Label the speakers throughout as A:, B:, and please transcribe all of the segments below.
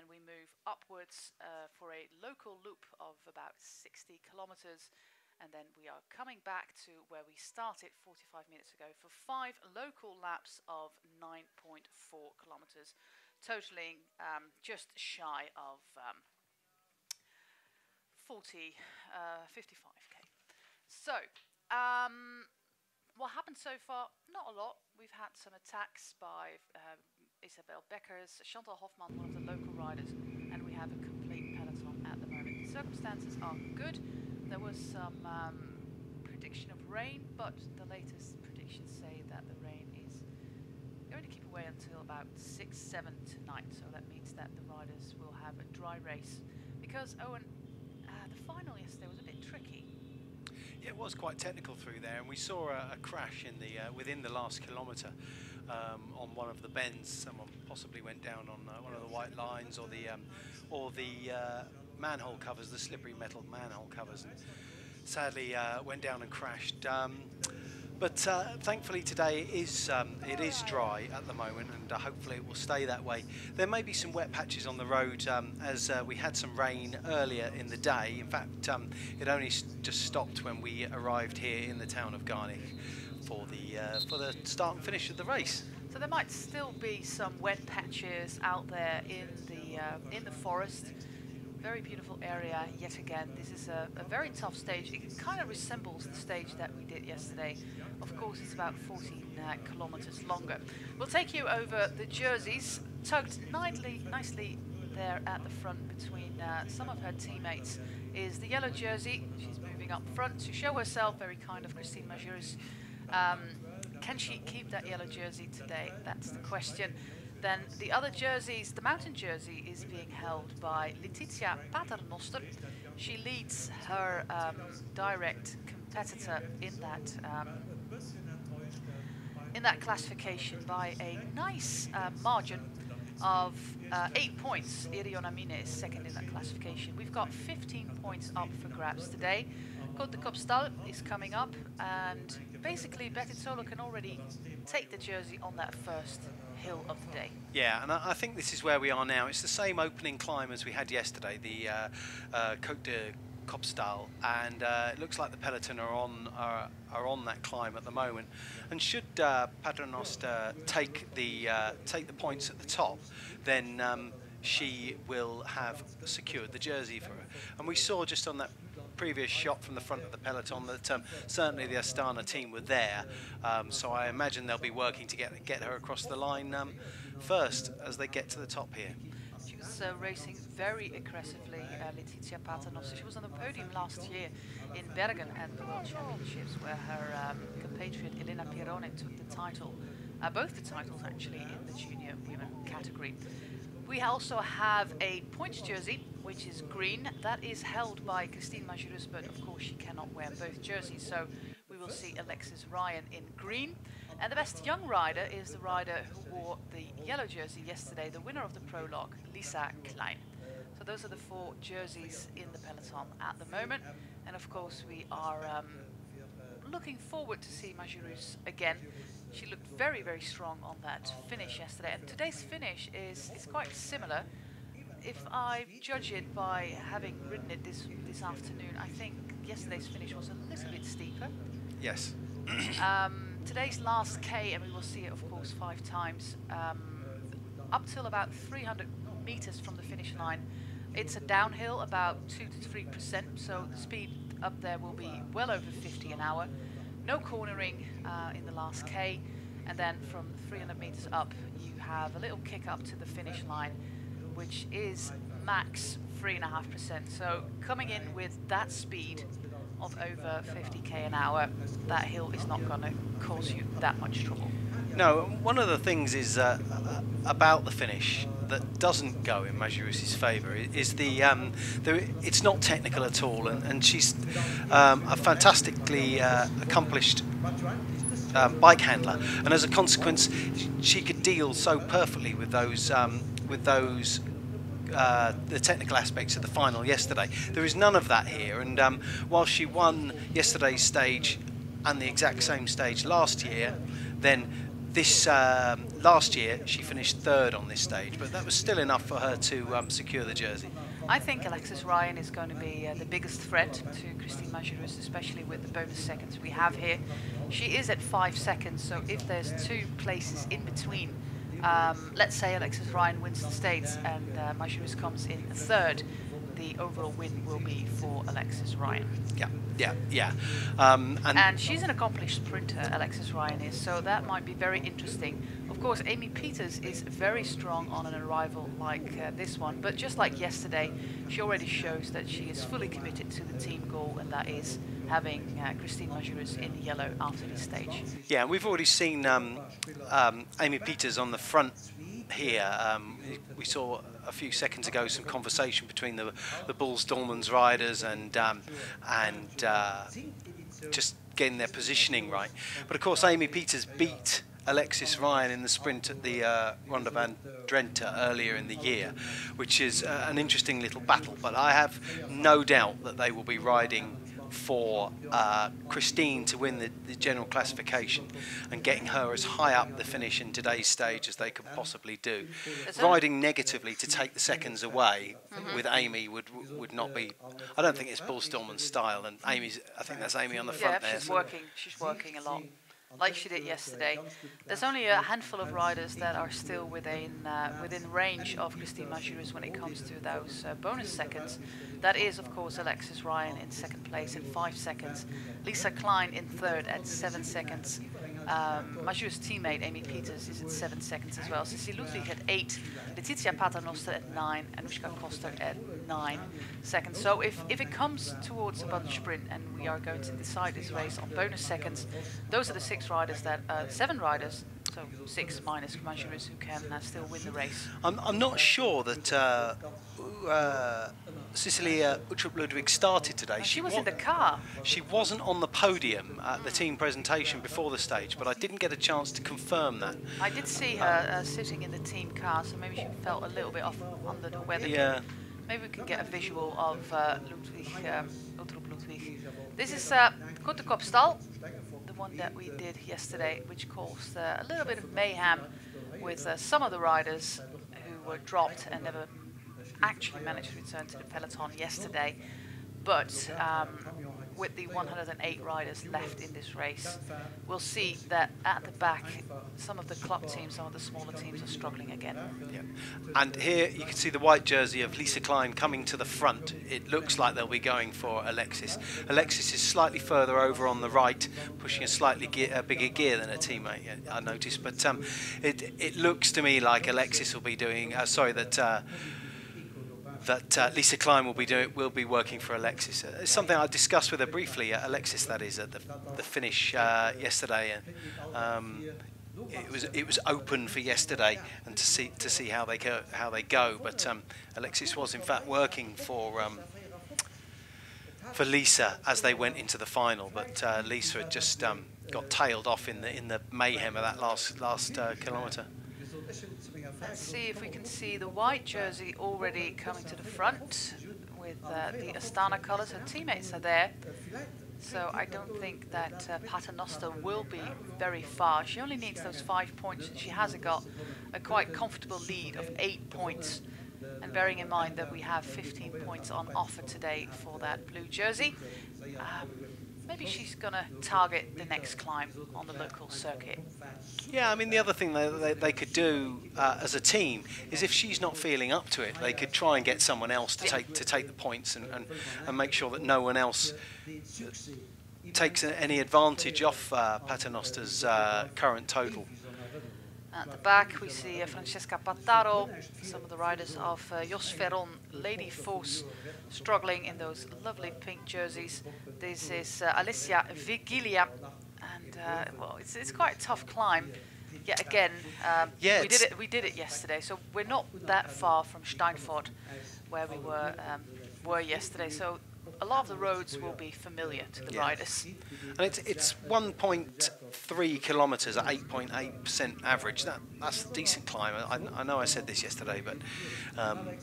A: then we move upwards for a local loop of about 60 kilometers. And then we are coming back to where we started 45 minutes ago for 5 local laps of 9.4 kilometers, totaling just shy of 55k. So, what happened so far? Not a lot. We've had some attacks by Isabel Beckers, Chantal Hofman, one of the local riders, and we have a complete peloton at the moment. The circumstances are good. There was some prediction of rain, but the latest predictions say that the rain is going to keep away until about 6-7 tonight. So that means that the riders will have a dry race. Because, Owen, the final yesterday was a bit tricky.
B: Yeah, it was quite technical through there, and we saw a crash in the within the last kilometre on one of the bends. Someone possibly went down on one of the white lines or the manhole covers, the slippery metal manhole covers, and sadly went down and crashed. But thankfully today it is dry at the moment, and hopefully it will stay that way. There may be some wet patches on the road as we had some rain earlier in the day. In fact, it only just stopped when we arrived here in the town of Garnich for the start and finish of the race.
A: So there might still be some wet patches out there in the forest. Very beautiful area yet again. This is a very tough stage. It kind of resembles the stage that we did yesterday. Of course, it's about 14 kilometers longer. We'll take you over the jerseys, tucked nicely there at the front between some of her teammates is the yellow jersey. She's moving up front to show herself, very kind of Christine Majeurs. Can she keep that yellow jersey today? That's the question. Then the other jerseys, the mountain jersey is being held by Letizia Paternoster. She leads her direct competitor in that classification by a nice margin of 8 points. Iriona Mine is second in that classification. We've got 15 points up for grabs today. Côte de Copstal is coming up, and basically Bertizzolo can already take the jersey on that first hill of the day.
B: Yeah, and I think this is where we are now. It's the same opening climb as we had yesterday, the Côte de Copstal, and it looks like the peloton are on that climb at the moment. And should Paternoster take the points at the top, then she will have secured the jersey for her. And we saw just on that previous shot from the front of the peloton that certainly the Astana team were there, so I imagine they'll be working to get her across the line first as they get to the top here.
A: She was racing very aggressively, Letizia Paternoster. She was on the podium last year in Bergen at the World Championships, where her compatriot Elena Pirone took the title, both the titles actually, in the junior women category. We also have a points jersey, which is green. That is held by Christine Majeurs, but of course she cannot wear both jerseys, so we will see Alexis Ryan in green. And the best young rider is the rider who wore the yellow jersey yesterday, the winner of the prologue, Lisa Klein. So those are the 4 jerseys in the peloton at the moment. And of course we are looking forward to see Majeurs again. She looked very, very strong on that finish yesterday, and today's finish is quite similar. If I judge it by having ridden it this afternoon, I think yesterday's finish was a little bit steeper.
B: Yes.
A: Today's last K, and we will see it of course 5 times, up till about 300 meters from the finish line. It's a downhill about 2 to 3%, so the speed up there will be well over 50 an hour. No cornering in the last K, and then from 300 meters up you have a little kick up to the finish line, which is max 3.5%. So coming in with that speed of over 50k an hour, that hill is not going to cause you that much trouble.
B: No, one of the things is about the finish that doesn't go in Majeurs' favour is it's not technical at all, and she's a fantastically accomplished bike handler, and as a consequence she could deal so perfectly with those the technical aspects of the final yesterday. There is none of that here, and while she won yesterday's stage and the exact same stage last year, then this last year she finished third on this stage, but that was still enough for her to secure the jersey.
A: I think Alexis Ryan is going to be the biggest threat to Christine Majerus, especially with the bonus seconds we have here. She is at 5 seconds, so if there's 2 places in between, let's say Alexis Ryan wins the States and Majerus comes in third, the overall win will be for Alexis Ryan.
B: Yeah.
A: And she's an accomplished sprinter, Alexis Ryan is, so that might be very interesting. Of course, Amy Peters is very strong on an arrival like this one, but just like yesterday, she already shows that she is fully committed to the team goal, and that is having Christine Majerus in yellow after this stage.
B: Yeah, and we've already seen Amy Peters on the front here. We saw a few seconds ago some conversation between the Bulls Dormans riders and just getting their positioning right. But of course, Amy Peters beat Alexis Ryan in the sprint at the Ronde van Drenthe earlier in the year, which is an interesting little battle. But I have no doubt that they will be riding for Christine to win the general classification and getting her as high up the finish in today's stage as they could possibly do. Riding negatively to take the seconds away with Amy would not be. I don't think it's Bull Stillman's style, and I think that's Amy on the front there.
A: She's working a lot, like she did yesterday. There's only a handful of riders that are still within range of Christine Majerus when it comes to those bonus seconds. That is, of course, Alexis Ryan in second place in 5 seconds, Lisa Klein in third at 7 seconds. Majerus' teammate Amy Peters is at 7 seconds as well. Cecilie Ludwig at 8, Letizia Paternoster at 9, and Anushka Koster at 9 seconds. So if it comes towards a bunch sprint and we are going to decide this race on bonus seconds, those are the 7 riders, so 6 minus Majerus, who can still win the race.
B: I'm not sure that Cecilia Uttrup-Ludwig started today.
A: She was in the car.
B: She wasn't on the podium at the team presentation before the stage, but I didn't get a chance to confirm that.
A: I did see her sitting in the team car, so maybe she felt a little bit off under the weather.
B: Yeah.
A: Maybe we can get a visual of Uttrup-Ludwig. This is Korte Kopstal, the one that we did yesterday, which caused a little bit of mayhem with some of the riders who were dropped and never actually managed to return to the peloton yesterday. But with the 108 riders left in this race, we'll see that at the back, some of the club teams, some of the smaller teams are struggling again.
B: Yeah. And here you can see the white jersey of Lisa Klein coming to the front. It looks like they'll be going for Alexis. Alexis is slightly further over on the right, pushing a slightly bigger gear than her teammate, I noticed. But it looks to me like Alexis will be doing, that Lisa Klein will be working for Alexis. It's something I discussed with her briefly, Alexis, that is, at the finish yesterday, and it was open for yesterday and to see how they go. But Alexis was in fact working for Lisa as they went into the final. But Lisa had just got tailed off in the mayhem of that last kilometre.
A: Let's see if we can see the white jersey already coming to the front with the Astana colours. Her teammates are there, so I don't think that Paternoster will be very far. She only needs those 5 points, and she has got a quite comfortable lead of 8 points. And bearing in mind that we have 15 points on offer today for that blue jersey, maybe she's going to target the next climb on the local circuit.
B: Yeah, I mean, the other thing they could do as a team is if she's not feeling up to it, they could try and get someone else to take the points and make sure that no one else takes any advantage off Paternoster's current total.
A: At the back we see Francesca Pattaro, some of the riders of Jos Ferron, Lady Force, struggling in those lovely pink jerseys. This is Alessia Vigilia, and well, it's quite a tough climb. Yet again, we did it yesterday, so we're not that far from Steinfort, where we were yesterday. So a lot of the roads will be familiar to the riders.
B: And it's 1 3 kilometres at 8.8% average. That's a decent climb. I know I said this yesterday, but I'm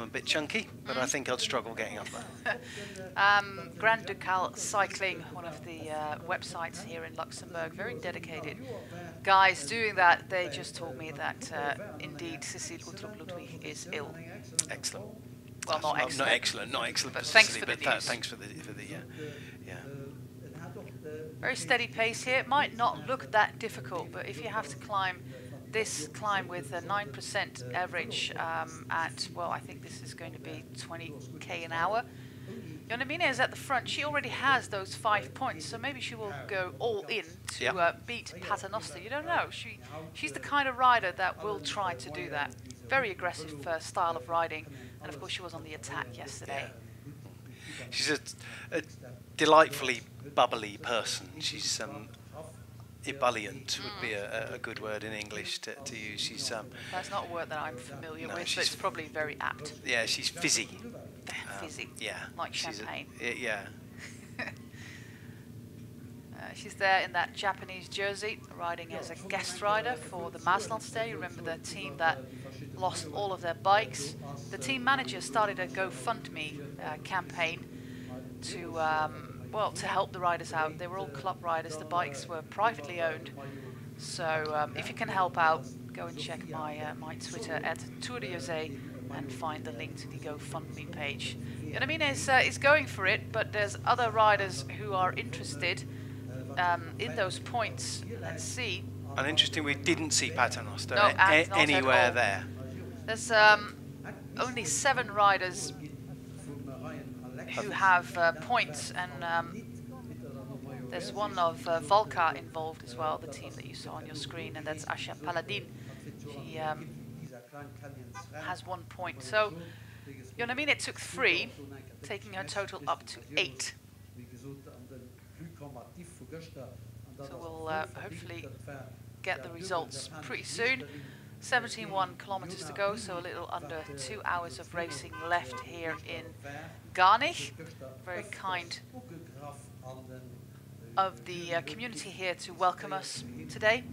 B: a bit chunky, but I think I'd struggle getting up there.
A: Grand Ducal Cycling, one of the websites here in Luxembourg, very dedicated guys doing that. They just told me that indeed Cécile Uttrup-Ludwig is ill.
B: Excellent.
A: Well, not excellent.
B: Not excellent.
A: But thanks for the news.
B: Thanks for the
A: Very steady pace here. It might not look that difficult, but if you have to climb this climb with a 9% average at, well, I think this is going to be 20k an hour. Jonamine is at the front. She already has those 5 points, so maybe she will go all in to beat Paternoster. You don't know. She's the kind of rider that will try to do that. Very aggressive style of riding, and of course she was on the attack yesterday.
B: Yeah. She's a delightfully bubbly person. She's ebullient would be a good word in English to use. She's
A: that's not a word that I'm familiar with, but it's probably very apt.
B: Yeah, she's fizzy.
A: Fizzy.
B: Yeah.
A: Like champagne.
B: Yeah.
A: She's there in that Japanese jersey, riding as a guest rider for the Maaslandstee. You remember the team that lost all of their bikes. The team manager started a GoFundMe campaign to well, to help the riders out. They were all club riders. The bikes were privately owned. So if you can help out, go and check my my Twitter at Tour de José and find the link to the GoFundMe page. Jonamine is going for it, but there's other riders who are interested in those points. Let's see.
B: And interesting, we didn't see Paternoster
A: No,
B: anywhere there.
A: There's only 7 riders who have points, and there's one of Valka involved as well, the team that you saw on your screen, and that's Asha Paladin. She has 1 point. So Jonamine took 3, taking her total up to 8. So we'll hopefully get the results pretty soon. 17 kilometers to go, so a little under 2 hours of racing left here in GARNICH. Very kind of the community here to welcome us today.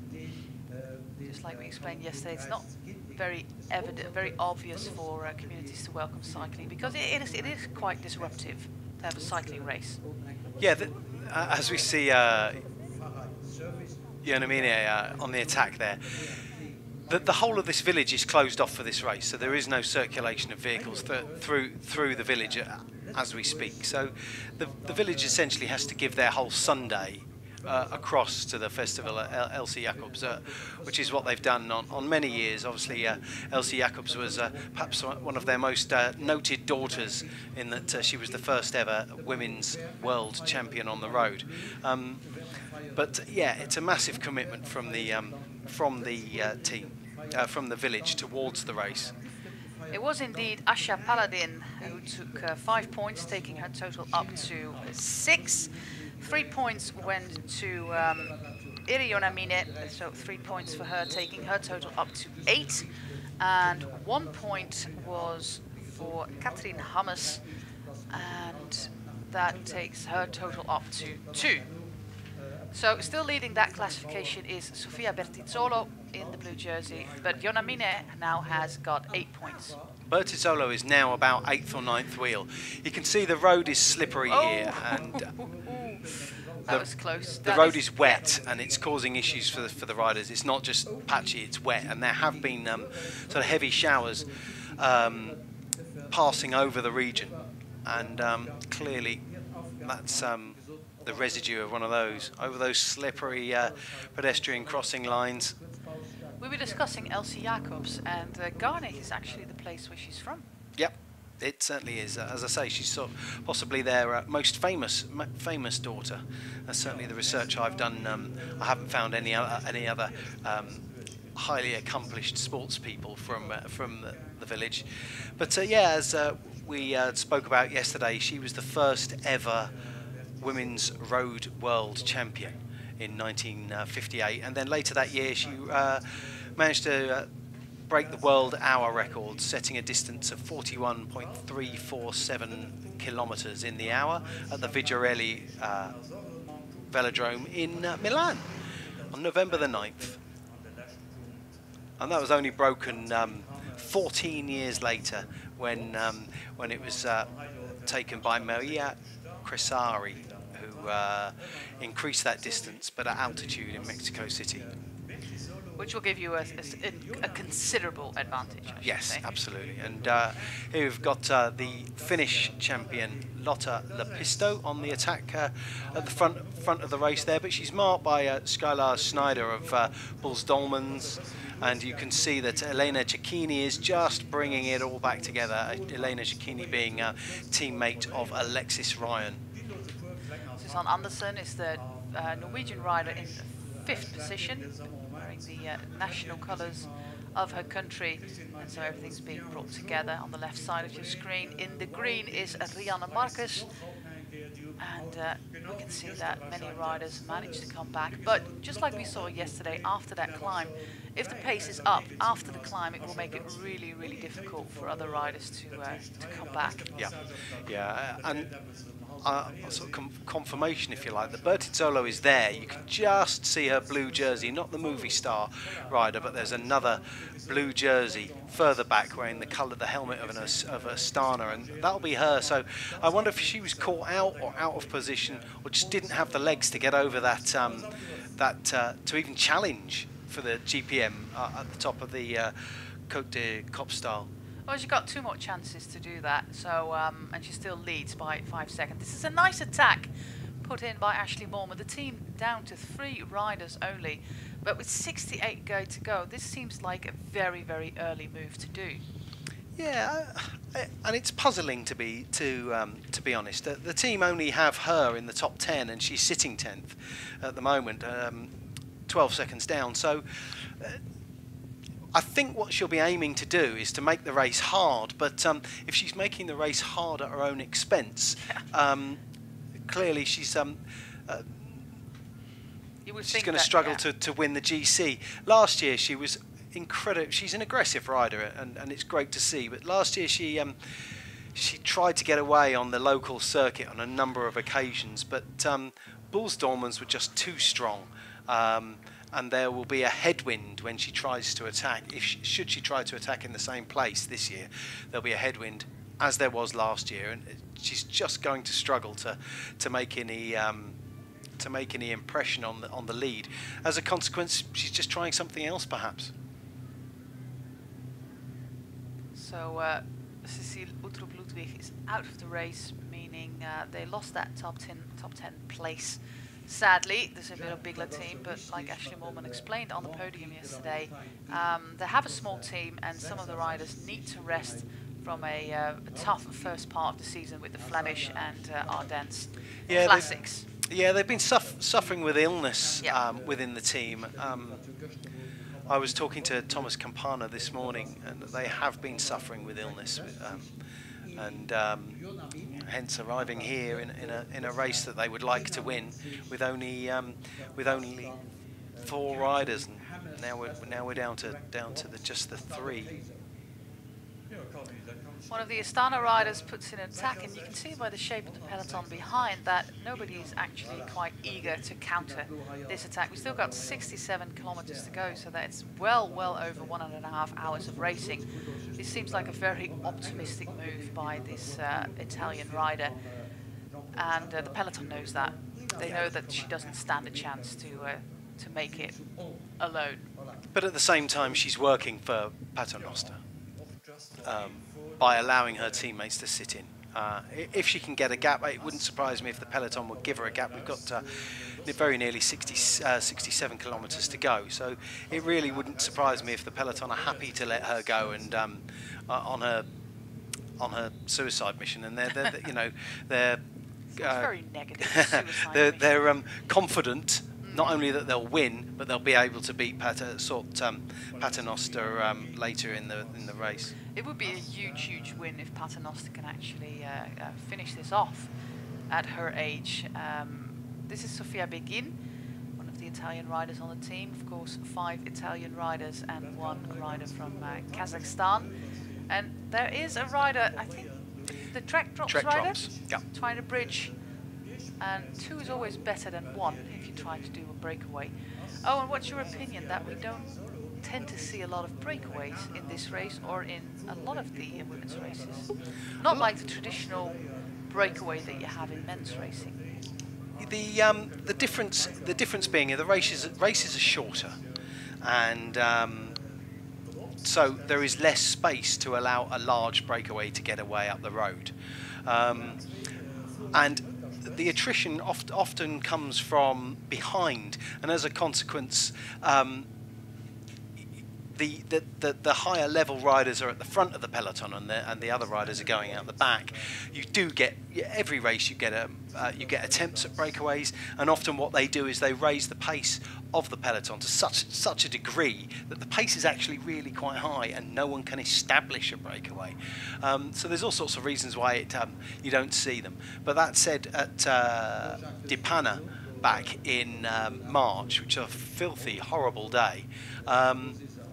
A: Just like we explained yesterday, it's not very evident, very obvious for communities to welcome cycling, because it is quite disruptive to have a cycling race.
B: Yeah, as we see Jonamine on the attack there, the whole of this village is closed off for this race, so there is no circulation of vehicles through the village as we speak. So the village essentially has to give their whole Sunday across to the festival at Elsy Jacobs, which is what they've done on many years. Obviously, Elsy Jacobs was perhaps one of their most noted daughters, in that she was the first ever women's world champion on the road. But yeah, it's a massive commitment from the team, from the village towards the race.
A: It was indeed Asha Paladin who took 5 points, taking her total up to 6. 3 points went to Jonamine, so 3 points for her, taking her total up to 8. And 1 point was for Katrien Hammes, and that takes her total up to 2. So still leading that classification is Sofia Bertizzolo in the blue jersey, but Jonamine now has got 8 points.
B: Bertizzolo is now about 8th or 9th wheel. You can see the road is slippery here, and
A: that was close.
B: The road is wet, and it's causing issues for the riders. It's not just patchy, it's wet, and there have been sort of heavy showers passing over the region, and clearly that's the residue of one of those over those slippery pedestrian crossing lines.
A: We were discussing Elsy Jacobs, and GARNICH is actually the place where she's from.
B: Yep, it certainly is. As I say, she's sort of possibly their most famous daughter. That's certainly the research I've done. I haven't found any other highly accomplished sports people from the village. But yeah, as we spoke about yesterday, she was the first ever women's road world champion in 1958, and then later that year she managed to break the world hour record, setting a distance of 41.347 kilometers in the hour at the Vigorelli velodrome in Milan on November the 9th. And that was only broken 14 years later when it was taken by Maria Cresari, who increased that distance, but at altitude in Mexico City.
A: Which will give you a considerable advantage, I should say.
B: Absolutely. And here we've got the Finnish champion Lotta Lepisto on the attack at the front of the race there, but she's marked by Skylar Schneider of Bulls Dolmans, and you can see that Elena Cecchini is just bringing it all back together. Elena Cecchini being a teammate of Alexis Ryan.
A: Susanne Andersen is the Norwegian rider in 5th position, wearing the national colours of her country, and so everything's being brought together on the left side of your screen. In the green is Rihanna Marcus, and we can see that many riders managed to come back, but just like we saw yesterday after that climb, if the pace is up after the climb, it will make it really, really difficult for other riders to come back.
B: And sort of confirmation, if you like. The Bertizzolo is there. You can just see her blue jersey, not the movie star rider, but there's another blue jersey further back wearing the colour, the helmet of Astana, and that'll be her. So I wonder if she was caught out or out of position, or just didn't have the legs to get over that to even challenge for the GPM at the top of the Côte de Copstal.
A: Well, she got 2 more chances to do that, so and she still leads by 5 seconds. This is a nice attack put in by Ashley Moorman. The team down to 3 riders only, but with 68 to go, this seems like a very, very early move to do.
B: Yeah, and it's puzzling to be honest. The team only have her in the top 10, and she's sitting 10th at the moment, 12 seconds down. So. I think what she'll be aiming to do is to make the race hard, but if she's making the race hard at her own expense, clearly she's going to struggle to win the GC. Last year she was incredible. She's an aggressive rider, and it's great to see. But last year she tried to get away on the local circuit on a number of occasions, but Bulls Dolmans were just too strong. And there will be a headwind when she tries to attack. Should she try to attack in the same place this year, there'll be a headwind, as there was last year, and she's just going to struggle to make any impression on the lead. As a consequence, she's just trying something else, perhaps.
A: So Cecile Uttrup-Ludwig is out of the race, meaning they lost that top 10 place. Sadly, there's a bit of bigger team, but like Ashley Moorman explained on the podium yesterday, they have a small team, and some of the riders need to rest from a tough first part of the season with the Flemish and Ardennes classics.
B: They've been suffering with illness within the team. I was talking to Thomas Campana this morning, and they have been suffering with illness, and hence arriving here in a race that they would like to win with only 4 riders, and now we're down to just the 3.
A: One of the Astana riders puts in an attack, and you can see by the shape of the peloton behind that nobody is actually quite eager to counter this attack. We've still got 67 kilometers to go, so that's well over 1.5 hours of racing. This seems like a very optimistic move by this Italian rider, and the peloton knows that. They know that she doesn't stand a chance to make it alone.
B: But at the same time, she's working for Paternoster. By allowing her teammates to sit in. If she can get a gap, it wouldn't surprise me if the peloton would give her a gap. We've got very nearly 67 kilometres to go, so it really wouldn't surprise me if the peloton are happy to let her go and on her suicide mission. And they're
A: very negative.
B: they're confident. Not only that they'll win, but they'll be able to beat Paternoster later in the race.
A: It would be a huge win if Paternoster can actually finish this off at her age. This is Sofia Begin, one of the Italian riders on the team. Of course, 5 Italian riders and 1 rider from Kazakhstan. And there is a rider, I think, the track drops rider, trying to bridge and 2 is always better than 1 if you try to do a breakaway. Oh, and what's your opinion that we don't tend to see a lot of breakaways in this race or in a lot of the women's races? Not like the traditional breakaway that you have in men's racing.
B: The difference being the races are shorter, and so there is less space to allow a large breakaway to get away up the road, and the attrition often comes from behind, and as a consequence, the higher level riders are at the front of the peloton, and the other riders are going out the back. You do get every race you get attempts at breakaways, and often what they do is they raise the pace of the peloton to such a degree that the pace is actually really quite high, and no one can establish a breakaway. So there's all sorts of reasons why you don't see them. But that said, at Dipana back in March, which is a filthy, horrible day,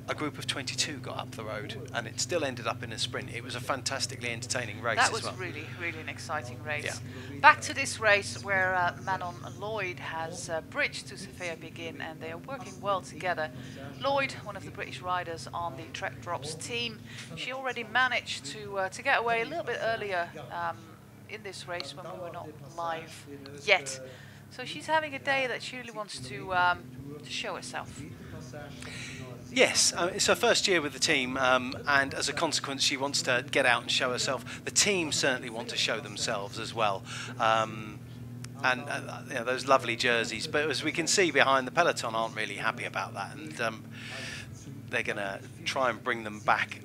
B: a group of 22 got up the road, and it still ended up in a sprint. It was a fantastically entertaining race as well.
A: That was really, really an exciting race.
B: Yeah.
A: Back to this race where Manon Lloyd has bridged to Sophia Begin, and they are working well together. Lloyd, one of the British riders on the Track Drops team, she already managed to get away a little bit earlier in this race when we were not live yet. So she's having a day that she really wants to show herself.
B: Yes, it's her first year with the team, and as a consequence she wants to get out and show herself. The team certainly want to show themselves as well, and you know, those lovely jerseys, but as we can see behind, the peloton aren't really happy about that, and they're going to try and bring them back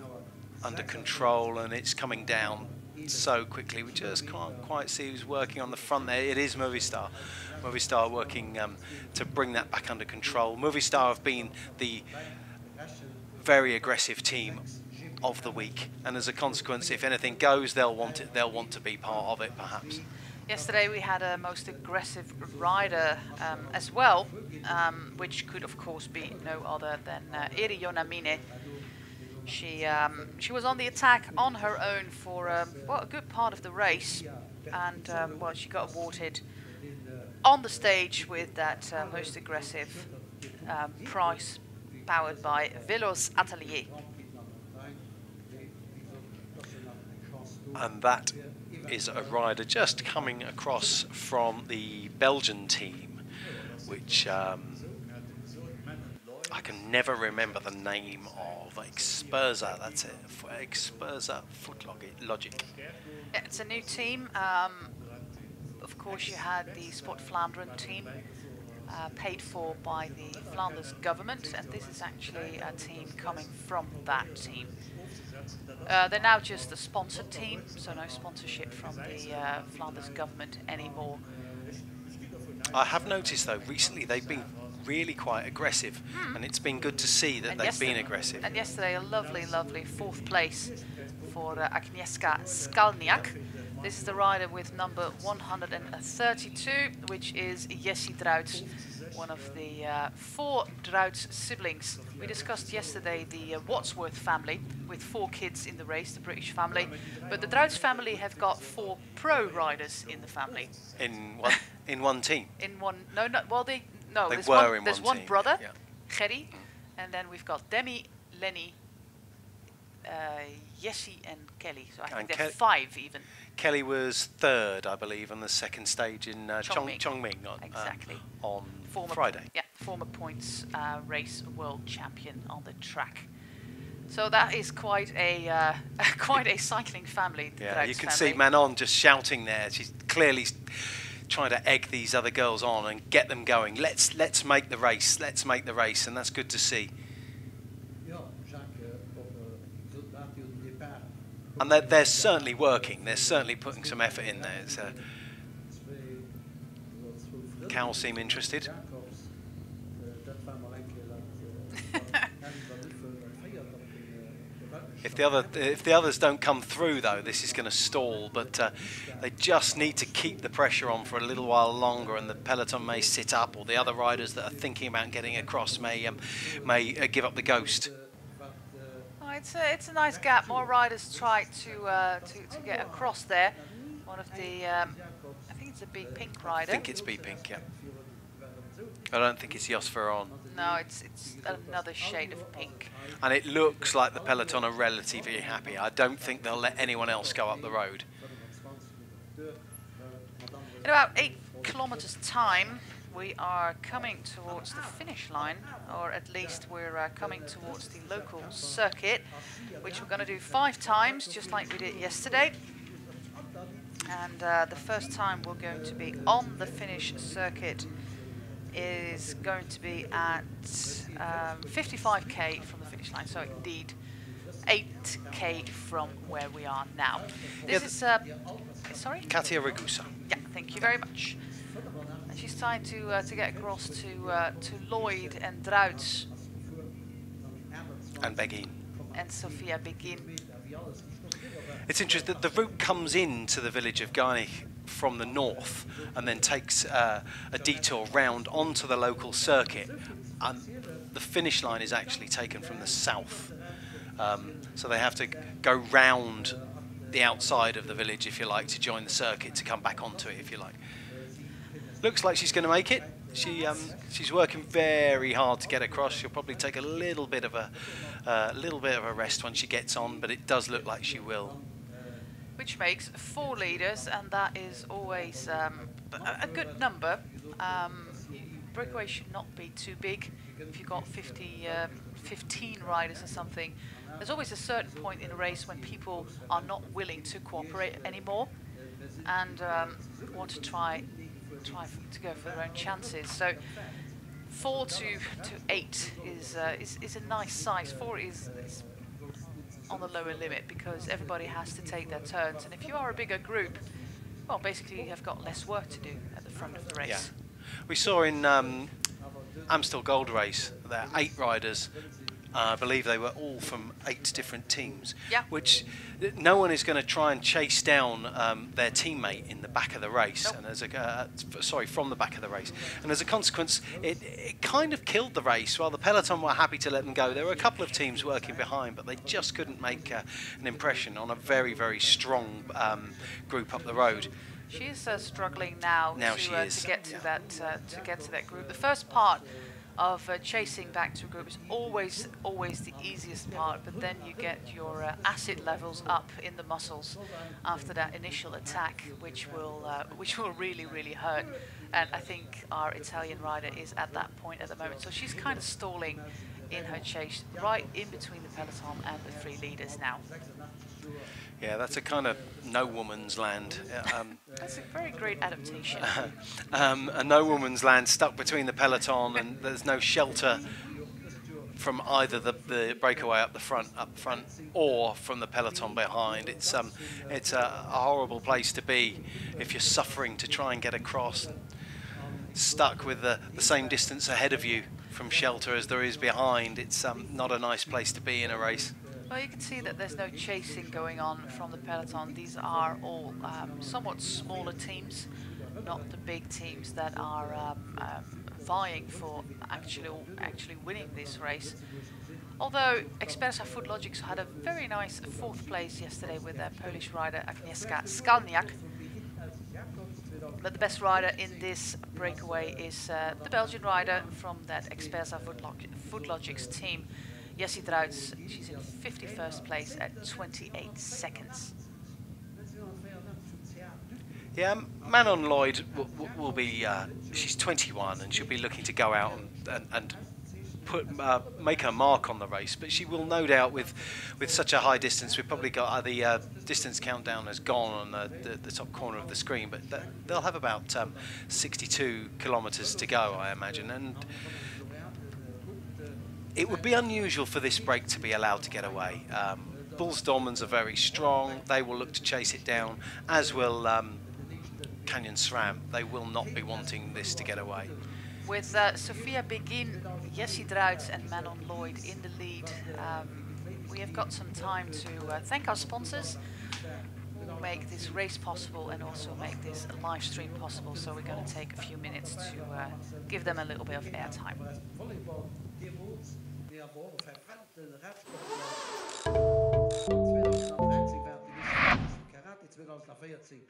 B: under control, and it's coming down so quickly. We just can't quite see who's working on the front there. It is Movistar. Movistar working to bring that back under control. Movistar have been the very aggressive team of the week, and as a consequence, if anything goes, they'll want it. They'll want to be part of it, perhaps.
A: Yesterday we had a most aggressive rider as well, which could of course be no other than Eri Yonamine. She was on the attack on her own for well, a good part of the race, and well, she got awarded on the stage with that most aggressive prize powered by Velos Atelier.
B: And that is a rider just coming across from the Belgian team, which I can never remember the name of. Experza, that's it. Experza Foot Logic.
A: Yeah, it's a new team. Of course, you had the Sport Vlaanderen team, paid for by the Flanders government, and this is actually a team coming from that team. They're now just a sponsored team, so no sponsorship from the Flanders government anymore.
B: I have noticed though, recently they've been really quite aggressive, and it's been good to see that they've been aggressive.
A: And yesterday a lovely, lovely 4th place for Agnieszka Skalniak. This is the rider with number 132, which is Jessie Druits, one of the 4 Druits siblings. We discussed yesterday the Wadsworth family with 4 kids in the race, the British family, but the Druits family have got 4 pro riders in the family.
B: In one team?
A: In one, no, well they there's one
B: team.
A: brother,
B: yeah.
A: Gerry, and then we've got Demi, Lenny, Jessie and Kelly, so I think they're 5 even.
B: Kelly was 3rd, I believe, on the 2nd stage in Chongming on Friday.
A: Former points race world champion on the track. So that is quite a quite a cycling family.
B: Yeah, you can see Manon just shouting there. She's clearly trying to egg these other girls on and get them going. Let's make the race. Let's make the race, and that's good to see. And they're certainly working. They're certainly putting some effort in there. So Cal seem interested. If the others don't come through, though, this is going to stall. But they just need to keep the pressure on for a little while longer, and the peloton may sit up, or the other riders that are thinking about getting across may give up the ghost.
A: It's a nice gap. More riders try to get across there. One of the I think It's a big pink rider.
B: I think it's Be Pink, yeah. I don't think it's Jos Veron.
A: No, it's another shade of pink.
B: And it looks like the peloton are relatively happy. I don't think they'll let anyone else go up the road.
A: In about 8 kilometers time, we are coming towards the finish line, or at least we're coming towards the local circuit, which we're going to do 5 times, just like we did yesterday. And the first time we're going to be on the finish circuit is going to be at 55k from the finish line, so indeed 8k from where we are now. This is, sorry?
B: Katia Ragusa.
A: Yeah, thank you very much. And she's trying to get across to Lloyd and Druits.
B: And Begin.
A: And Sophia Begin.
B: It's interesting that the route comes into the village of Garnich from the north and then takes a detour round onto the local circuit. And the finish line is actually taken from the south. So they have to go round the outside of the village, if you like, to join the circuit, to come back onto it, if you like. Looks like she's going to make it. She's working very hard to get across. She'll probably take a little bit of a rest when she gets on, but it does look like she will.
A: Which makes 4 leaders, and that is always a good number. Breakaway should not be too big. If you've got 15 riders or something, there's always a certain point in a race when people are not willing to cooperate anymore and want to try to go for their own chances. So 4 to 8 is a nice size. 4 is on the lower limit because everybody has to take their turns, and if you are a bigger group, well, basically you have got less work to do at the front of the race.
B: Yeah. We saw in Amstel Gold Race there 8 riders. I believe they were all from 8 different teams,
A: yeah.
B: Which no one is going to try and chase down their teammate in the back of the race,
A: nope.
B: And as a from the back of the race, and as a consequence, it kind of killed the race. While the peloton were happy to let them go, there were a couple of teams working behind, but they just couldn't make an impression on a very, very strong group up the road.
A: She is struggling now to get to that group. The first part of chasing back to a group is always the easiest part, but then you get your acid levels up in the muscles after that initial attack, which will really hurt. And I think our Italian rider is at that point at the moment, so she's kind of stalling in her chase, right in between the peloton and the 3 leaders now.
B: Yeah, that's a kind of no woman's land.
A: That's a very great adaptation.
B: A no woman's land stuck between the peloton, and there's no shelter from either the breakaway up front, or from the peloton behind. It's a horrible place to be if you're suffering to try and get across, stuck with the same distance ahead of you from shelter as there is behind. It's not a nice place to be in a race.
A: Well, you can see that there's no chasing going on from the peloton. These are all somewhat smaller teams, not the big teams that are vying for actually winning this race. Although Expersa Food Logics had a very nice 4th place yesterday with their Polish rider Agnieszka Skalniak. But the best rider in this breakaway is the Belgian rider from that Expersa Food Logics team, Jessie Druits. She's in 51st place at 28 seconds.
B: Yeah, Manon Lloyd will be, she's 21 and she'll be looking to go out and make her mark on the race, but she will no doubt, with such a high distance, we've probably got the distance countdown has gone on the top corner of the screen, but they'll have about 62 kilometers to go, I imagine, and it would be unusual for this break to be allowed to get away. Bulls Dolmans are very strong. They will look to chase it down, as will Canyon SRAM. They will not be wanting this to get away.
A: With Sophia Begin, Jessie Druits and Manon Lloyd in the lead, we have got some time to thank our sponsors who make this race possible and also make this live stream possible. So we're going to take a few minutes to give them a little bit of airtime.
C: als la feiert sie.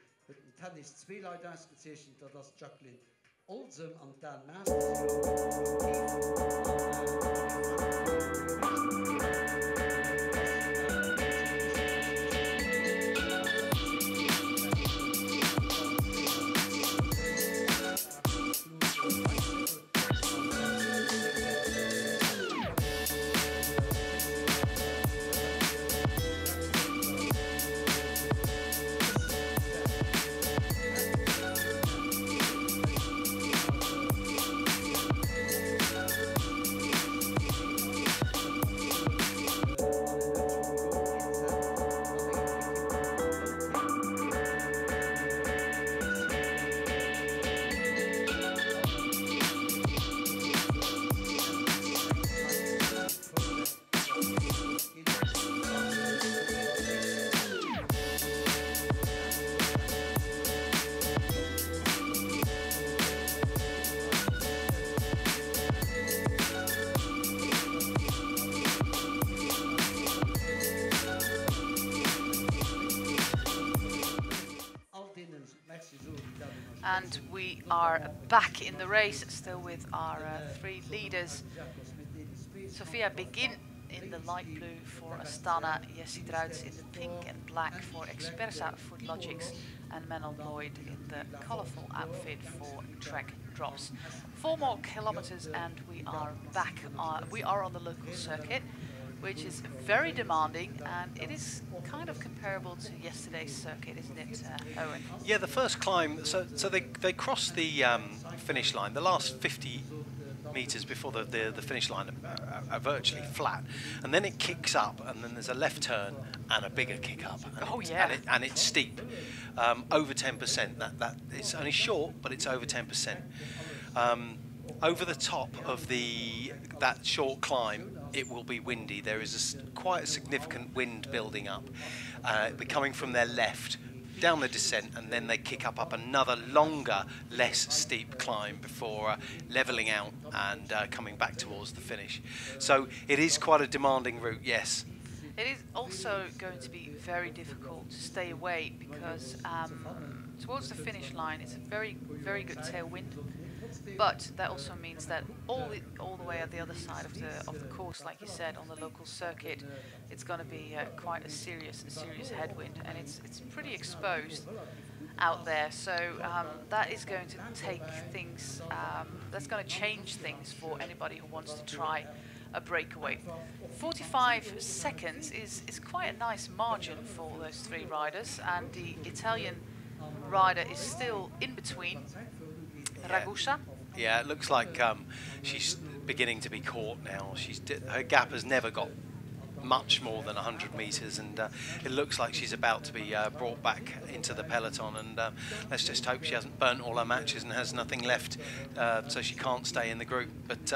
C: Dann ist zwei Leute ausgezeichnet, das ist Jacqueline Olsen und dann
A: And we are back in the race, still with our three leaders. Sophia Begin in the light blue for Astana, Jessie Druits in the pink and black for Expersa Food Logics, and Menel Lloyd in the colourful outfit for Trek Drops. 4 more kilometers and we are back. We are on the local circuit, which is very demanding, and it is kind of comparable to yesterday's circuit, isn't it, Owen?
B: Yeah, the first climb, so they cross the finish line. The last 50 metres before the finish line are virtually flat, and then it kicks up, and then there's a left turn and a bigger kick up. And and it's steep, over 10%. That it's only short, but it's over 10%. Over the top of that short climb, it will be windy. There is quite a significant wind building up, coming from their left down the descent, and then they kick up another longer, less steep climb before levelling out and coming back towards the finish. So it is quite a demanding route, yes.
A: It is also going to be very difficult to stay away because towards the finish line it's a very, very good tailwind. But that also means that all the way at the other side of the course, like you said, on the local circuit, it's going to be quite a serious headwind, and it's pretty exposed out there. So that is going to take things. That's going to change things for anybody who wants to try a breakaway. 45 seconds is quite a nice margin for those 3 riders, and the Italian rider is still in between. Ragusa.
B: Yeah, it looks like she's beginning to be caught now. Her gap has never got much more than 100 metres, and it looks like she's about to be brought back into the peloton, and let's just hope she hasn't burnt all her matches and has nothing left, so she can't stay in the group. But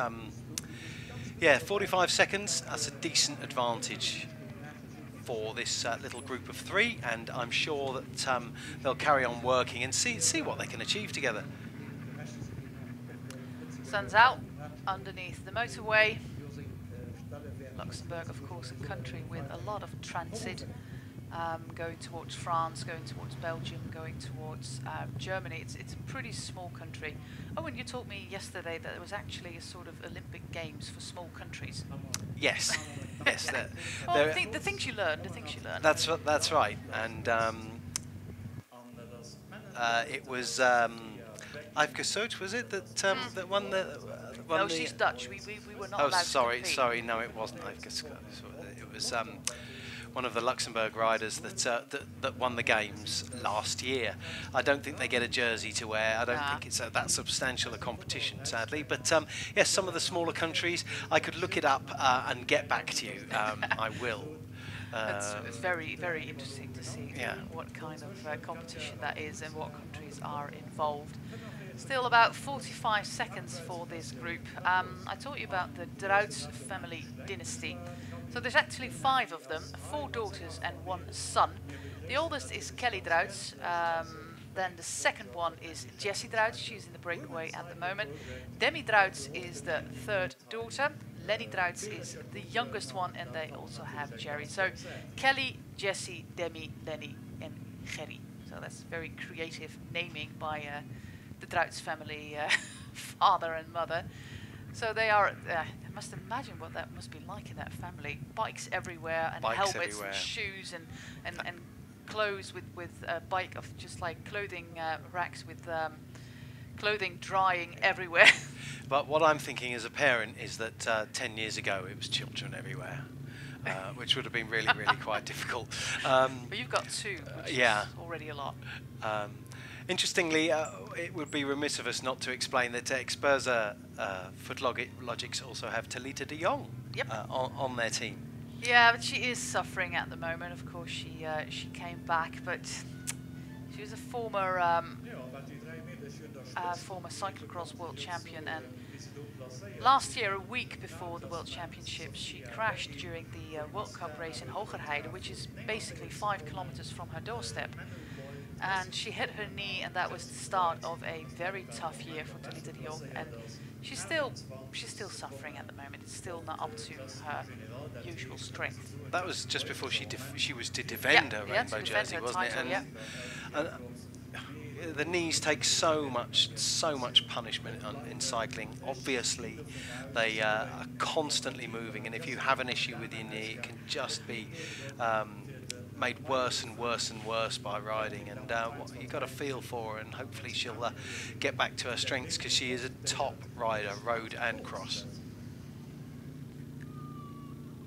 B: yeah, 45 seconds, that's a decent advantage for this little group of 3, and I'm sure that they'll carry on working and see what they can achieve together.
A: Sun's out underneath the motorway. Luxembourg, of course, a country with a lot of transit, going towards France, going towards Belgium, going towards Germany. It's a pretty small country. Owen, you told me yesterday that there was actually a sort of Olympic Games for small countries.
B: Yes, yes.
A: Well, the things you learn,
B: That's right, and it was Yves Gessoot, was it, that won the...
A: No, she's Dutch. We were not allowed to compete.
B: Sorry, no, it wasn't Yves Gessoot. It was one of the Luxembourg riders that won the games last year. I don't think they get a jersey to wear. I don't think it's that substantial a competition, sadly. But yes, some of the smaller countries, I could look it up and get back to you. I will.
A: It's very, very interesting to see what kind of competition that is and what countries are involved. Still about 45 seconds for this group. I told you about the Druits family dynasty. So there's actually 5 of them, 4 daughters and 1 son. The oldest is Kelly Druits. Then the second one is Jessie Druits. She's in the breakaway at the moment. Demi Druits is the 3rd daughter. Lenny Druits is the youngest one, and they also have Jerry. So Kelly, Jessie, Demi, Lenny and Gerry. So that's very creative naming by the Druyts family, father and mother. So they are, I must imagine what that must be like in that family. Bikes everywhere, and
B: Bikes
A: helmets
B: everywhere.
A: and shoes and clothes with a bike of just like clothing racks with clothing drying everywhere.
B: But what I'm thinking as a parent is that 10 years ago it was children everywhere, which would have been really, really quite difficult.
A: But you've got two, which
B: yeah.
A: is already a lot.
B: Interestingly, it would be remiss of us not to explain that Experza Footlogics also have Talita de Jong on their team.
A: Yeah, but she is suffering at the moment. Of course, she came back, but she was a former former cyclocross world champion, and last year, a week before the World Championships, she crashed during the World Cup race in Hogerheide, which is basically 5 kilometers from her doorstep. And she hit her knee, and that was the start of a very tough year for Talita de Jong. And she's still suffering at the moment. It's still not up to her usual strength.
B: That was just before she was to defend her rainbow jersey, wasn't it? And the knees take so much punishment in cycling. Obviously, they are constantly moving, and if you have an issue with your knee, it can just be made worse and worse and worse by riding. And you've got to feel for her, and hopefully she'll get back to her strengths, because she is a top rider, road and cross.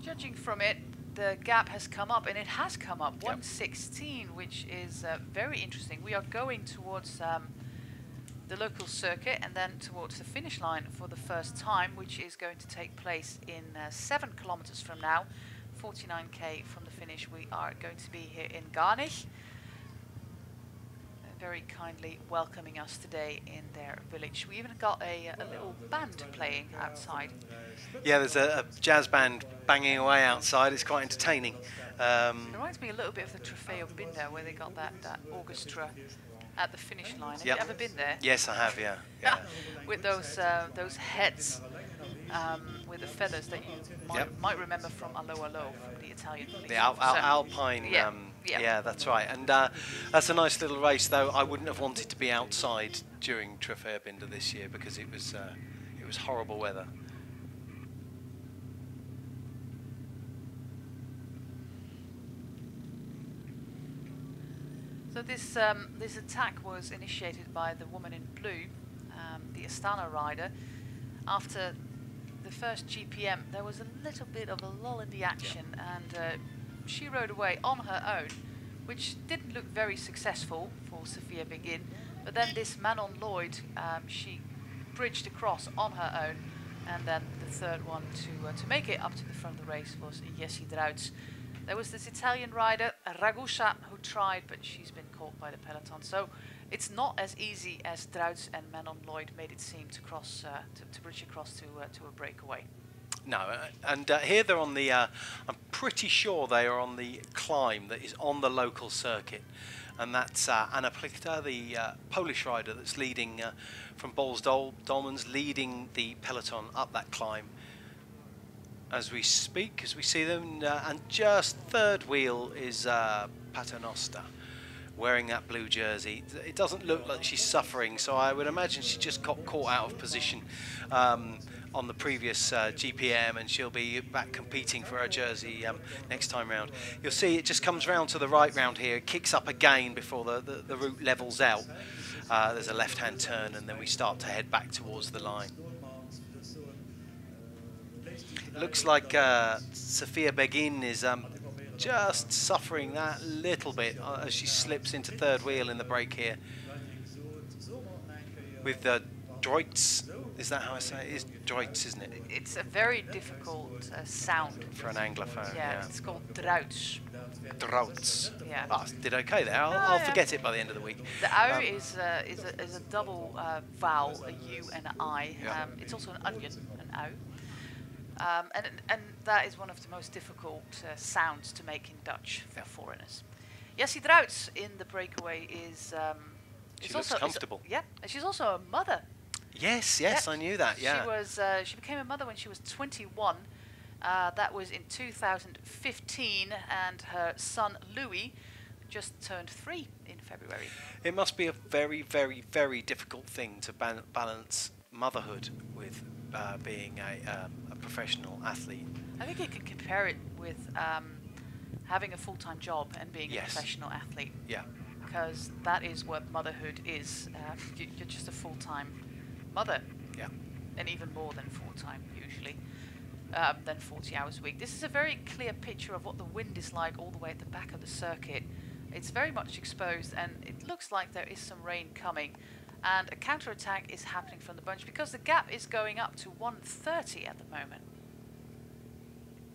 A: Judging from it, the gap has come up, and it has come up,
B: Yep.
A: 1:16, which is very interesting. We are going towards the local circuit and then towards the finish line for the first time, which is going to take place in 7 kilometers from now, 49k from the finish. We are going to be here in Garnich, very kindly welcoming us today in their village. We even got a little band playing outside.
B: Yeah, there's a jazz band banging away outside. It's quite entertaining.
A: It reminds me a little bit of the Trofeo Binder, where they got that orchestra at the finish line. Have you ever been there?
B: Yes, I have, yeah.
A: With those heads with the feathers that you might remember from Allo Allo, from the Italian police.
B: The Alpine, yeah, that's right. And that's a nice little race, though. I wouldn't have wanted to be outside during Trofeo Binder this year, because it was horrible weather.
A: So this attack was initiated by the woman in blue, the Astana rider. After the first GPM, there was a little bit of a lull in the action, and she rode away on her own, which didn't look very successful for Sophia Begin. But then this Manon Lloyd, she bridged across on her own, and then the third one to make it up to the front of the race was Jessie Druyts. There was this Italian rider, Ragusa, who tried, but she's been caught by the peloton. So it's not as easy as Druyts and Manon Lloyd made it seem to cross, to bridge across to a breakaway.
B: No, and here they're on the, I'm pretty sure they are on the climb that is on the local circuit. And that's Anna Plichta, the Polish rider that's leading from Bols Dolmans, leading the peloton up that climb as we speak, as we see them. And just third wheel is Paternoster, wearing that blue jersey. It doesn't look like she's suffering, so I would imagine she just got caught out of position on the previous GPM, and she'll be back competing for her jersey next time round. You'll see it just comes round to the right round here. It kicks up again before the route levels out. There's a left-hand turn, and then we start to head back towards the line. It looks like Sophia Begin is just suffering that little bit as she slips into third wheel in the break here. With Druyts, is that how I say it? It is Druyts, isn't it?
A: It's a very difficult sound.
B: For an Anglophone, yeah.
A: It's called Druyts.
B: Druyts.
A: Yeah.
B: Oh, I did okay there. I'll forget it by the end of the week.
A: The O is a double vowel, a U and an I. It's also an onion, an O. And that is one of the most difficult sounds to make in Dutch for foreigners. Jessie Druyts in the breakaway is...
B: she looks comfortable.
A: And she's also a mother.
B: Yes, I knew that, yeah.
A: She became a mother when she was 21. That was in 2015, and her son Louis just turned 3 in February.
B: It must be a very, very, very difficult thing to balance motherhood with being a professional athlete.
A: I think you can compare it with having a full-time job and being a professional athlete.
B: Yeah.
A: Because that is what motherhood is. You're just a full-time mother.
B: Yeah.
A: And even more than full-time usually, than 40 hours a week. This is a very clear picture of what the wind is like all the way at the back of the circuit. It's very much exposed, and it looks like there is some rain coming. And a counter-attack is happening from the bunch because the gap is going up to 130 at the moment.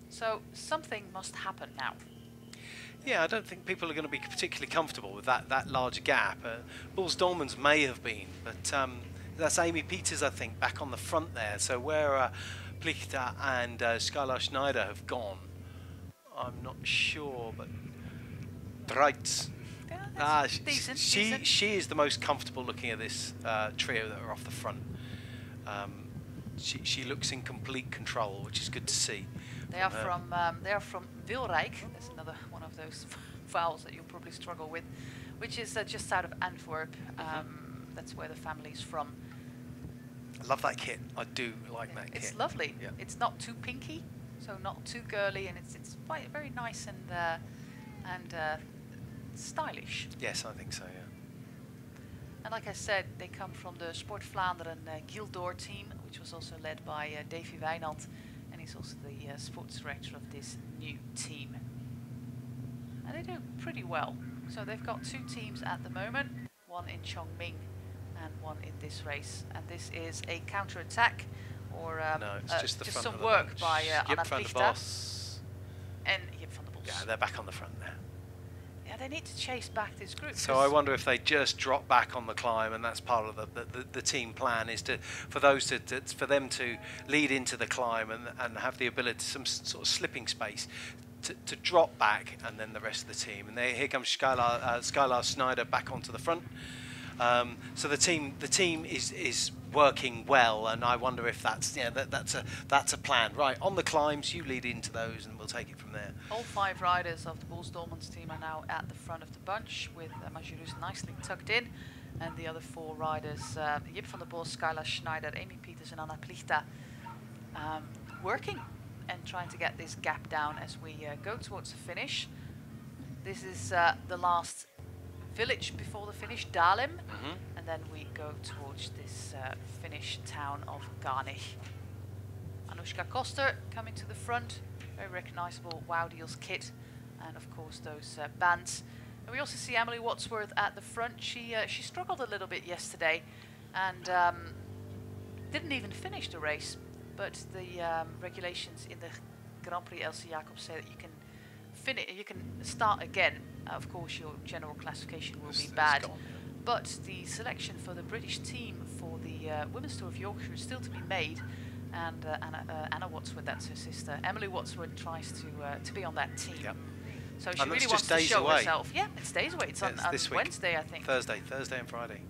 A: So something must happen now.
B: Yeah, I don't think people are going to be particularly comfortable with that large gap. Bulls Dolmans may have been, but that's Amy Peters, I think, back on the front there. So where Plichta and Skylar Schneider have gone, I'm not sure, but Breitz.
A: Yeah, decent.
B: She is the most comfortable looking of this trio that are off the front. She looks in complete control, which is good to see.
A: They are from Wilrijk. That's another one of those vowels that you'll probably struggle with, which is just out of Antwerp. That's where the family's from.
B: I love that kit. I do like that kit.
A: It's lovely.
B: Yeah.
A: It's not too pinky, so not too girly, and it's quite very nice and stylish.
B: Yes, I think so. Yeah.
A: And like I said, they come from the Sport Vlaanderen Gildoor team, which was also led by Davy Wijnald, and he's also the sports director of this new team. And they do pretty well. So they've got 2 teams at the moment, one in Chongming and one in this race. And this is a counter-attack, or
B: no, it's just the
A: just
B: front
A: some
B: of the
A: work
B: bunch.
A: by Anna
B: van der
A: Plichta
B: Bos.
A: and Jip van der Bos.
B: Yeah, they're back on the front now.
A: Yeah, they need to chase back this group.
B: So I wonder if they just drop back on the climb, and that's part of the team plan, is for them to lead into the climb and have the ability, some sort of slipping space, to drop back, and then the rest of the team. And here comes Skylar Schneider back onto the front. So the team is working well, and I wonder if that's a plan. Right, on the climbs, you lead into those, and we'll take it from there.
A: All 5 riders of the Bulls Dolmans team are now at the front of the bunch, with Majorus nicely tucked in, and the other 4 riders, Jip van der Bos, Skylar Schneider, Amy Peters and Anna Plichta, working and trying to get this gap down as we go towards the finish. This is the last village before the finish, Dahlem, and then we go towards this Finnish town of Garnich. Anushka Koster coming to the front, very recognizable Wow Deals kit, and of course those bands. And we also see Emily Wadsworth at the front. She struggled a little bit yesterday and didn't even finish the race, but the regulations in the Grand Prix Elsy Jacobs say that you can start again. Of course, your general classification will be bad,
B: gone, yeah.
A: but the selection for the British team for the Women's Tour of Yorkshire is still to be made, and Anna Wadsworth, that's her sister, Emily Wadsworth, tries to be on that team.
B: Yep.
A: So she
B: And
A: really
B: that's
A: wants
B: just
A: to
B: days
A: show
B: away.
A: herself. Yeah, it's days away. It's on
B: this week.
A: Wednesday, I think.
B: Thursday and Friday.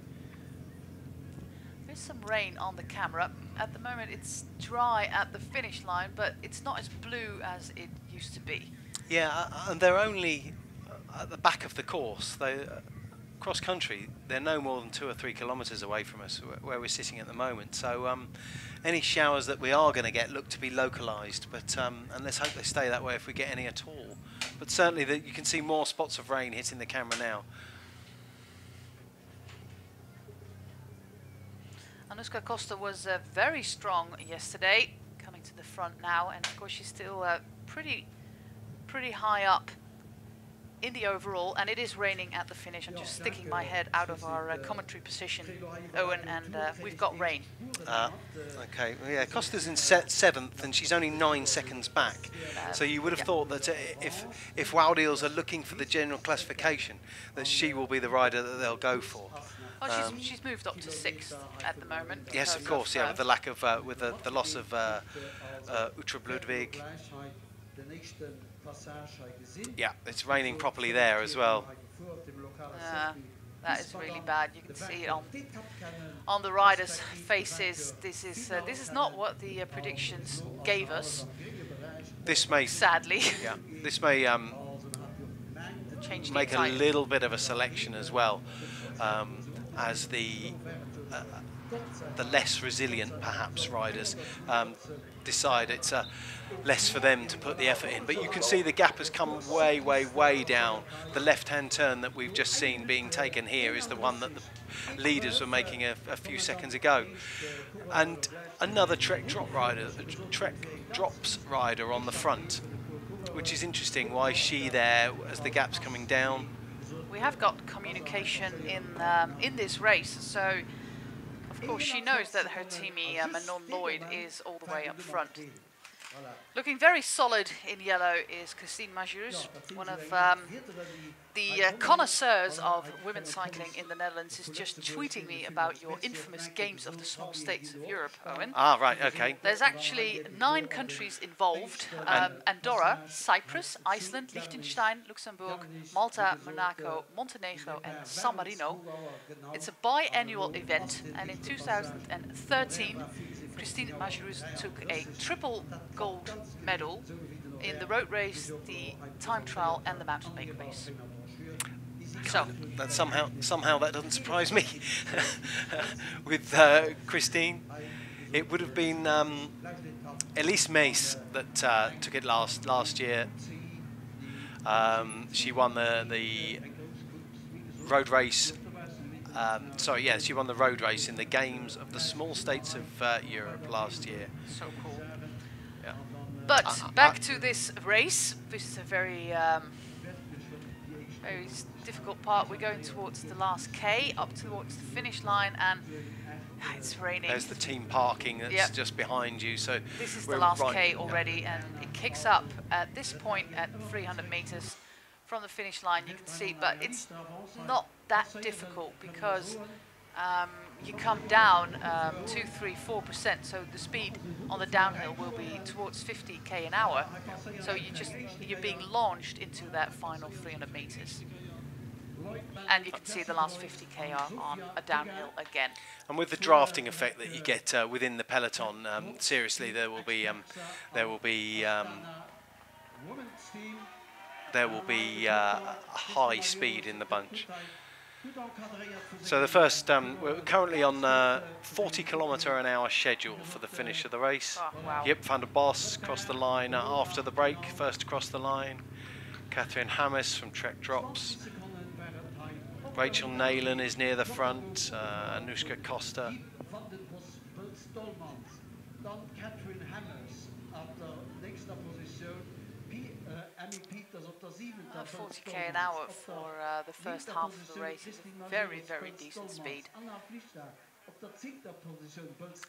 A: There's some rain on the camera. At the moment, it's dry at the finish line, but it's not as blue as it used to be.
B: Yeah, and they're only at the back of the course. They cross country. They're no more than 2 or 3 kilometres away from us, where we're sitting at the moment. So any showers that we are going to get look to be localised, but and let's hope they stay that way if we get any at all. But certainly you can see more spots of rain hitting the camera now.
A: Anushka Costa was very strong yesterday, coming to the front now, and of course she's still pretty high up in the overall, and it is raining at the finish. I'm just sticking my head out of our commentary position, Owen, and we've got rain.
B: Okay, well, yeah, Costa's in 7th, and she's only 9 seconds back. So you would have thought that if Wow Deals are looking for the general classification, that she will be the rider that they'll go for.
A: Oh, she's moved up to 6th at the moment.
B: Yes, of course. Yeah, with the lack of with the loss of Utra Ludwig. Yeah, it's raining properly there as well.
A: That is really bad. You can see it on the riders' faces. This is not what the predictions gave us.
B: This may
A: sadly
B: yeah, this may
A: change the
B: make a
A: entire...
B: little bit of a selection as well, as the less resilient perhaps riders decide it's less for them to put the effort in. But you can see the gap has come way, way, way down. The left-hand turn that we've just seen being taken here is the one that the leaders were making a few seconds ago. And another Trek Drops rider on the front, which is interesting. Why is she there as the gap's coming down?
A: We have got communication in this race, so of course she knows that her teammate Manon Lloyd is all the way up front. Looking very solid in yellow is Christine Majerus, one of the connoisseurs of women's cycling in the Netherlands, is just tweeting me about your infamous Games of the Small States of Europe, Owen.
B: Ah, right, okay.
A: There's actually 9 countries involved: Andorra, Cyprus, Iceland, Liechtenstein, Luxembourg, Malta, Monaco, Montenegro and San Marino. It's a biannual event, and in 2013 Christine Majerus took a triple gold medal in the road race, the time trial and the mountain bike race. So
B: that somehow that doesn't surprise me. With Christine, it would have been Elise Mace that took it last year. She won the road race. She won the road race in the Games of the Small States of Europe last year.
A: So cool. Yeah. But back to this race. This is a very very difficult part. We're going towards the last K, up towards the finish line, and it's raining.
B: There's the team parking that's just behind you. So
A: this is the last K already, and it kicks up at this point at 300 meters from the finish line. You can see, but it's not that difficult because you come down 2-3-4%, so the speed on the downhill will be towards 50k an hour. So you're being launched into that final 300 meters, and you can see the last 50k are on a downhill again.
B: And with the drafting effect that you get within the peloton, seriously, there will be high speed in the bunch. So the first, we're currently on 40km/h schedule for the finish of the race.
A: Oh, wow.
B: Yep, Van der Bos crossed the line after the break, first across the line. Catherine Hammes from Trek Drops. Rachel Neylan is near the front, Anushka Costa.
A: 40k an hour for the first half of the race is a very, very decent speed.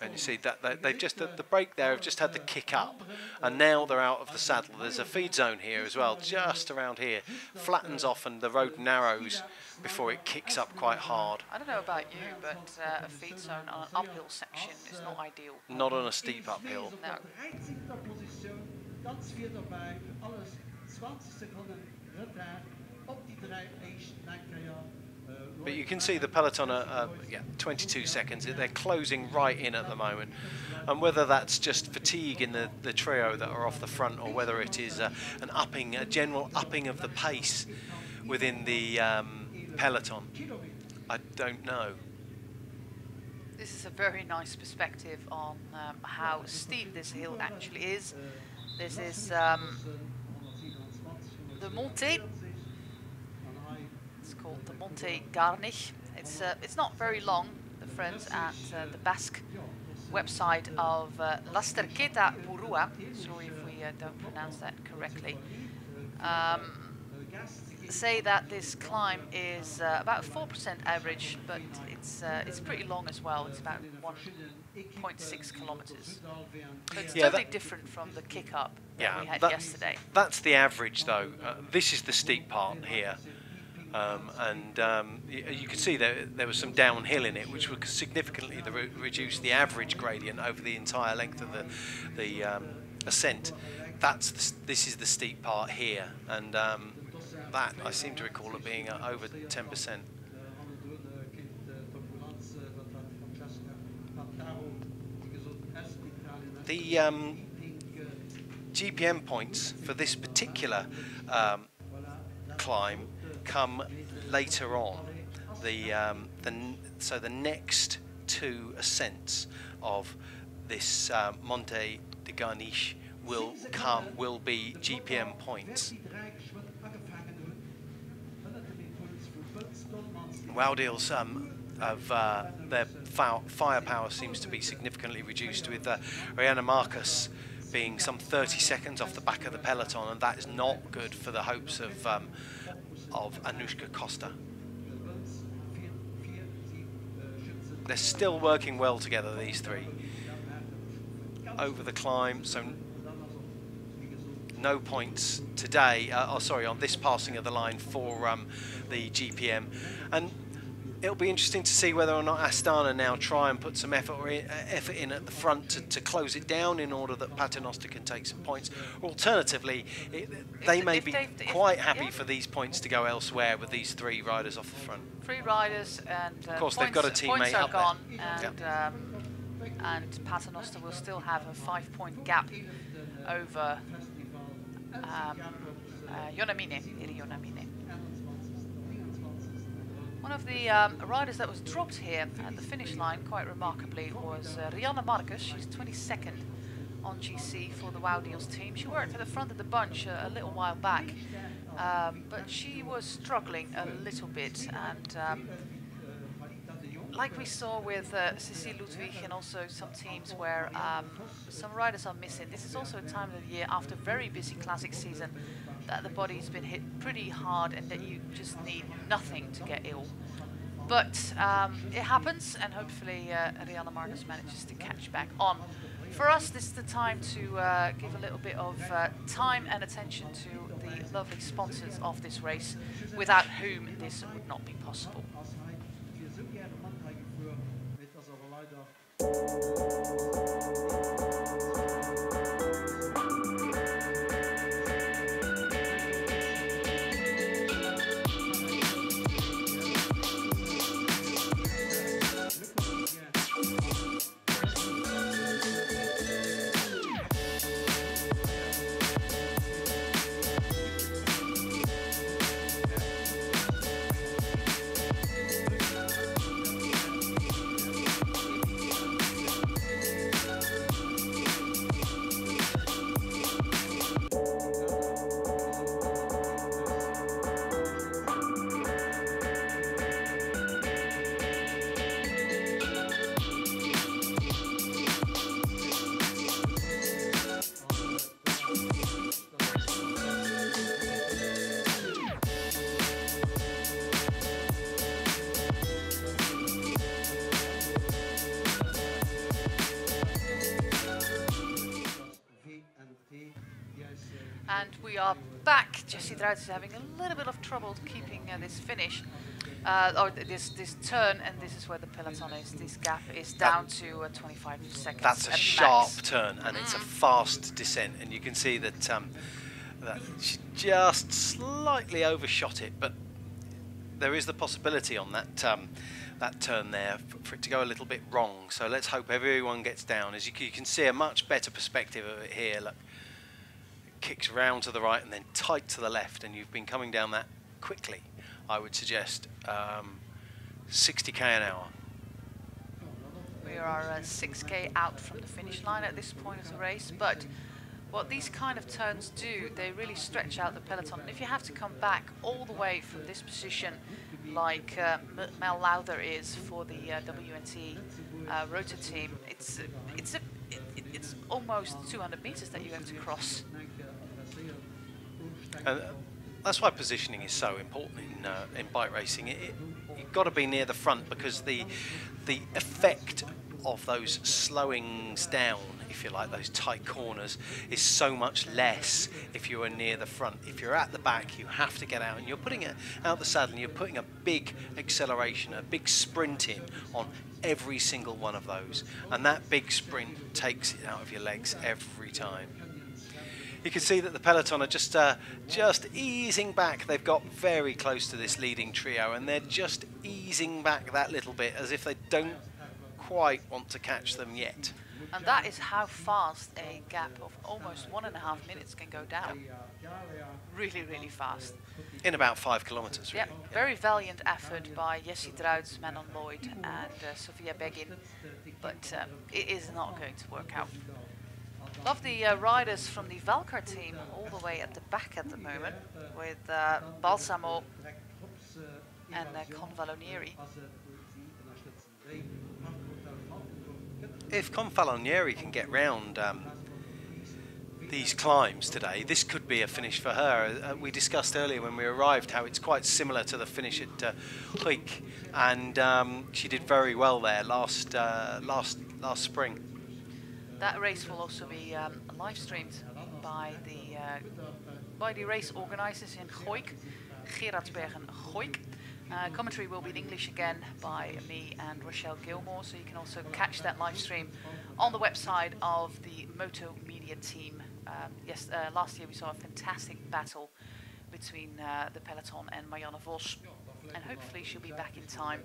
B: And you see that they've just the break there have just had the kick up, and now they're out of the saddle. There's a feed zone here as well, just around here, flattens off and the road narrows before it kicks up quite hard.
A: I don't know about you, but a feed zone on an uphill section is not ideal.
B: Not on a steep uphill.
A: No.
B: But you can see the peloton are 22 seconds. They're closing right in at the moment. And whether that's just fatigue in the trio that are off the front, or whether it is a general upping of the pace within the peloton, I don't know.
A: This is a very nice perspective on how steep this hill actually is. This is the Monte. It's called the Motomediateam. It's not very long. The friends at the Basque website of Lasterketa Burua, sorry if we don't pronounce that correctly, say that this climb is about 4% average, but it's pretty long as well. It's about 1.6 kilometers. So it's totally different from the kick up that we had yesterday.
B: That's the average though. This is the steep part here. You can see there was some downhill in it, which would significantly reduce the average gradient over the entire length of the ascent. This is the steep part here, and that I seem to recall it being over 10%. The GPM points for this particular climb come later on. So the next two ascents of this Monte de Garniche will be GPM points. Waudeel's their firepower seems to be significantly reduced, with Rihanna Marcus being some 30 seconds off the back of the peloton, and that is not good for the hopes of Anushka Costa. They're still working well together, these three. Over the climb, so no points today, on this passing of the line for the GPM. And it'll be interesting to see whether or not Astana now try and put some effort in at the front to close it down in order that Paternoster can take some points. Alternatively, they may be quite happy for these points to go elsewhere with these three riders off the front.
A: Three riders, and
B: of course they've got a teammate up
A: gone,
B: there.
A: And Paternoster will still have a 5-point gap over Ionamine. One of the riders that was dropped here at the finish line, quite remarkably, was Rihanna Marcus. She's 22nd on GC for the Waudeel's team. She worked at the front of the bunch a little while back, but she was struggling a little bit, and like we saw with Cécile Ludwig and also some teams where some riders are missing. This is also a time of the year after very busy classic season that the body's been hit pretty hard and that you just need nothing to get ill. But it happens, and hopefully Rihanna Marcus manages to catch back on. For us, this is the time to give a little bit of time and attention to the lovely sponsors of this race, without whom this would not be possible. And we are back. Jesse Druits is having a little bit of trouble keeping this finish, or this turn, and this is where the peloton is. This gap is down to 25 seconds.
B: That's a sharp turn, and it's a fast descent, and you can see that that she just slightly overshot it, but there is the possibility on that that turn there for it to go a little bit wrong. So let's hope everyone gets down. As you can see, a much better perspective of it here. Look. Kicks round to the right and then tight to the left, and you've been coming down that quickly. I would suggest 60k an hour.
A: We are 6k out from the finish line at this point of the race, but what these kind of turns do, they really stretch out the peloton. And if you have to come back all the way from this position, like Mel Lowther is for the WNT Rota team, it's almost 200 meters that you have to cross.
B: And that's why positioning is so important in bike racing. You've got to be near the front, because the effect of those slowings down, if you like, those tight corners, is so much less if you are near the front. If you're at the back, you have to get out, and you're putting it out the saddle, and you're putting a big acceleration, a big sprint in on every single one of those, and that big sprint takes it out of your legs every time. You can see that the peloton are just easing back. They've got very close to this leading trio, and they're just easing back that little bit, as if they don't quite want to catch them yet.
A: And that is how fast a gap of almost 1.5 minutes can go down. Really, really fast.
B: In about 5 kilometres.
A: Yeah, very valiant effort by Jessie Druids, Manon Lloyd and Sophia Begin, but it is not going to work out. Love the riders from the Valcar team all the way at the back at the moment, with Balsamo and Confalonieri.
B: If Confalonieri can get round these climbs today, this could be a finish for her. We discussed earlier when we arrived how it's quite similar to the finish at Huik, and she did very well there last spring.
A: That race will also be live streamed by the race organisers in Goik, Gerardsbergen Goik. Commentary will be in English again by me and Rochelle Gilmore, so you can also catch that live stream on the website of the Motomediateam. Last year we saw a fantastic battle between the peloton and Marianne Vos, and hopefully she'll be back in time.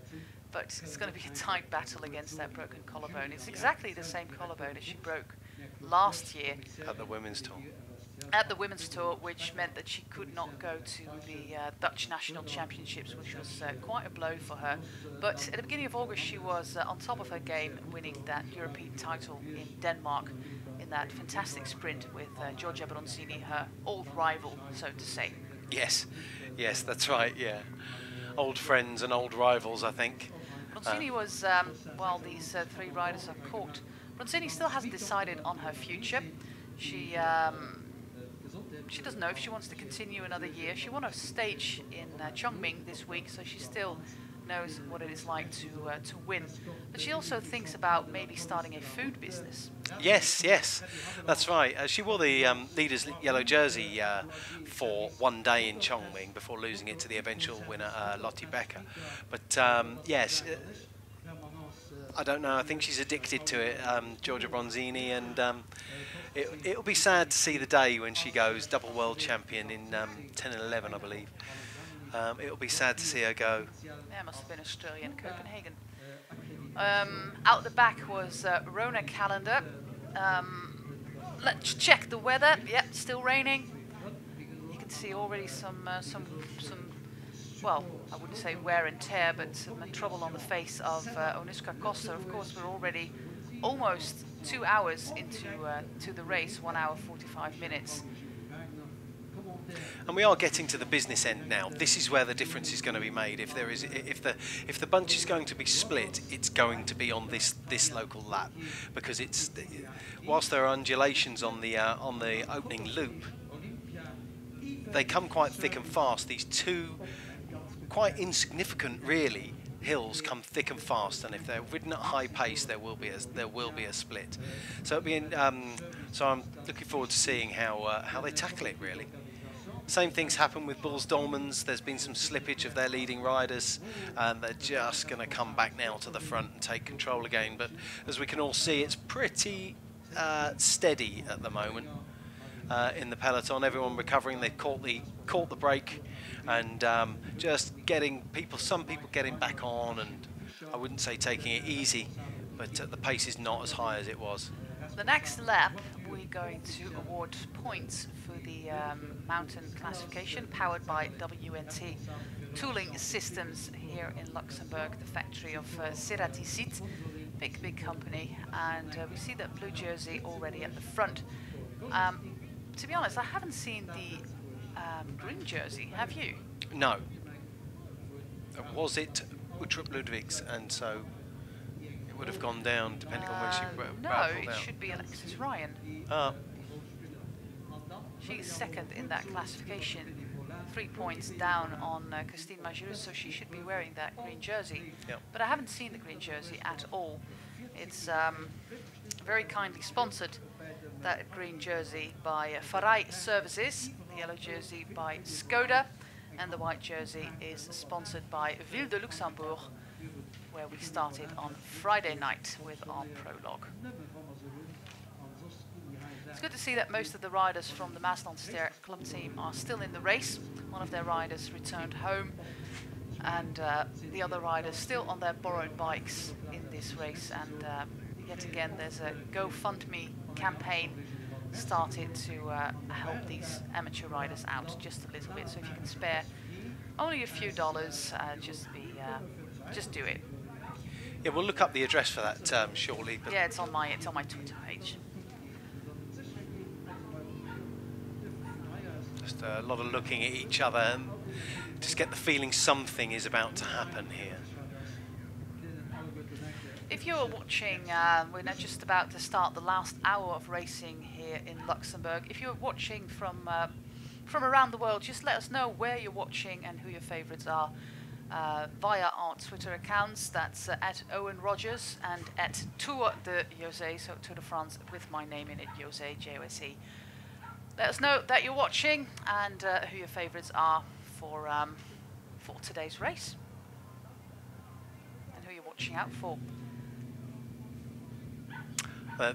A: But it's going to be a tight battle against that broken collarbone. It's exactly the same collarbone as she broke last year
B: at the women's tour.
A: At the women's tour, which meant that she could not go to the Dutch National Championships, which was quite a blow for her. But at the beginning of August, she was on top of her game, winning that European title in Denmark in that fantastic sprint with Giorgia Bronzini, her old rival, so to say.
B: Yes, that's right, yeah. Old friends and old rivals, I think.
A: Bronzini was, while these three riders are caught, Bronzini still hasn't decided on her future. She doesn't know if she wants to continue another year. She won a stage in Chongming this week, so she still knows what it is like to win. But she also thinks about maybe starting a food business.
B: Yes, that's right. She wore the leader's yellow jersey for one day in Chongming before losing it to the eventual winner, Lotte Becker. But yes, I don't know. I think she's addicted to it, Giorgia Bronzini, and it'll be sad to see the day when she goes double world champion in 10 and 11, I believe. It'll be sad to see her go.
A: Yeah, must have been Australian Copenhagen. Out the back was Rona Calendar. Let's check the weather. Yep, still raining. You can see already some well, I wouldn't say wear and tear, but some trouble on the face of Onuska Costa. Of course, we're already almost 2 hours into to the race, 1 hour 45 minutes.
B: And we are getting to the business end now. This is where the difference is going to be made. If the bunch is going to be split, it's going to be on this local lap, because it's whilst there are undulations on the opening loop, they come quite thick and fast. These two quite insignificant, really, hills come thick and fast, and if they're ridden at high pace, there will be a split. So I'm looking forward to seeing how they tackle it, really. Same things happen with Bulls Dolmans. There's been some slippage of their leading riders, and they're just going to come back now to the front and take control again. But as we can all see, it's pretty steady at the moment in the peloton. Everyone recovering. They've caught the break, and just getting some people getting back on, and I wouldn't say taking it easy, but the pace is not as high as it was.
A: The next lap, we're going to award points for the mountain classification powered by WNT Tooling Systems here in Luxembourg, the factory of Ceratisit, big company, and we see that blue jersey already at the front. To be honest, I haven't seen the green jersey, have you?
B: No. Was it Uttrup Ludwigs, and so it would have gone down depending on when she
A: no, it
B: out.
A: should be Alexis Ryan. She's second in that classification, 3 points down on Christine Majorus, so she should be wearing that green jersey.
B: Yep.
A: But I haven't seen the green jersey at all. It's very kindly sponsored, that green jersey, by Farai Services, the yellow jersey by Skoda, and the white jersey is sponsored by Ville de Luxembourg, where we started on Friday night with our prologue. It's good to see that most of the riders from the Maaslandster club team are still in the race. One of their riders returned home, and the other riders still on their borrowed bikes in this race, and yet again, there's a GoFundMe campaign started to help these amateur riders out just a little bit. So if you can spare only a few dollars, just do it.
B: Yeah, we'll look up the address for that shortly. But
A: yeah, it's on my Twitter page.
B: Just a lot of looking at each other and just get the feeling something is about to happen here.
A: If you're watching, we're now just about to start the last hour of racing here in Luxembourg. If you're watching from around the world, just let us know where you're watching and who your favorites are via our Twitter accounts. That's at Owen Rogers and at Tour de José, so Tour de France with my name in it, José, J-O-S-E. Let us know that you're watching and who your favorites are for today's race and who you're watching out for.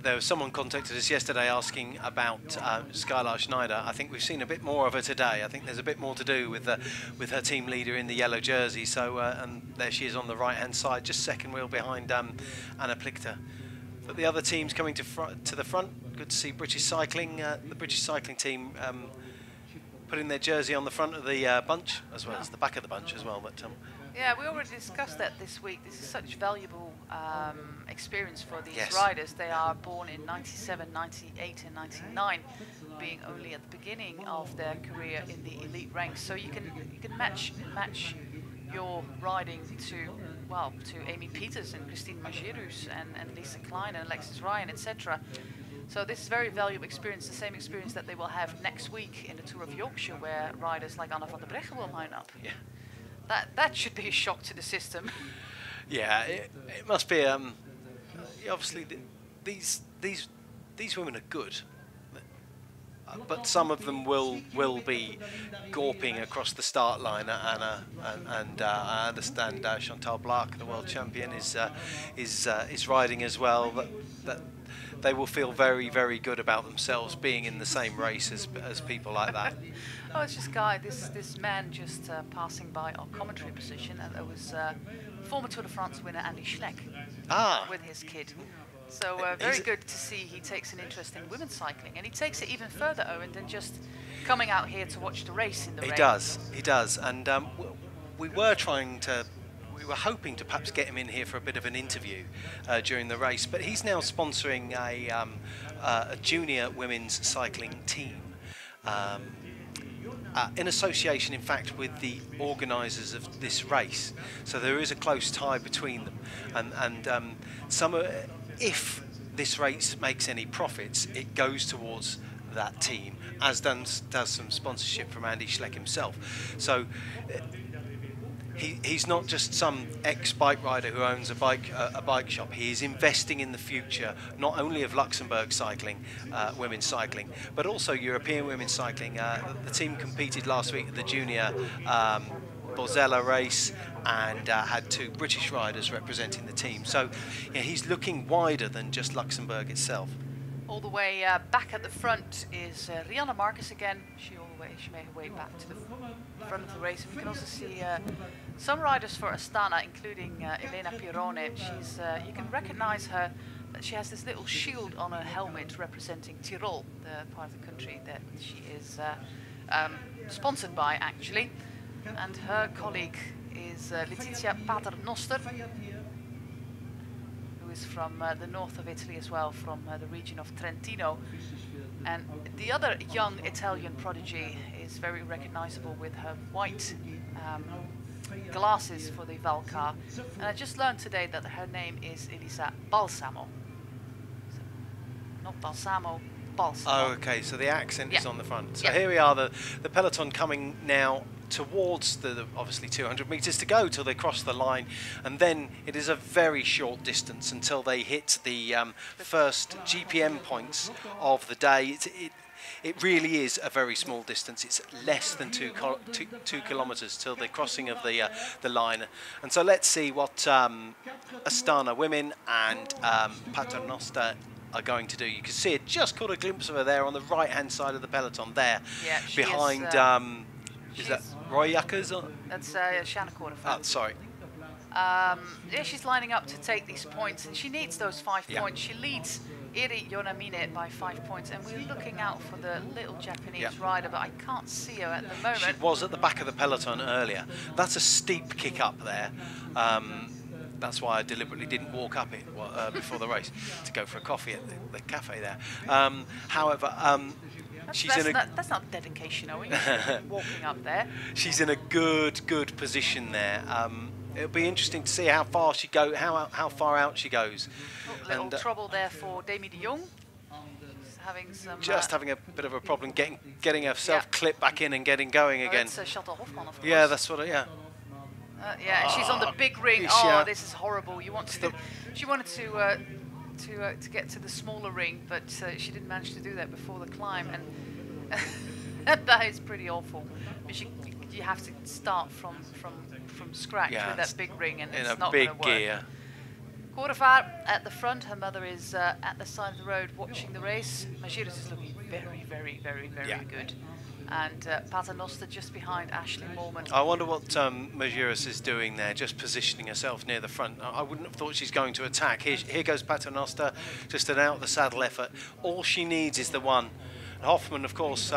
B: There was someone contacted us yesterday asking about Skylar Schneider. I think we've seen a bit more of her today. I think there's a bit more to do with her team leader in the yellow jersey. So and there she is on the right-hand side, just second wheel behind Anna Plichter. But the other teams coming to the front. Good to see British Cycling, the British Cycling team putting their jersey on the front of the bunch as well as the back of the bunch as well. But
A: yeah, we already discussed that this week. This is such valuable experience for these
B: yes.
A: riders. They are born in 97, 98 and 99, being only at the beginning of their career in the elite ranks. So you can match your riding to Amy Peters and Christine Magirus and Lisa Klein and Alexis Ryan, etc. So this is very valuable experience, the same experience that they will have next week in the Tour of Yorkshire, where riders like Anna van der Breggen will line up.
B: Yeah.
A: That should be a shock to the system.
B: Yeah, it must be. Obviously, these women are good, but some of them will be gawping across the start line. Anna and I understand Chantal Blaak, the world champion, is riding as well. That they will feel very, very good about themselves being in the same race as people like that.
A: Oh, it's just this man just passing by our commentary position, and there was former Tour de France winner Andy Schleck with his kid. So very good to see he takes an interest in women's cycling, and he takes it even further, Owen, than just coming out here to watch the race in the rain.
B: He does, and we were hoping to perhaps get him in here for a bit of an interview during the race, but he's now sponsoring a junior women's cycling team. In association, in fact, with the organisers of this race, so there is a close tie between them. And if this race makes any profits, it goes towards that team, as does some sponsorship from Andy Schleck himself. So he's not just some ex-bike rider who owns a bike shop. He is investing in the future, not only of Luxembourg cycling, women's cycling, but also European women's cycling. The team competed last week at the junior Borzella race and had two British riders representing the team. So yeah, he's looking wider than just Luxembourg itself.
A: All the way back at the front is Rianne Marcus again. She made her way back to the front of the race. And we can also see some riders for Astana, including Elena Pirone. She's you can recognise her, that she has this little shield on her helmet representing Tyrol, the part of the country that she is sponsored by, actually. And her colleague is Letizia Paternoster, who is from the north of Italy as well, from the region of Trentino. And the other young Italian prodigy is very recognizable with her white glasses for the Valcar. And I just learned today that her name is Elisa Balsamo. So, not Balsamo, Balsamo.
B: Oh, okay, so the accent is on the front. So here we are, the peloton coming now towards the obviously 200 meters to go till they cross the line, and then it is a very short distance until they hit the first GPM points of the day. It really is a very small distance. It's less than 2 kilometers till the crossing of the line. And so let's see what Astana women and Paternoster are going to do. You can see it, just caught a glimpse of her there on the right hand side of the peloton there, behind is that Roy Yuckers?
A: That's Shanna Quarterfeld.
B: Oh, sorry.
A: Yeah, she's lining up to take these points, and she needs those 5 points. She leads Iri Yonamine by 5 points, and we're looking out for the little Japanese rider, but I can't see her at the moment.
B: She was at the back of the peloton earlier. That's a steep kick up there. That's why I deliberately didn't walk up it before the race to go for a coffee at the cafe there. However,
A: that's not dedication, Owen. Walking up there.
B: She's in a good position there. It'll be interesting to see how far she goes, how far out she goes.
A: Little trouble there for Demi de Jong. Having some,
B: having a bit of a problem getting herself clipped back in and getting going again.
A: It's Chantal Hofman, of course.
B: Yeah, that's what.
A: Yeah, and she's on the big ring. This is horrible. She wanted to get to the smaller ring, but she didn't manage to do that before the climb, and that is pretty awful. You have to start from scratch with that big ring, and it's not going to work.
B: Gear.
A: Korevaar at the front. Her mother is at the side of the road watching the race. Magirus is looking very good. And Paternoster just behind Ashley Moorman.
B: I wonder what Magirus is doing there, just positioning herself near the front. I wouldn't have thought she's going to attack. Here goes Paternoster, just an out-the-saddle effort. All she needs is the one. Hoffman, of course,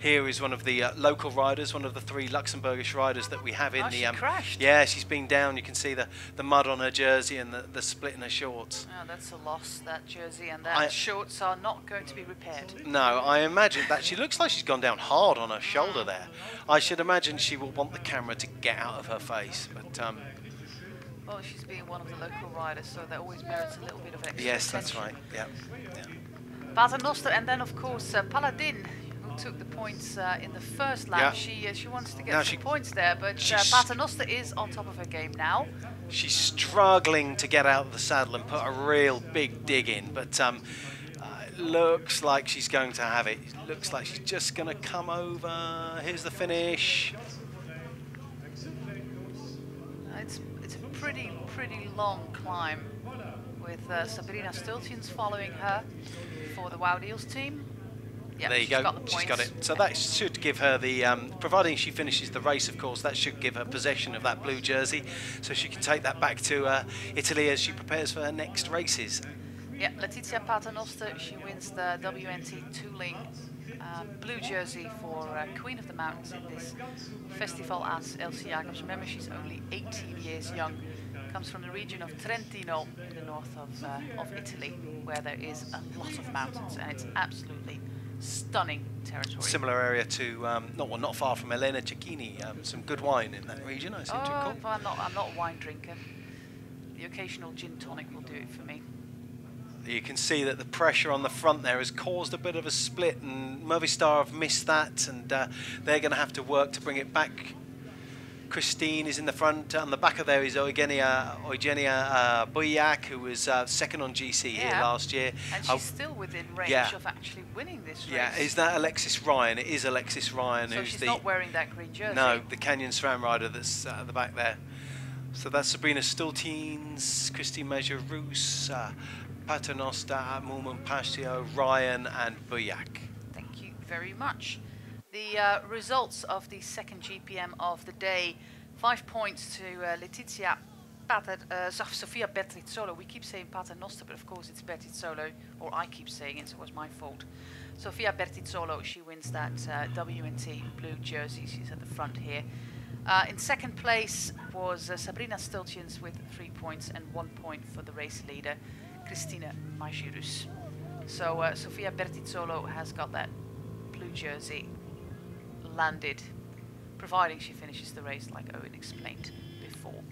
B: here is one of the local riders, one of the 3 Luxembourgish riders that we have in the.
A: She crashed.
B: Yeah, she's been down. You can see the mud on her jersey and the split in her shorts.
A: Oh, that's a loss. That jersey and that shorts are not going to be repaired.
B: No, I imagine that she looks like she's gone down hard on her shoulder there. I should imagine she will want the camera to get out of her face, but.
A: Well, she's being one of the local riders, so that always merits a little bit of extra
B: Yes,
A: attention.
B: that's right. Yeah.
A: Paternoster, and then of course Paladin, who took the points in the first lap. She wants to get some points there, but Paternoster is on top of her game now.
B: She's struggling to get out of the saddle and put a real big dig in, but it looks like she's going to have it. It looks like she's just going to come over. Here's the finish.
A: It's a pretty long climb with Sabrina Stultjens following her for the Wild Eels team. Yeah,
B: there you go. She's got it. So that should give her the, providing she finishes the race, of course, that should give her possession of that blue jersey, so she can take that back to Italy as she prepares for her next races.
A: Yeah, Letizia Paternoster, she wins the WNT Tooling blue jersey for Queen of the Mountains in this festival as Elsy. Remember, she's only 18 years young. Comes from the region of Trentino in the north of Italy, where there is a lot of mountains, and it's absolutely stunning territory.
B: Similar area to not far from Elena Cecchini. Some good wine in that region, I seem to recall.
A: I'm not a wine drinker. The occasional gin tonic will do it for me.
B: You can see that the pressure on the front there has caused a bit of a split, and Movistar have missed that, and they're going to have to work to bring it back. Christine is in the front. On the back of there is Eugenia Buyak, who was second on GC here last year.
A: And she's still within range of actually winning this race.
B: Yeah, is that Alexis Ryan? It is Alexis Ryan.
A: So she's not wearing that green jersey.
B: No, the Canyon SRAM rider that's at the back there. So that's Sabrina Stultjens, Christine Magirus, Paternoster, Moorman Pasio, Ryan and Buyak.
A: Thank you very much. The results of the second GPM of the day: 5 points to Sofia Bertrizzolo. We keep saying Paternoster, but of course it's Bertrizzolo, or I keep saying it, so it was my fault. Sofia Bertrizzolo, she wins that WNT blue jersey. She's at the front here. In second place was Sabrina Stultjens with 3 points, and 1 point for the race leader, Christina Magirus. So Sofia Bertrizzolo has got that blue jersey landed, providing she finishes the race like Owen explained before.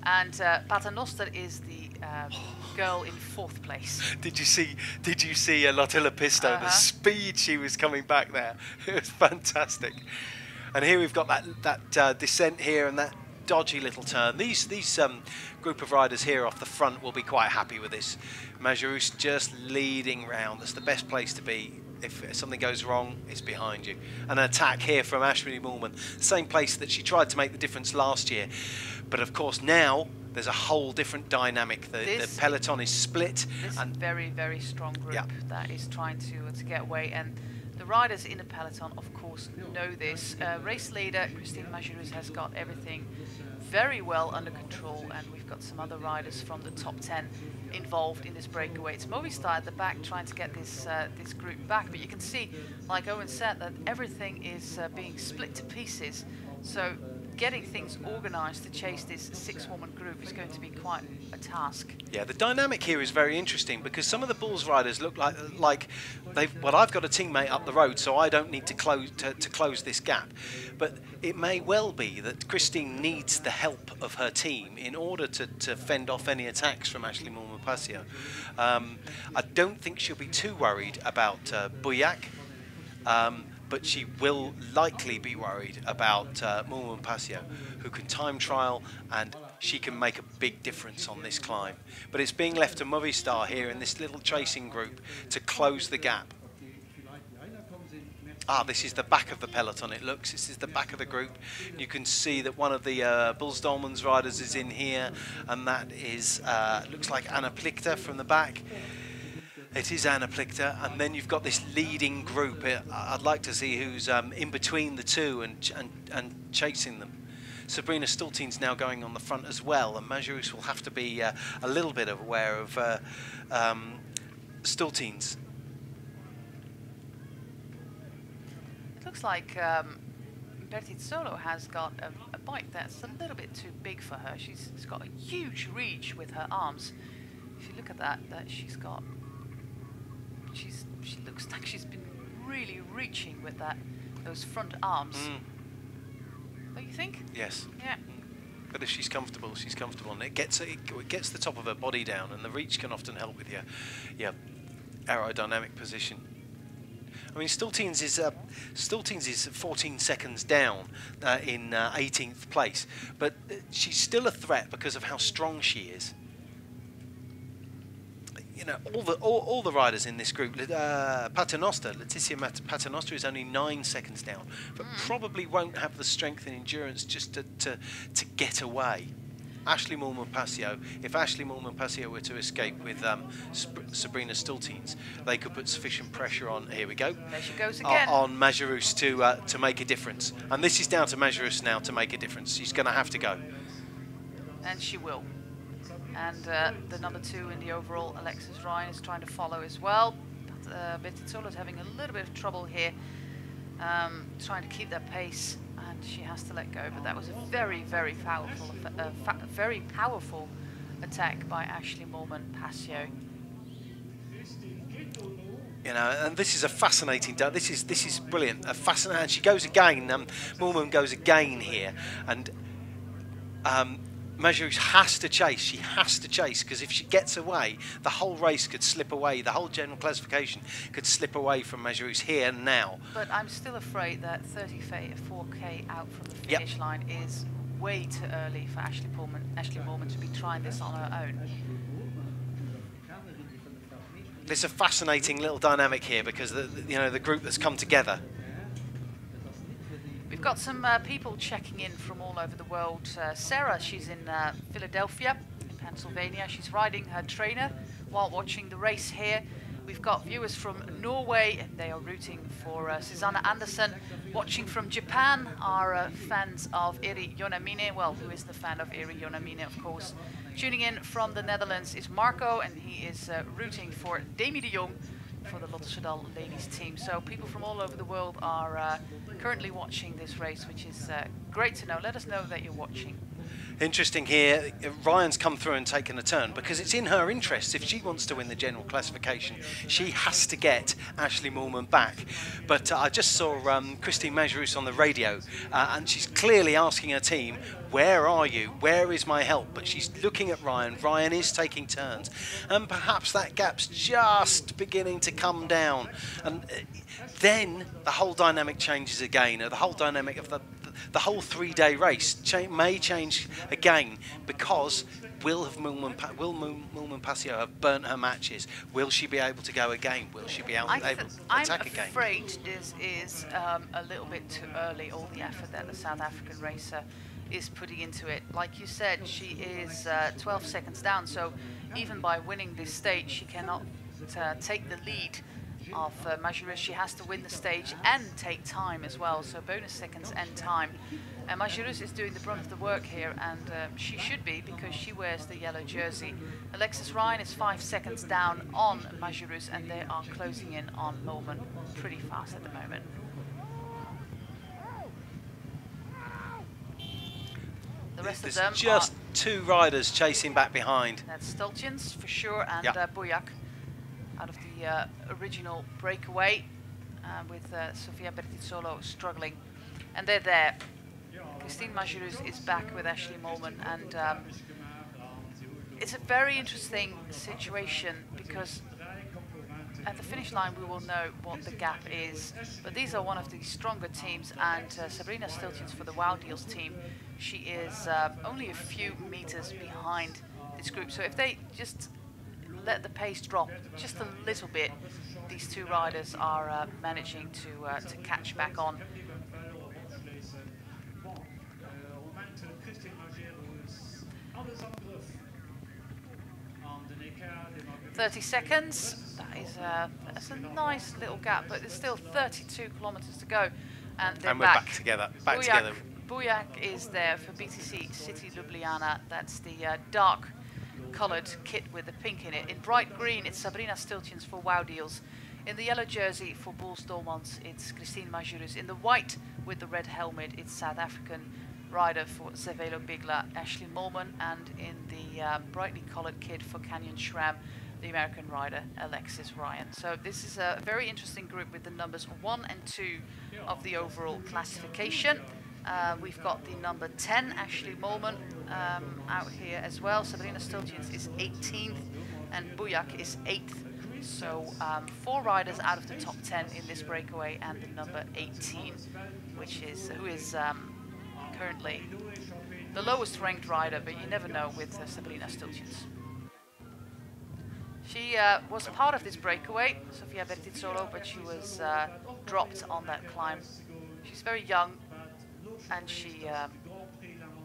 A: And Paternoster is the girl in 4th place. Did
B: you see Lottila Pisto? The speed she was coming back there, it was fantastic. And here we've got that descent here and that dodgy little turn. These group of riders here off the front will be quite happy with this. Magirus just leading round. That's the best place to be. If something goes wrong, it's behind you. An attack here from Ashley Moorman, same place that she tried to make the difference last year. But of course now there's a whole different dynamic. The peloton is split.
A: This and very strong group that is trying to get away. And The riders in the peloton, of course, know this. Race leader Christine Majerus has got everything very well under control, and we've got some other riders from the top 10 involved in this breakaway. It's Movistar at the back trying to get this this group back, but you can see, like Owen said, that everything is being split to pieces. So getting things organised to chase this 6-woman group is going to be quite a task.
B: Yeah, the dynamic here is very interesting because some of the Bulls riders look like they've. Well, I've got a teammate up the road, so I don't need to close this gap. But it may well be that Christine needs the help of her team in order to fend off any attacks from Ashleigh Moolman-Pasio. I don't think she'll be too worried about Bouillac. But she will likely be worried about Moolman-Pasio, who can time trial, and she can make a big difference on this climb. But it's being left to Movistar here in this little chasing group to close the gap. This is the back of the peloton, it looks. This is the back of the group. You can see that one of the Bulls Dolmans riders is in here, and that is, looks like Anna Plichter from the back. It is Anna Plichter, and then you've got this leading group. I'd like to see who's in between the two and chasing them. Sabrina Stultin's now going on the front as well, and Majerus will have to be a little bit aware of Stultin's.
A: It looks like Bertizzolo has got a bike that's a little bit too big for her. She's got a huge reach with her arms. If you look at that she's got. She looks like she's been really reaching with those front arms. Don't you think?
B: Yes.
A: Yeah.
B: But if she's comfortable, she's comfortable, and it gets the top of her body down, and the reach can often help with your aerodynamic position. I mean, Stultin's is 14 seconds down in 18th place, but she's still a threat because of how strong she is. You know, all the riders in this group, Paternoster, Leticia Paternoster is only 9 seconds down, but probably won't have the strength and endurance just to get away. Ashleigh Moolman-Pasio, if Ashleigh Moolman-Pasio were to escape with Sabrina Stultins, they could put sufficient pressure on. Here we go.
A: There she goes again.
B: On Majerus to make a difference, and this is down to Majerus now to make a difference. She's going to have to go,
A: and she will. And the number 2 in the overall, Alexis Ryan, is trying to follow as well. But Bertizzolo is having a little bit of trouble here, trying to keep that pace, and she has to let go. But that was a very, very powerful attack by Ashleigh Moolman-Pasio.
B: You know, and this is a fascinating. This is brilliant. A fascinating. And she goes again. Moolman goes again here, and. Majerus has to chase. She has to chase, because if she gets away, the whole race could slip away. The whole general classification could slip away from Majerus here and now.
A: But I'm still afraid that 34k out from the finish line is way too early for Ashleigh Moolman to be trying this on her own.
B: There's a fascinating little dynamic here because the group that's come together.
A: We've got some people checking in from all over the world. Sarah, she's in Philadelphia, in Pennsylvania. She's riding her trainer while watching the race here. We've got viewers from Norway, and they are rooting for Susanna Andersen. Watching from Japan are fans of Eri Yonamine. Well, who is the fan of Eri Yonamine, of course. Tuning in from the Netherlands is Marco, and he is rooting for Demi de Jong for the Lotto Soudal ladies team. So people from all over the world are currently watching this race, which is great to know. Let us know that you're watching.
B: Interesting here, Ryan's come through and taken a turn because it's in her interest. If she wants to win the general classification, she has to get Ashleigh Moolman back. But I just saw Christine Majerus on the radio, and she's clearly asking her team, where are you? Where is my help? But she's looking at Ryan. Ryan is taking turns, and perhaps that gap's just beginning to come down. And then the whole dynamic changes again. The whole dynamic of the whole 3-day race may change again, because will Moolman-Pasio have burnt her matches? Will she be able to go again? Will she be able to attack again?
A: I'm afraid this is a little bit too early, all the effort that the South African racer is putting into it. Like you said, she is 12 seconds down, so even by winning this stage, she cannot take the lead of Majerus. She has to win the stage and take time as well, so bonus seconds and time. And Majerus is doing the brunt of the work here, and she should be, because she wears the yellow jersey. Alexis Ryan is 5 seconds down on Majerus, and they are closing in on Momen pretty fast at the moment. The rest
B: There's
A: of them
B: just 2 riders chasing back behind.
A: That's Stoltjens for sure, and
B: Yep.
A: Bujak out of the original breakaway, with Sofia Bertizzolo struggling. And they're there. Christine Majerus is back with Ashley Momen, and it's a very interesting situation, because at the finish line we will know what the gap is, but these are one of the stronger teams, and Sabrina Stoltjens for the Wow Deals team, she is only a few meters behind this group, so if they just let the pace drop just a little bit, these 2 riders are managing to catch back on. 30 seconds, that's a nice little gap, but there's still 32 kilometers to go, and they're
B: And we're back together, together.
A: Bujak is there for BTC City Ljubljana. That's the dark coloured kit with the pink in it. In bright green, it's Sabrina Stoltjens for Wow Deals. In the yellow jersey for Boels Dolmans, it's Christine Majerus. In the white with the red helmet, it's South African rider for Zevelo Bigla, Ashley Momen, and in the brightly coloured kit for Canyon Schramm, the American rider Alexis Ryan. So this is a very interesting group with the numbers 1 and 2 of the overall classification. We've got the number 10, Ashley Momen, out here as well. Sabrina Stoltjens is 18th, and Bujak is 8th. So 4 riders out of the top 10 in this breakaway, and the number 18, who is currently the lowest ranked rider, but you never know with Sabrina Stoltjens. She was part of this breakaway, Sofia Bertizzolo, but she was dropped on that climb. She's very young, and she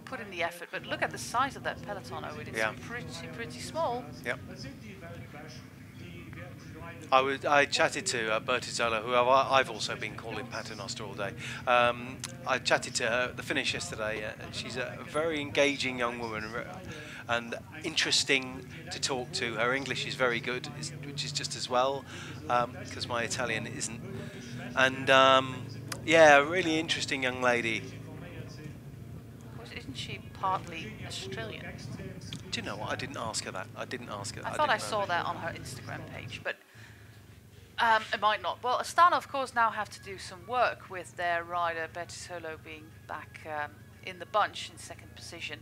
A: put in the effort. But look at the size of that peloton, Owen. It's pretty small.
B: Yep. I chatted to Bertizzolo, who I've also been calling Paternoster all day. I chatted to her at the finish yesterday. She's a very engaging young woman, and interesting to talk to. Her English is very good, which is just as well, because my Italian isn't. And yeah, really interesting young lady.
A: Of course, isn't she partly Australian?
B: Do you know what? I didn't ask her that. I
A: thought I saw that on her Instagram page, but it might not. Well, Astana, of course, now have to do some work with their rider Bertizzolo being back in the bunch in 2nd position.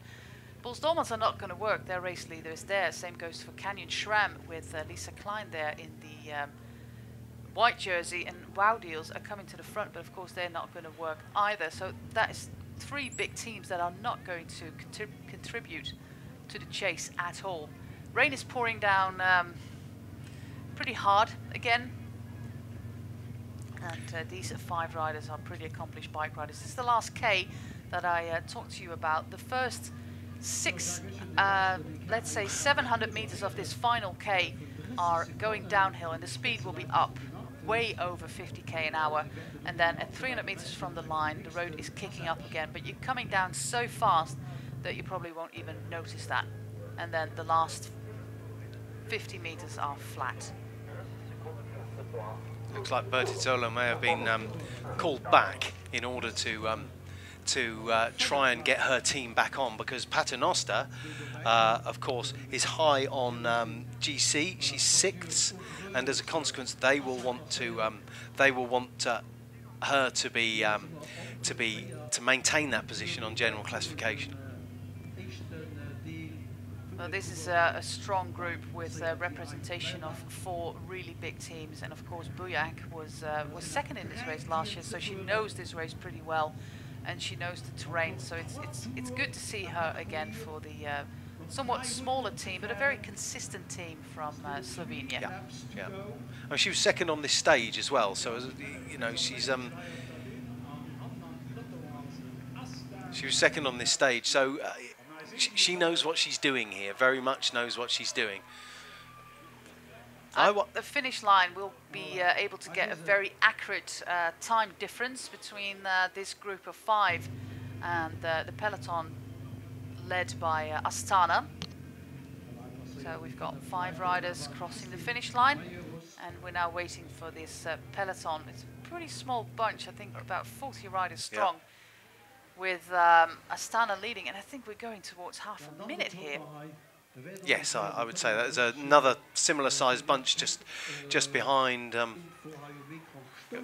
A: Boels Dolmans are not going to work. Their race leader is there. Same goes for Canyon Schramm with Lisa Klein there in the white jersey, and Wow Deals are coming to the front, but of course they're not going to work either. So that is 3 big teams that are not going to contribute to the chase at all. Rain is pouring down pretty hard again, and these 5 riders are pretty accomplished bike riders. This is the last K that I talked to you about. The first 6, let's say 700 meters of this final K are going downhill, and the speed will be up way over 50k an hour, and then at 300 meters from the line the road is kicking up again, but you're coming down so fast that you probably won't even notice that, and then the last 50 meters are flat.
B: Looks like Bertizzolo may have been called back in order to try and get her team back on, because Paternoster, of course, is high on GC. She's 6th, and as a consequence, they will want her to maintain that position on general classification.
A: Well, this is a strong group with representation of 4 really big teams, and of course Bujak was 2nd in this race last year, so she knows this race pretty well, and she knows the terrain. So it's good to see her again for the somewhat smaller team, but a very consistent team from Slovenia.
B: Yeah, yeah. I mean, she was 2nd on this stage as well, so you know she was 2nd on this stage, so. She knows what she's doing here, very much knows what she's doing.
A: the finish line will be able to get a very accurate time difference between this group of 5 and the peloton led by Astana. So we've got 5 riders crossing the finish line, and we're now waiting for this peloton. It's a pretty small bunch, I think about 40 riders strong, with Astana leading, and I think we're going towards half a minute here.
B: Yes, I would say that. There's another similar sized bunch just behind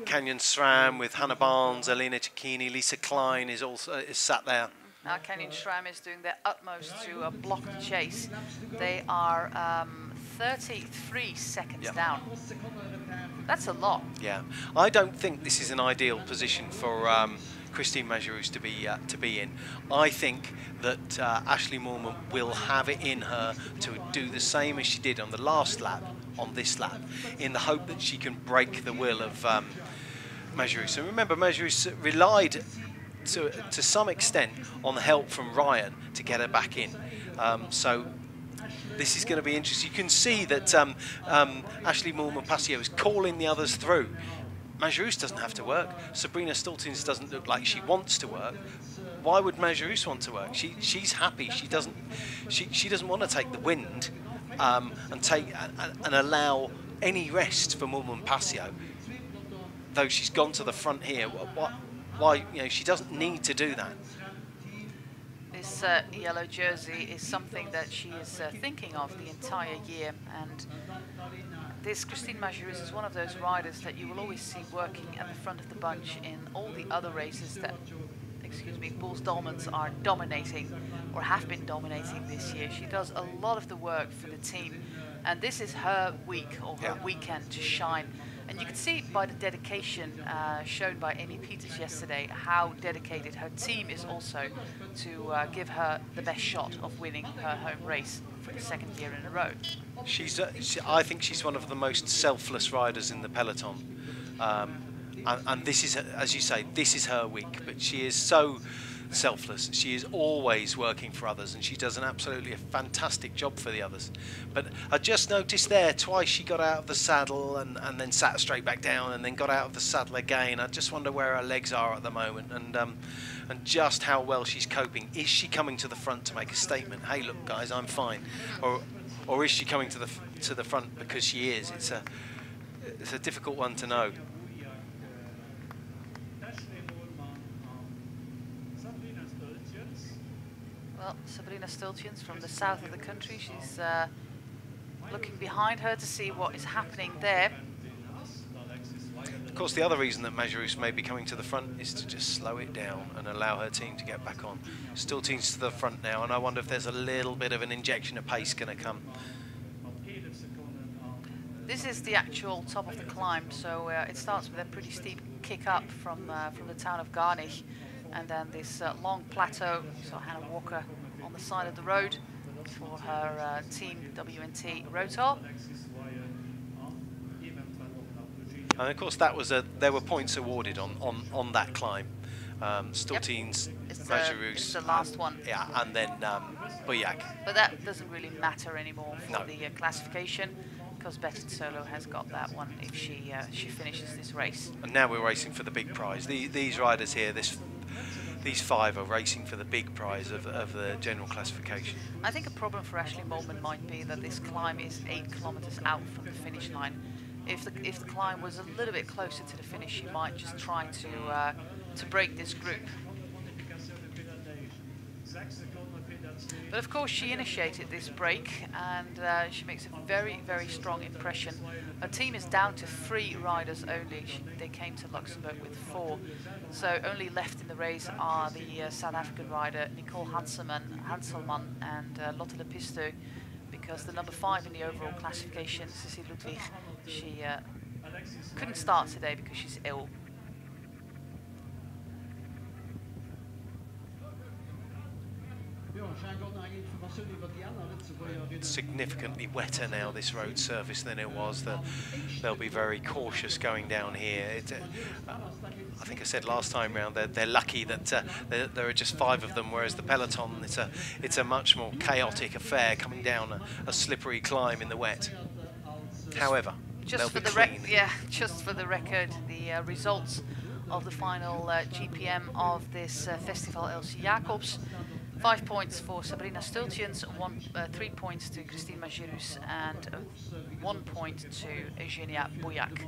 B: Canyon SRAM with Hannah Barnes, Elena Cecchini, Lisa Klein is sat there.
A: Now Canyon SRAM is doing their utmost to block the chase. They are 33 seconds down. That's a lot.
B: Yeah, I don't think this is an ideal position for Christine Majerus to be in. I think that Ashley Moorman will have it in her to do the same as she did on the last lap, on this lap, in the hope that she can break the will of Majerus. And remember, Majerus relied to some extent on the help from Ryan to get her back in. So this is going to be interesting. You can see that Ashley Moorman-Passio is calling the others through. Majerus doesn't have to work. Sabrina Stultins doesn't look like she wants to work. Why would Majerus want to work? She's happy. She doesn't want to take the wind and allow any rest for Moorman-Passio. Though she's gone to the front here, why? You know, she doesn't need to do that.
A: This yellow jersey is something that she is thinking of the entire year, and this Christine Majerus is one of those riders that you will always see working at the front of the bunch in all the other races that, Bulls Dolmans are dominating or have been dominating this year. She does a lot of the work for the team, and this is her week or her weekend to shine. And you can see by the dedication shown by Amy Peters yesterday how dedicated her team is also to give her the best shot of winning her home race for the 2nd year in a row.
B: I think she's one of the most selfless riders in the peloton. And this is, as you say, this is her week, but she is so selfless. She is always working for others, and she does an absolutely fantastic job for the others. But I just noticed there twice she got out of the saddle and then sat straight back down and then got out of the saddle again. I just wonder where her legs are at the moment and just how well she's coping. Is she coming to the front to make a statement? Hey, look, guys, I'm fine. Or is she coming to the front because she is? It's a difficult one to know.
A: Well, Sabrina Stultins from the south of the country, she's looking behind her to see what is happening there.
B: Of course, the other reason that Majerus may be coming to the front is to just slow it down and allow her team to get back on. Stultins to the front now, and I wonder if there's a little bit of an injection of pace going to come.
A: This is the actual top of the climb, so it starts with a pretty steep kick up from the town of Garnich, and then this long plateau. So Hannah Walker on the side of the road for her team WNT Rotor.
B: And of course, that was there were points awarded on that climb. Stultins, Majerus.
A: It's the last one.
B: Yeah, and then Buyak.
A: But that doesn't really matter anymore for the classification, because Bettin Solo has got that one if she finishes this race.
B: And now we're racing for the big prize. These riders here, these 5 are racing for the big prize of the general classification.
A: I think a problem for Ashley Moorman might be that this climb is 8 kilometers out from the finish line. If the climb was a little bit closer to the finish, she might just try to break this group. But of course, she initiated this break, and she makes a very, very strong impression. Her team is down to 3 riders only. They came to Luxembourg with 4. So only left in the race are the South African rider Nicole Hanselman and Lotte Lepisto, because the number 5 in the overall classification, Cecile Ludwig, she couldn't start today because she's ill.
B: Significantly wetter now, this road surface, than it was. They'll be very cautious going down here. I think I said last time round that they're lucky that there are just 5 of them, whereas the peloton, it's a much more chaotic affair coming down a slippery climb in the wet. However,
A: just for the just for the record, the results of the final GPM of this festival Elsy Jacobs. 5 points for Sabrina Stultjens, 3 points to Christine Majerus, and 1 point to Eugenia Boyac.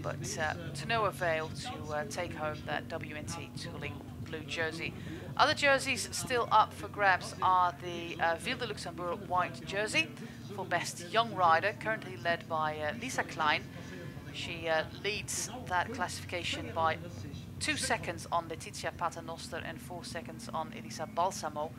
A: But to no avail to take home that WNT Tooling blue jersey. Other jerseys still up for grabs are the Ville de Luxembourg white jersey for best young rider, currently led by Lisa Klein. She leads that classification by 2 seconds on Letizia Paternoster and 4 seconds on Elisa Balsamo.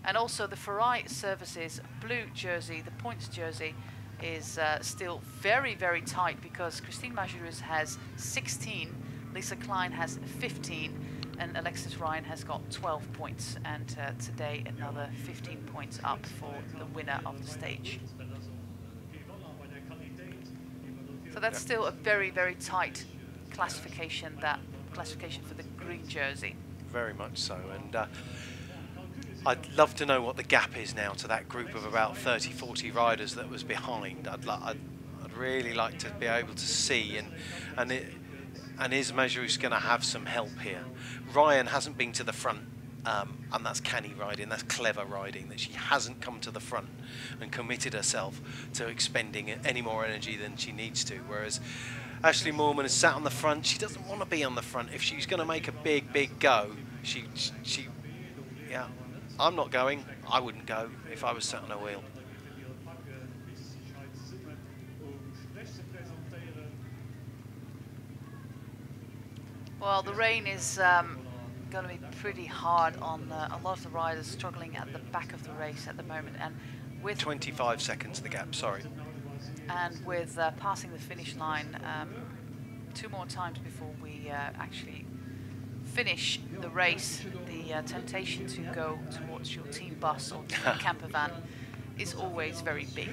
A: And also the Ferrari Services blue jersey, the points jersey, is still very, very tight because Christine Majerus has 16, Lisa Klein has 15, and Alexis Ryan has got 12 points. And today another 15 points up for the winner of the stage. So that's still a very, very tight classification, that classification for the green jersey.
B: Very much so, and I'd love to know what the gap is now to that group of about 30-40 riders that was behind. I'd really like to be able to see, and is Majerus going to have some help here? Ryan hasn't been to the front, and that's canny riding, that's clever riding, that she hasn't come to the front and committed herself to expending any more energy than she needs to, whereas Ashley Moorman has sat on the front. She doesn't want to be on the front. If she's going to make a big go, yeah, I'm not going. I wouldn't go if I was sat on a wheel.
A: Well, the rain is going to be pretty hard on a lot of the riders struggling at the back of the race at the moment, and with
B: 25 seconds the gap. Sorry.
A: And with passing the finish line 2 more times before we actually finish the race, the temptation to go towards your team bus or team camper van is always very big.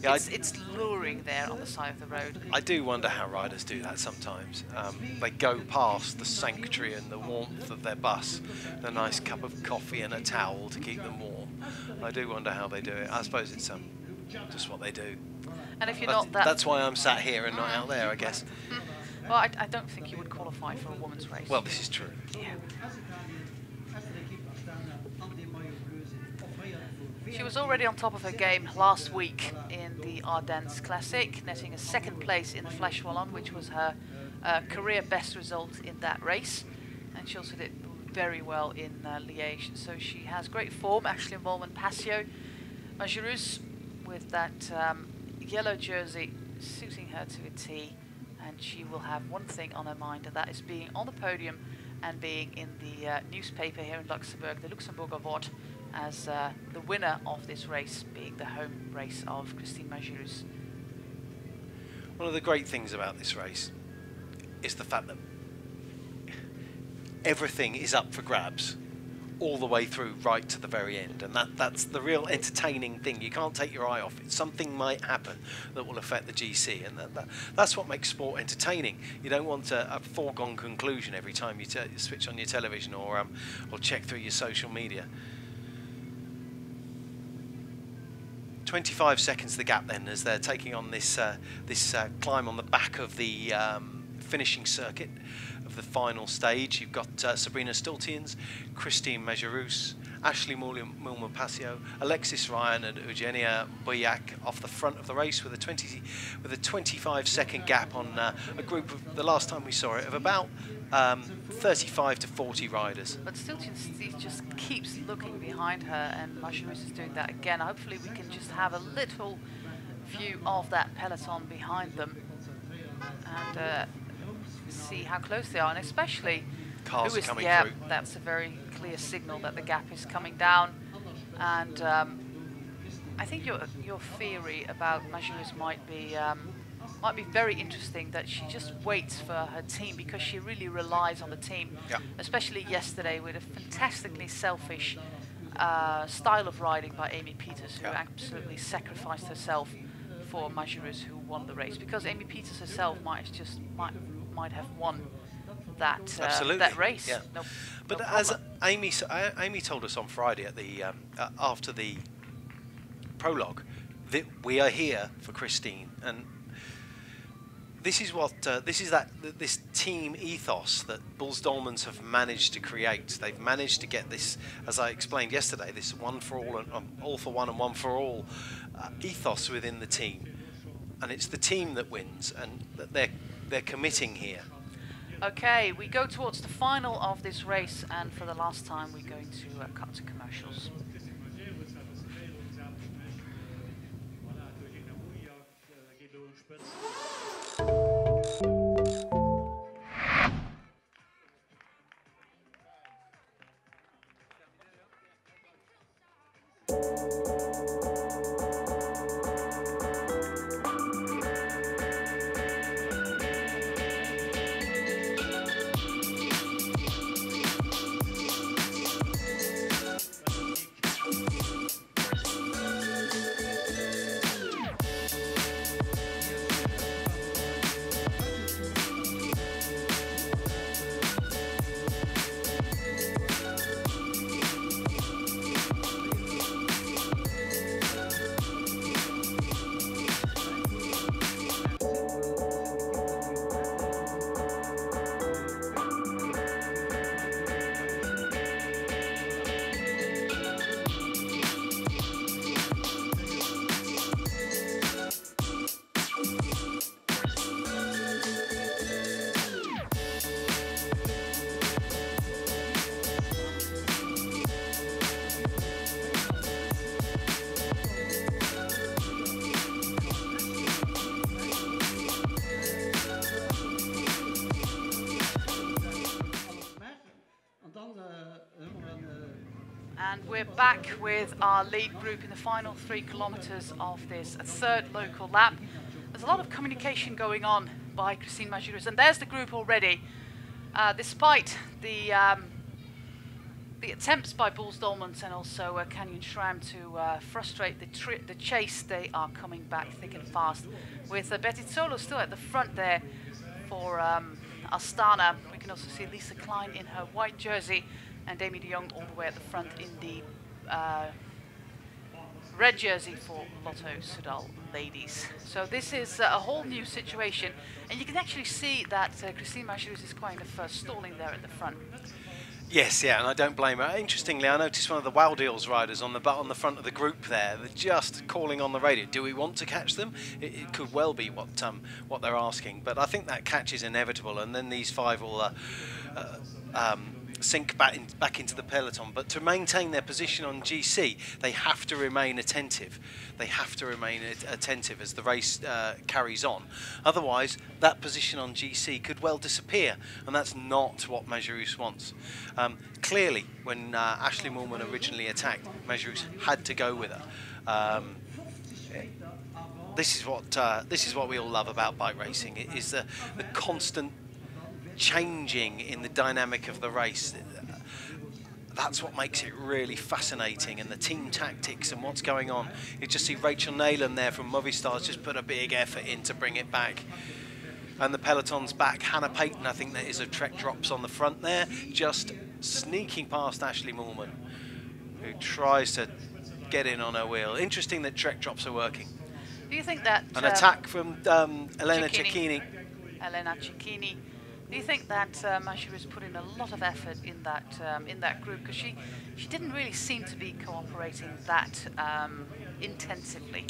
A: Yeah, it's luring there on the side of the road.
B: I do wonder how riders do that sometimes. They go past the sanctuary and the warmth of their bus, a nice cup of coffee and a towel to keep them warm. I do wonder how they do it. I suppose it's just what they do.
A: And if you're not that...
B: That's why I'm sat here and not out there, I guess.
A: Well, I don't think you would qualify for a women's race.
B: Well, this is true.
A: Yeah. She was already on top of her game last week in the Ardennes Classic, netting a 2nd place in the Flèche Wallonne, which was her career best result in that race. And she also did very well in Liège. So she has great form. Ashley Moorman-Passio. Majerus with that yellow jersey suiting her to a T, and she will have one thing on her mind, and that is being on the podium and being in the newspaper here in Luxembourg, the Luxembourger Wort, as the winner of this race, being the home race of Christine Majerus.
B: One of the great things about this race is the fact that everything is up for grabs all the way through right to the very end, and that's the real entertaining thing. You can't take your eye off it. Something might happen that will affect the GC, and that's what makes sport entertaining. You don't want a foregone conclusion every time you switch on your television or check through your social media. 25 seconds the gap then, as they're taking on this climb on the back of the finishing circuit of the final stage. You've got Sabrina Stultjens, Christine Majerus, Ashley Moorman-Passio, Alexis Ryan and Eugenia Boyac off the front of the race with a 25-second gap on a group of, the last time we saw it, of about 35 to 40 riders.
A: But Stultjens just keeps looking behind her, and Majerus is doing that again. Hopefully we can just have a little view of that peloton behind them and see how close they are, and especially
B: cars coming through.
A: That's a very clear signal that the gap is coming down. And I think your theory about Majerus might be very interesting, that she just waits for her team because she really relies on the team, especially yesterday with a fantastically selfish style of riding by Amy Pieters, who absolutely sacrificed herself for Majerus, who won the race, because Amy Pieters herself might have won that that race.
B: Yeah. But as Amy told us on Friday at the after the prologue, we are here for Christine, and this is what this team ethos that Bulls Dolmans have managed to create. They've managed to get this, as I explained yesterday, this one for all and all for one and one for all ethos within the team, and it's the team that wins, and that they're committing here.
A: Okay, we go towards the final of this race, and for the last time we're going to cut to commercials. And we're back with our lead group in the final 3 kilometers of this third local lap. There's a lot of communication going on by Christine Majerus, and there's the group already. Despite the attempts by Bulls Dolmans and also Canyon SRAM to frustrate the chase, they are coming back thick and fast. With Betty Solo still at the front there for Astana. We can also see Lisa Klein in her white jersey, and Amy de Jong all the way at the front in the red jersey for Lotto Soudal ladies. So this is a whole new situation, and you can actually see that Christine Majerus is kind of stalling there at the front.
B: Yes, yeah, and I don't blame her. Interestingly, I noticed one of the Wow Deals riders on the front of the group there. They're just calling on the radio. Do we want to catch them? It could well be what they're asking, but I think that catch is inevitable, and then these 5 will sink back into the peloton. But to maintain their position on GC, they have to remain attentive. They have to remain attentive as the race carries on. Otherwise, that position on GC could well disappear, and that's not what Majerus wants. Clearly, when Ashley Moolman originally attacked, Majerus had to go with her. This is what we all love about bike racing. It is the constant changing in the dynamic of the race. That's what makes it really fascinating, and the team tactics and what's going on. You just see Rachel Nayland there from Movistar's just put a big effort in to bring it back. And the peloton's back. Hannah Payton, I think there is a Trek Drops on the front there, just sneaking past Ashley Moolman, who tries to get in on her wheel. Interesting that Trek Drops are working.
A: Do you think that
B: an attack from Elena Cecchini?
A: Elena Cecchini. Do you think that Majerus put in a lot of effort in that group, because she didn't really seem to be cooperating that intensively?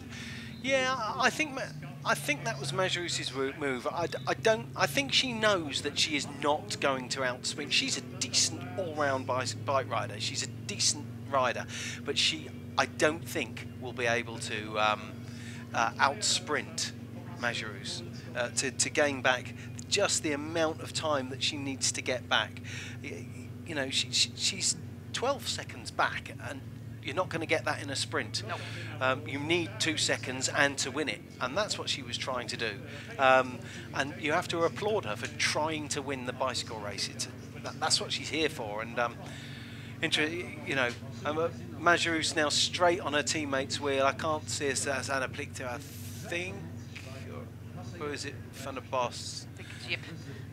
B: Yeah, I think that was Majerus's move. I think she knows that she is not going to outsprint. She's a decent all-round bike rider. She's a decent rider, but I don't think will be able to outsprint Majerus to gain back just the amount of time that she needs to get back. You know, she's 12 seconds back, and you're not going to get that in a sprint.
A: Nope.
B: You need 2 seconds and to win it, and that's what she was trying to do. And you have to applaud her for trying to win the bicycle race. That's what she's here for. And you know, Majerus now straight on her teammate's wheel. I can't see us as Anna Plichter, I think, or is it Van der Bos?
A: Yep.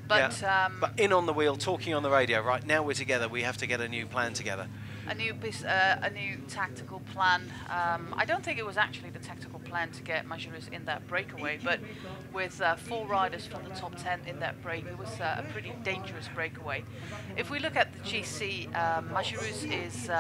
A: But,
B: yeah. But in on the wheel, talking on the radio. Right now we're together. We have to get a new plan together.
A: a new tactical plan. I don't think it was actually the tactical plan to get Majerus in that breakaway, but with 4 riders from the top 10 in that break, it was a pretty dangerous breakaway. If we look at the GC, Majerus is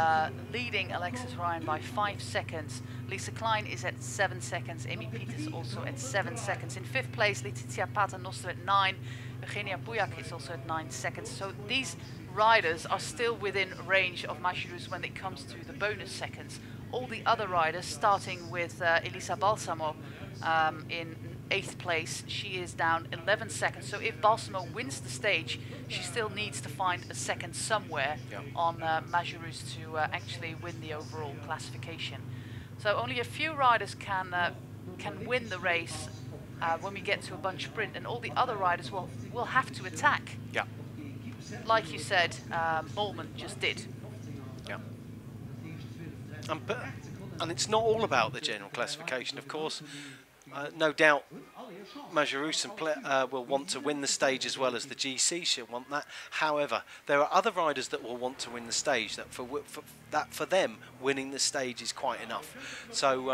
A: leading Alexis Ryan by 5 seconds. Lisa Klein is at 7 seconds. Amy Pieters also at 7 seconds. In 5th place, Letizia Paternoster at 9. Eugenia Bujak is also at 9 seconds. So these riders are still within range of Majerus when it comes to the bonus seconds. All the other riders, starting with Elisa Balsamo in 8th place, she is down 11 seconds. So if Balsamo wins the stage, she still needs to find a second somewhere on Majerus to actually win the overall classification. So only a few riders can win the race when we get to a bunch sprint, and all the other riders will have to attack.
B: Yeah.
A: Like you said, Mollman just did.
B: Yeah. And it's not all about the general classification, of course. No doubt Majerus will want to win the stage as well as the GC. She'll want that. However, there are other riders that will want to win the stage. That for them, winning the stage is quite enough. So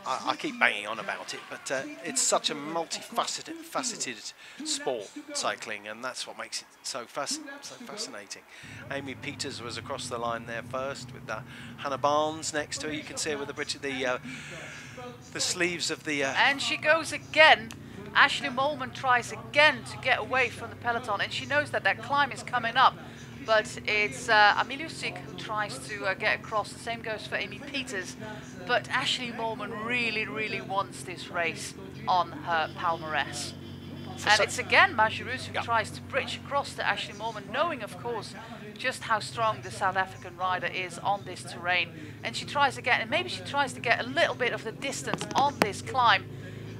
B: I keep banging on about it, but it's such a multifaceted sport, cycling, and that's what makes it so fascinating. Amy Pieters was across the line there first, with Hannah Barnes next to her. You can see her with the sleeves of the...
A: And she goes again. Ashley Mollman tries again to get away from the peloton, and she knows that that climb is coming up. But it's Amilusic who tries to get across. The same goes for Amy Pieters. But Ashley Mollman really wants this race on her palmarès. And it's again Majerus who tries to bridge across to Ashley Mollman, knowing, of course, just how strong the South African rider is on this terrain. And she tries again, and maybe she tries to get a little bit of the distance on this climb.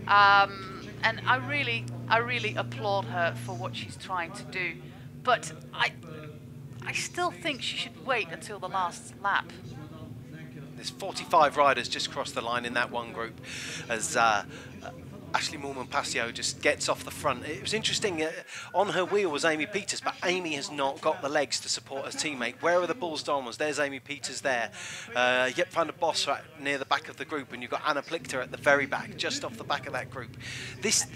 A: And I really applaud her for what she's trying to do. But I still think she should wait until the last lap.
B: There's 45 riders just crossed the line in that one group as Ashley Mollman-Passio just gets off the front. It was interesting, on her wheel was Amy Pieters, but Amy has not got the legs to support her teammate. Where are the balls Dons? There's Amy Pieters there. Jep van der Bos right near the back of the group, and you've got Anna Plichter at the very back, just off the back of that group.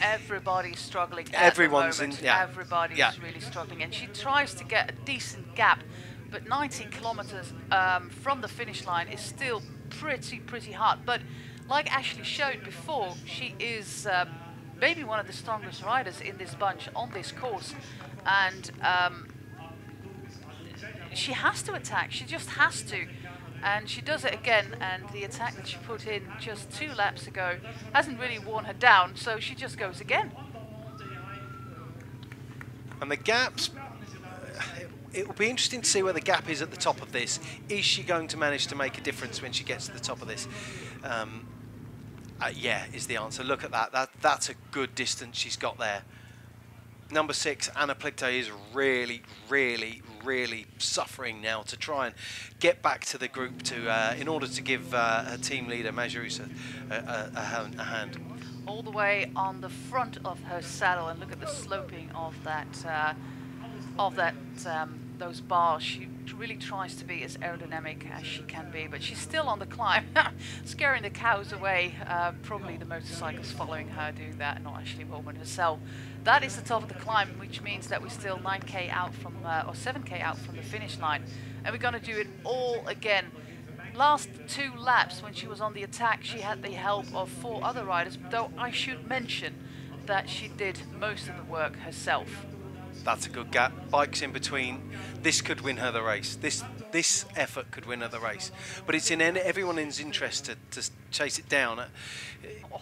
A: Everybody's struggling
B: everyone's
A: at the moment.
B: in, yeah.
A: Everybody's really struggling, and she tries to get a decent gap, but 90 kilometers from the finish line is still pretty hard. But like Ashley showed before, she is maybe one of the strongest riders in this bunch on this course, and she has to attack. She just has to, and she does it again. And the attack that she put in just 2 laps ago hasn't really worn her down, so she just goes again.
B: And the gaps, it will be interesting to see where the gap is at the top of this. Is she going to manage to make a difference when she gets to the top of this? Yeah, is the answer. Look at that. That's a good distance she's got there. Number 6, Anna Plichter, is really suffering now to try and get back to the group to in order to give her team leader Majerus a hand.
A: All the way on the front of her saddle, and look at the sloping of those bars. She really tries to be as aerodynamic as she can be, but she's still on the climb, scaring the cows away. Probably the motorcycles following her doing that, not Ashley Mollman herself. That is the top of the climb, which means that we're still 9k out from, or 7k out from the finish line, and we're going to do it all again. Last 2 laps, when she was on the attack, she had the help of 4 other riders, though I should mention that she did most of the work herself.
B: That's a good gap. Bikes in between. This could win her the race. This effort could win her the race. But it's in everyone's interest to chase it down.
A: Oh,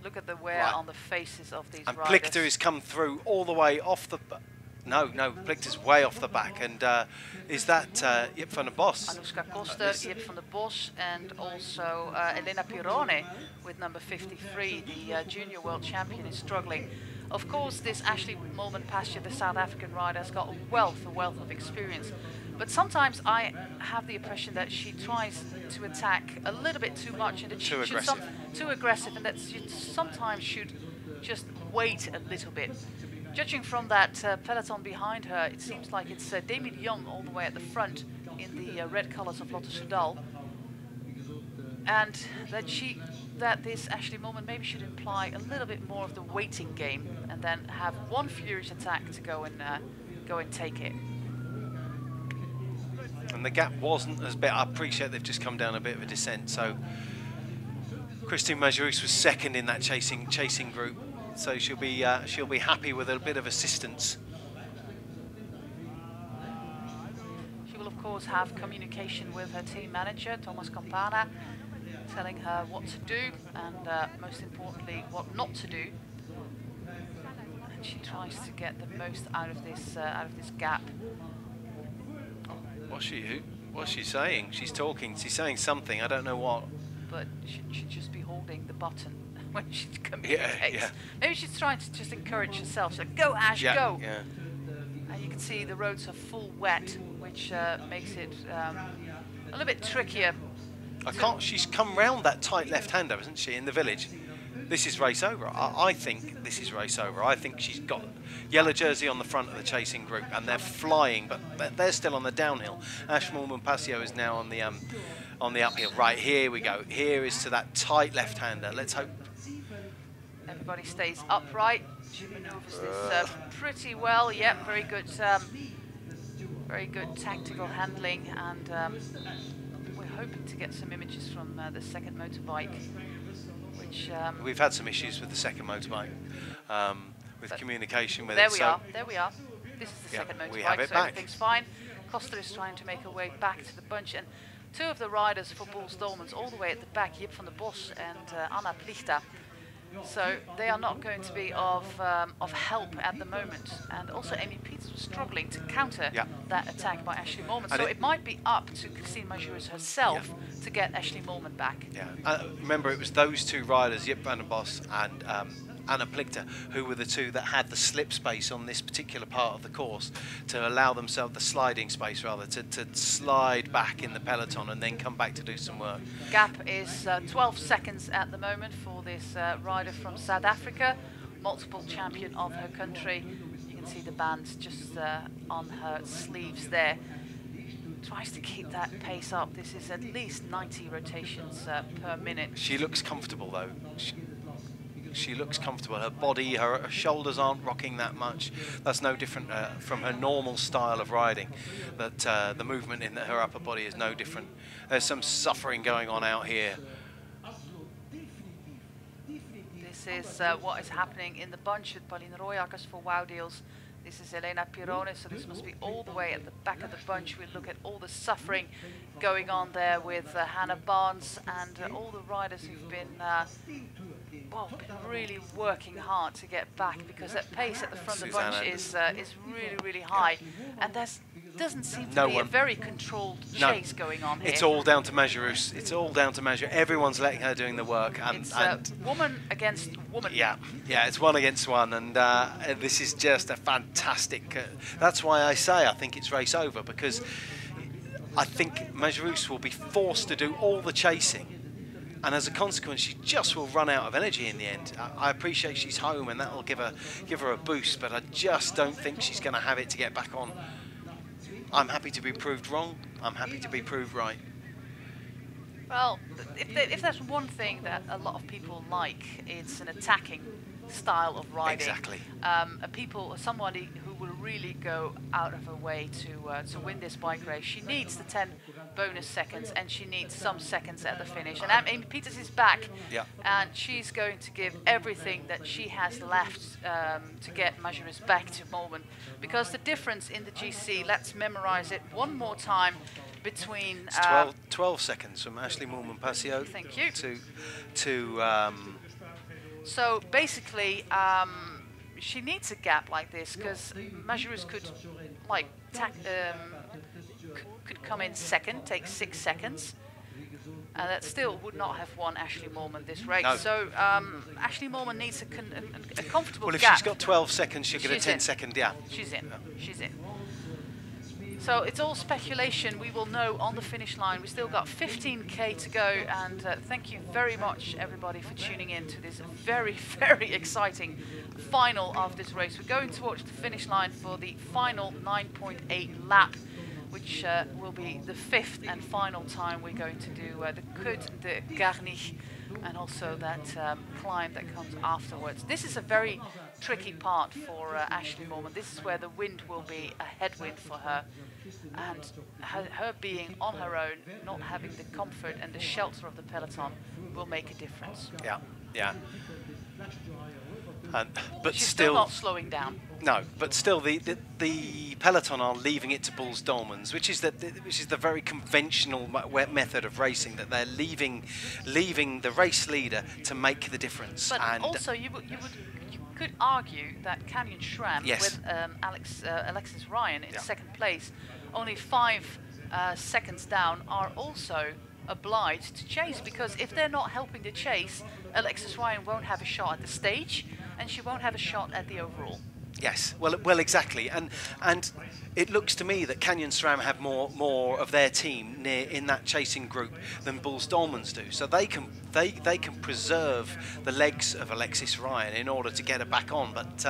A: look at the wear on the faces of these riders.
B: And Plichter has come through all the way off the... No, Plichter's way off the back. And is that Jep van der Bos?
A: Anoushka Koster, Jep van der Bos, and also Elena Pirone with number 53. The junior world champion is struggling. Of course, this Ashley Mollman-Passio, the South African rider, has got a wealth of experience. But sometimes I have the impression that she tries to attack a little bit too much, and that
B: too aggressive,
A: and that she sometimes should just wait a little bit. Judging from that peloton behind her, it seems like it's Demi de Jong all the way at the front in the red colours of Lotto Soudal. And that this Ashley Moolman maybe should imply a little bit more of the waiting game and then have one furious attack to go and take it.
B: And the gap wasn't as big. I appreciate they've just come down a bit of a descent. So Christine Majerus was second in that chasing group. So she'll be happy with a bit of assistance.
A: She will of course have communication with her team manager Thomas Campana, telling her what to do and most importantly what not to do. And she tries to get the most out of this gap.
B: What's she saying? She's talking. She's saying something. I don't know what.
A: But she should just be holding the button when she communicates.
B: Yeah.
A: Maybe she's trying to just encourage herself. She's like, go Ash, go!
B: Yeah.
A: And you can see the roads are full wet, which makes it a little bit trickier.
B: She's come round that tight left-hander, hasn't she, in the village? This is race over. I think this is race over. I think she's got yellow jersey on the front of the chasing group, and they're flying, but they're still on the downhill. Ash Moolman-Pasio is now on the uphill. Right, here we go. Here is to that tight left-hander. Let's hope.
A: Everybody stays upright. She manoeuvres this pretty well. Yep, very good tactical handling, and we're hoping to get some images from the second motorbike. Which
B: we've had some issues with the second motorbike, with communication with
A: there
B: it.
A: There we are. This is the second motorbike, so
B: back.
A: Everything's fine. Costa is trying to make her way back to the bunch, and two of the riders for Boels Dolmans all the way at the back, Jip van der Bos and Anna Plichta. So they are not going to be of help at the moment. And also Amy Peters was struggling to counter that attack by Ashley Moolman. So it might be up to Christine Majerus herself to get Ashley Moolman back.
B: Yeah. Remember, it was those two riders, Jip van der Bos and Anna Plichta, who were the two that had the slip space on this particular part of the course to allow themselves, the sliding space rather, to slide back in the peloton and then come back to do some work.
A: Gap is 12 seconds at the moment for this rider from South Africa, multiple champion of her country. You can see the bands just on her sleeves there. Tries to keep that pace up. This is at least 90 rotations per minute.
B: She looks comfortable though. She looks comfortable. Her body, her shoulders aren't rocking that much. That's no different from her normal style of riding. That the movement in her upper body is no different. There's some suffering going on out here.
A: This is what is happening in the bunch with Pauline Royakkers for Wow Deals. This is Elena Pirone, so this must be all the way at the back of the bunch. We look at all the suffering going on there with Hannah Barnes and all the riders who've been really working hard to get back, because that pace at the front of the bunch is really high, and there doesn't seem to be a very controlled chase going on here.
B: It's all down to Majerus. It's all down to Majerus. Everyone's letting her doing the work, and
A: it's woman against woman.
B: Yeah, it's one against one, and this is just a fantastic. That's why I say I think it's race over, because I think Majerus will be forced to do all the chasing. And as a consequence, she just will run out of energy in the end. I appreciate she's home, and that will give her a boost, but I just don't think she's going to have it to get back on. I'm happy to be proved wrong. I'm happy to be proved right.
A: Well, if there's one thing that a lot of people like, it's an attacking style of riding.
B: Exactly.
A: Somebody who will really go out of her way to win this bike race. She needs the 10 bonus seconds, and she needs some seconds at the finish. And Amy Peters is back, and she's going to give everything that she has left to get Majerus back to Moolman. Because the difference in the GC, let's memorize it one more time, between
B: 12 seconds from Ashley Moolman-Pasio.
A: Thank you.
B: To
A: so basically, she needs a gap like this, because Majerus could could come in second, take 6 seconds, and that still would not have won Ashley Moolman this race. No. So Ashley Moolman needs a comfortable gap.
B: Well, if she's got 12 seconds, she'll get a 10-second gap.
A: She's in. She's in. So it's all speculation. We will know on the finish line. We still got 15k to go, and thank you very much everybody for tuning in to this very, very exciting final of this race. We're going towards the finish line for the final 9.8 lap, which will be the 5th and final time we're going to do the Côte de Garniche, and also that climb that comes afterwards. This is a very tricky part for Ashley Moorman. This is where the wind will be a headwind for her, and her being on her own, not having the comfort and the shelter of the peloton, will make a difference.
B: Yeah, yeah. But
A: she's
B: still
A: not slowing down.
B: No, but still, the peloton are leaving it to Bulls Dolmans, which is the very conventional method of racing. That they're leaving the race leader to make the difference.
A: But
B: and
A: also, you could argue that Canyon Schramm
B: yes.
A: with Alexis Ryan in second place, only 5 seconds down, are also obliged to chase, because if they're not helping the chase, Alexis Ryan won't have a shot at the stage, and she won't have a shot at the overall.
B: Yes, well, exactly, and it looks to me that Canyon SRAM have more of their team in that chasing group than Bulls Dolmans do, so they can preserve the legs of Alexis Ryan in order to get her back on. But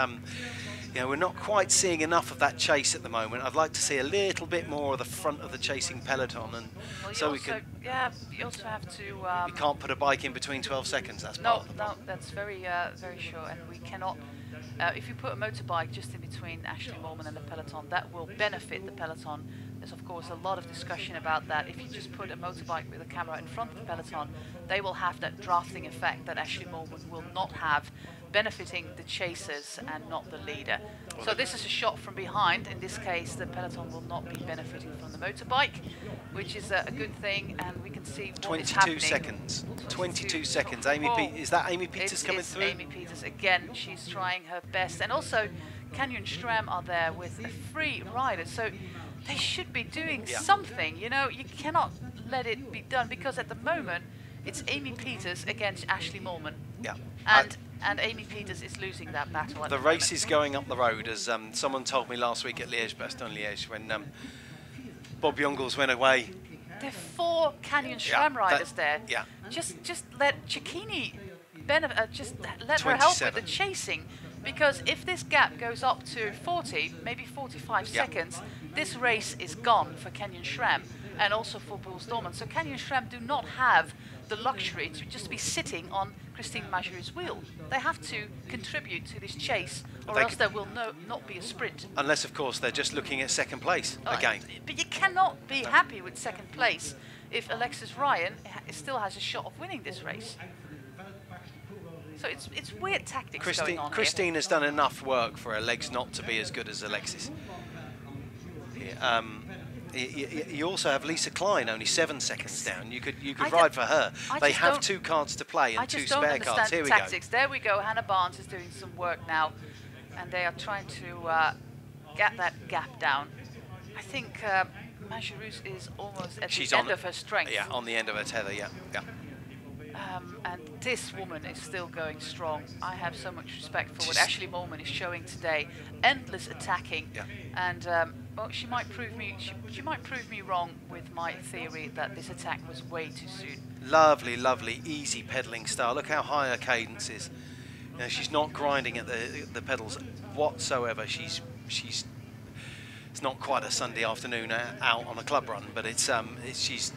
B: you know, we're not quite seeing enough of that chase at the moment. I'd like to see a little bit more of the front of the chasing peloton, and so we can.
A: Yeah, you also have to.
B: We can't put a bike in between 12 seconds. That's
A: no,
B: part of the problem.
A: that's very sure, and we cannot. If you put a motorbike just in between Ashley Moorman and the peloton, that will benefit the peloton. There's of course a lot of discussion about that. If you just put a motorbike with a camera in front of the peloton, they will have that drafting effect that Ashley Moorman will not have, benefiting the chasers and not the leader. So this is a shot from behind. In this case, the peloton will not be benefiting from the motorbike, which is a good thing, and we can see what is happening.
B: 22 seconds. 22 seconds. Amy, is that Amy Peters coming through?
A: Amy Peters again. She's trying her best, and also Canyon Schramm are there with a free rider, so they should be doing something. You know, you cannot let it be done, because at the moment it's Amy Peters against Ashley Moorman.
B: Yeah.
A: And Amy Peters is losing that battle at
B: the
A: the
B: race
A: moment.
B: is going up the road, as someone told me last week at Liège-Bastogne-Liège, when Bob Jongels went away.
A: There are 4 Canyon Schramm riders there.
B: Yeah.
A: Just let Cecchini just let her help with the chasing, because if this gap goes up to 40, maybe 45 seconds, this race is gone for Canyon Schramm and also for Bulls Dolmans. So Canyon Schramm do not have the luxury to just be sitting on Christine Majerus' wheel. They have to contribute to this chase, or else there will not be a sprint.
B: Unless, of course, they're just looking at second place again.
A: But you cannot be happy with second place if Alexis Ryan still has a shot of winning this race. So it's weird tactics going on
B: Christine has done enough work for her legs not to be as good as Alexis. You also have Lisa Klein, only 7 seconds down. You could ride for her. They have 2 cards to play and 2 spare cards. Here we go.
A: There we go. Hannah Barnes is doing some work now, and they are trying to get that gap down. I think Majerus is almost at the end of her strength.
B: Yeah, on the end of her tether. Yeah.
A: And this woman is still going strong. I have so much respect for what Ashley Moorman is showing today. Endless attacking, and well, she might prove me wrong with my theory that this attack was way too soon.
B: Lovely, lovely, easy pedaling style. Look how high her cadence is. You know, she's not grinding at the pedals whatsoever. It's not quite a Sunday afternoon out on a club run, but she's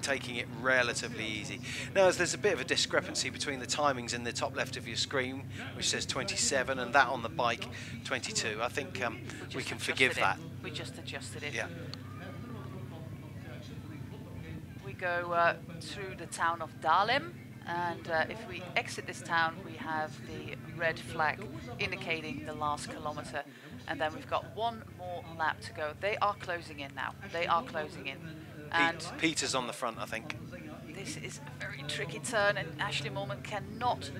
B: taking it relatively easy. Now, there's a bit of a discrepancy between the timings in the top left of your screen, which says 27, and that on the bike, 22. I think we can forgive that.
A: We just adjusted it.
B: Yeah.
A: We go through the town of Dahlem, and if we exit this town, we have the red flag indicating the last kilometer, and then we've got 1 more lap to go. They are closing in now. They are closing in. And
B: Peter's on the front, I think.
A: This is a very tricky turn, and Ashley Moorman cannot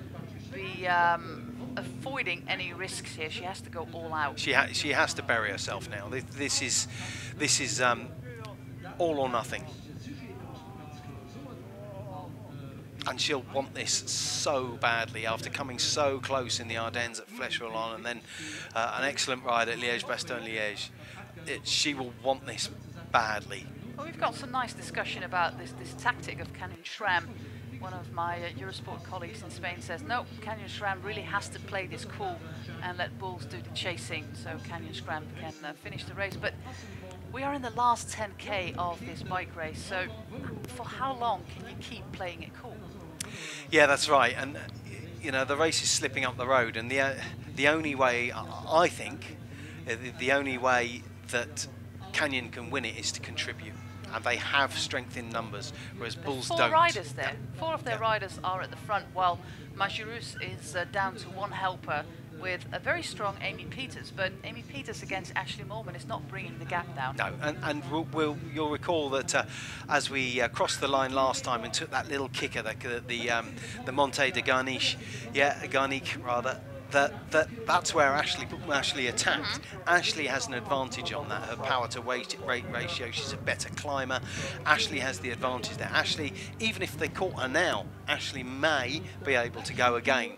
A: be avoiding any risks here. She has to go all out.
B: She has to bury herself now. This is all or nothing, and she'll want this so badly after coming so close in the Ardennes at Flèche-Wallonne, and then an excellent ride at Liège-Bastogne-Liège. She will want this badly.
A: Well, we've got some nice discussion about this tactic of Canyon Schramm. One of my Eurosport colleagues in Spain says, no, Canyon Schramm really has to play this cool and let Bulls do the chasing so Canyon Schramm can finish the race. But we are in the last 10K of this bike race, so for how long can you keep playing it cool?
B: Yeah, that's right. And, you know, the race is slipping up the road, and the only way, I think, the only way that Canyon can win it is to contribute. And they have strength in numbers, whereas Bulls don't.
A: 4 riders there. 4 of their riders are at the front, while Majerus is down to 1 helper with a very strong Amy Peters. But Amy Peters against Ashley Moorman is not bringing the gap down.
B: No, and you'll recall that as we crossed the line last time and took that little kicker, the Monte de Garniche, Garniche rather. That's where Ashley attacked. Ashley has an advantage on that. Her power to weight ratio, she's a better climber. Ashley has the advantage there. Ashley, even if they caught her now, Ashley may be able to go again.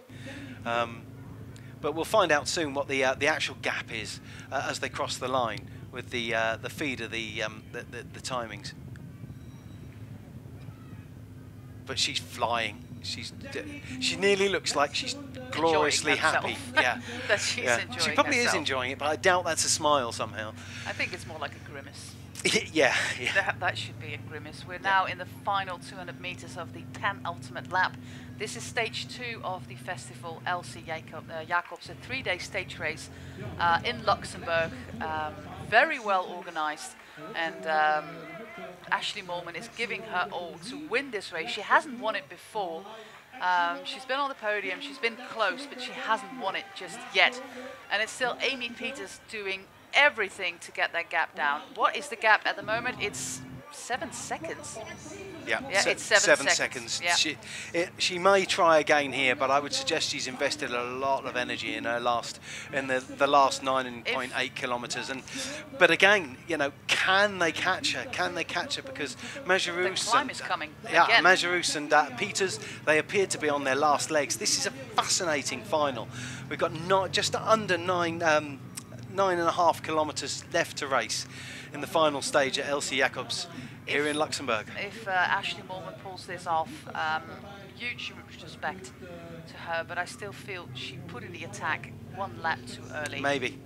B: But we'll find out soon what the actual gap is as they cross the line with the feed of the timings. But she's flying. She nearly looks like she's gloriously happy. Yeah,
A: that she's enjoying
B: she probably
A: herself.
B: is enjoying it, but I doubt that's a smile somehow.
A: I think it's more like a grimace.
B: Yeah.
A: That should be a grimace. We're now in the final 200 meters of the penultimate lap. This is stage 2 of the festival. Elsy Jacobs, a 3-day stage race in Luxembourg, very well organized, and Ashley Moorman is giving her all to win this race. She hasn't won it before. She's been on the podium, she's been close, but she hasn't won it just yet. And it's still Amy Peters doing everything to get that gap down. What is the gap at the moment? It's 7 seconds.
B: Yeah,
A: it's 7
B: seconds.
A: Yeah.
B: She may try again here, but I would suggest she's invested a lot of energy in her last 9.8 kilometres. But again, you know, can they catch her? Can they catch her? Because Majerus
A: the climb is coming.
B: Yeah, Majerus and Peters, they appeared to be on their last legs. This is a fascinating final. We've got just under 9.5 kilometres left to race in the final stage at Elsy Jacobs here in Luxembourg.
A: If Ashley Moorman pulls this off, huge respect to her, but I still feel she put in the attack 1 lap too early.
B: Maybe,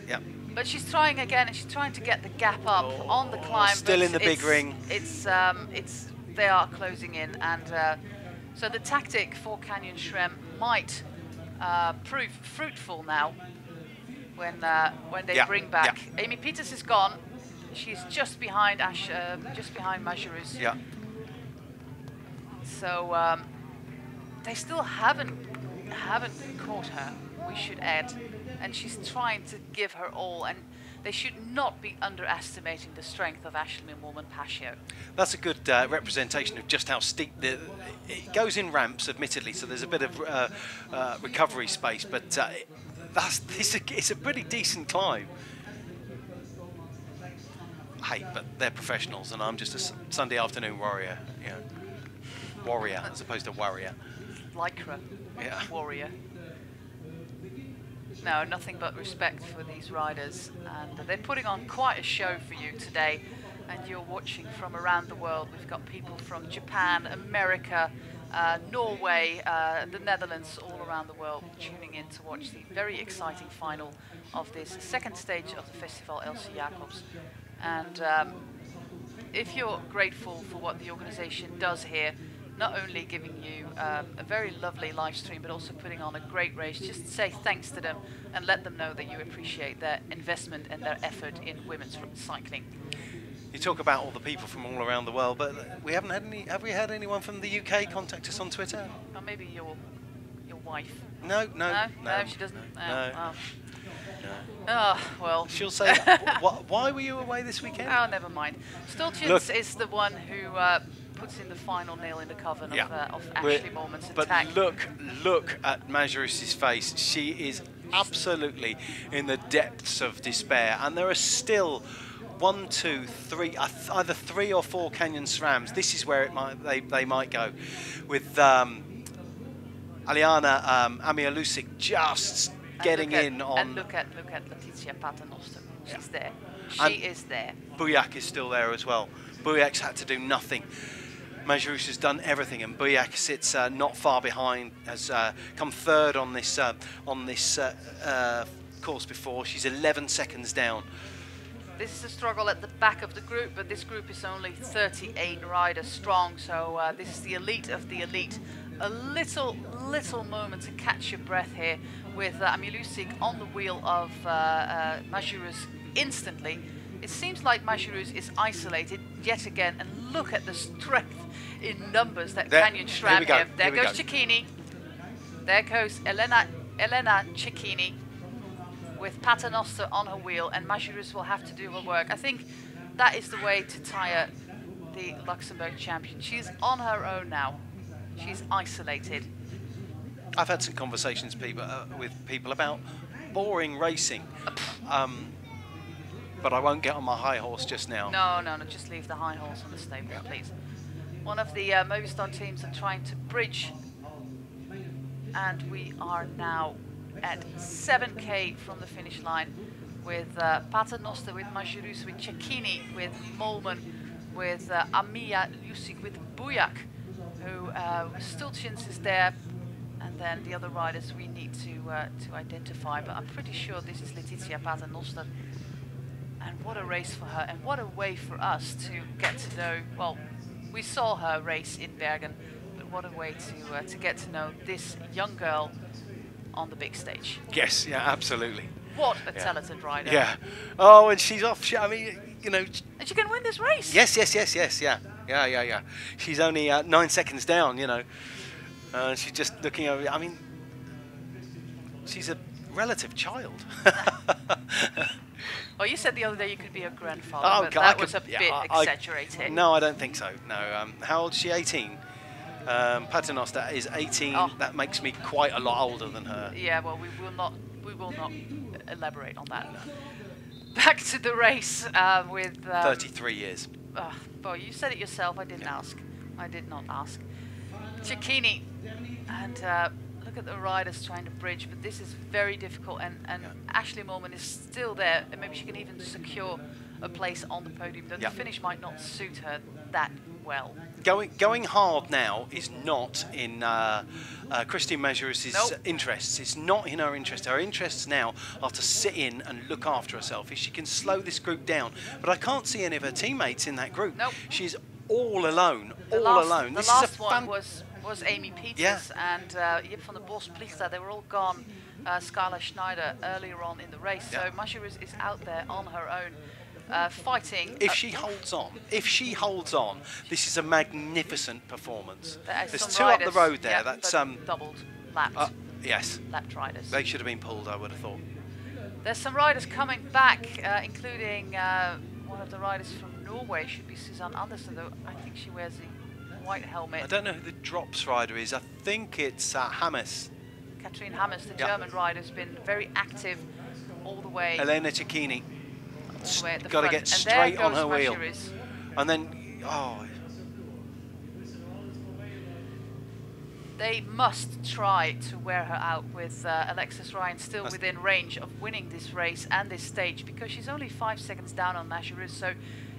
B: yeah.
A: But she's trying again, and she's trying to get the gap up on the climb.
B: Still in the big ring.
A: They are closing in, and so the tactic for Canyon Schramm might prove fruitful now when they bring back. Amy Peters is gone. She's just behind Majerus.
B: Yeah.
A: So they still haven't caught her, we should add, and she's trying to give her all, and they should not be underestimating the strength of Ashley Moorman-Pasio. That's
B: a good representation of just how steep it goes in ramps, admittedly, so there's a bit of recovery space, but it's a pretty decent climb. Hey, but they're professionals, and I'm just a Sunday afternoon warrior. Yeah, warrior as opposed to warrior.
A: Lycra. Yeah. Warrior. No, nothing but respect for these riders, and they're putting on quite a show for you today. And you're watching from around the world. We've got people from Japan, America, Norway, the Netherlands, all around the world tuning in to watch the very exciting final of this second stage of the festival, Elsy Jacobs. And if you're grateful for what the organization does here, not only giving you a very lovely live stream, but also putting on a great race, just say thanks to them and let them know that you appreciate their investment and their effort in women's cycling.
B: You talk about all the people from all around the world, but we haven't had any. Have we had anyone from the UK contact us on Twitter?
A: Or maybe your wife.
B: No,
A: she doesn't.
B: No.
A: Oh, well.
B: She'll say, why were you away this weekend?
A: Oh, never mind. Stoltjens is the one who puts in the final nail in the coffin of Ashley Moorman's attack.
B: But look at Majerus' face. She is absolutely in the depths of despair, and there are still 1, 2, 3, either 3 or 4 Canyon Srams. This is where they might go, with Aliana Amialusik just getting in on.
A: And look at Letitia Paternoster. She's there.
B: And
A: She is there.
B: Buyak is still there as well. Buyak's had to do nothing. Majerus has done everything, and Buyak sits not far behind. Has come third on this course before. She's 11 seconds down.
A: This is a struggle at the back of the group, but this group is only 38 riders strong, so this is the elite of the elite. A little moment to catch your breath here with Amilusik on the wheel of Majerus instantly. It seems like Majerus is isolated yet again, and look at the strength in numbers that Canyon Schramm have. There goes Cecchini. There goes Elena Cecchini with Paternoster on her wheel, and Majerus will have to do her work. I think that is the way to tire the Luxembourg champion. She's on her own now. She's isolated.
B: I've had some conversations with people about boring racing, but I won't get on my high horse just now.
A: No, just leave the high horse on the stable, please. One of the Movistar teams are trying to bridge, and we are now at 7k from the finish line with Paternoster, with Majerus, with Cecchini, with Mollman, with Amilusik, with Buyak, who Stultjens is there, and then the other riders we need to identify, but I'm pretty sure this is Letizia Paternoster. And what a race for her, and what a way for us to get to know, well, we saw her race in Bergen, but what a way to get to know this young girl on the big stage.
B: Yes, yeah, absolutely.
A: What a talented rider.
B: Yeah. Oh, and she's off. I mean, you know.
A: And she can win this race.
B: Yes, yeah. She's only 9 seconds down, you know. She's just looking over. I mean, she's a relative child.
A: Well, you said the other day you could be a grandfather,
B: Oh,
A: but
B: God,
A: that was a bit exaggerated.
B: No, I don't think so. No. How old is she? 18. Paternoster is 18.
A: Oh.
B: That makes me quite a lot older than her.
A: Yeah, well, we will not elaborate on that. Back to the race with
B: 33 years.
A: Well, you said it yourself. I didn't ask. I did not ask. Cecchini, and look at the riders trying to bridge, but this is very difficult. And Ashley Mollman is still there, and maybe she can even secure a place on the podium. Though the finish might not suit her that well.
B: Going hard now is not in Christine Majerus' interests. It's not in her interest. Her interests now are to sit in and look after herself. If she can slow this group down. But I can't see any of her teammates in that group.
A: Nope.
B: She's all alone.
A: The last one was Amy Peters and Jip van der Bos, Plichta. They were all gone. Scarla Schneider earlier on in the race. So Majerus is out there on her own. Fighting.
B: If she holds on, this is a magnificent performance. There's two up the road there. That's
A: doubled, lapped.
B: Yes.
A: Lapped riders.
B: They should have been pulled, I would have thought.
A: There's some riders coming back, including one of the riders from Norway. Should be Suzanne Andersen, though I think she wears the white helmet.
B: I don't know who the drops rider is. I think it's Hammes.
A: Katrine Hammes, the German rider, has been very active all the way.
B: Elena Cecchini.
A: Got
B: to get straight on her wheel.
A: Majerus.
B: And then,
A: They must try to wear her out with Alexis Ryan still within range of winning this race and this stage, because she's only 5 seconds down on Majerus. So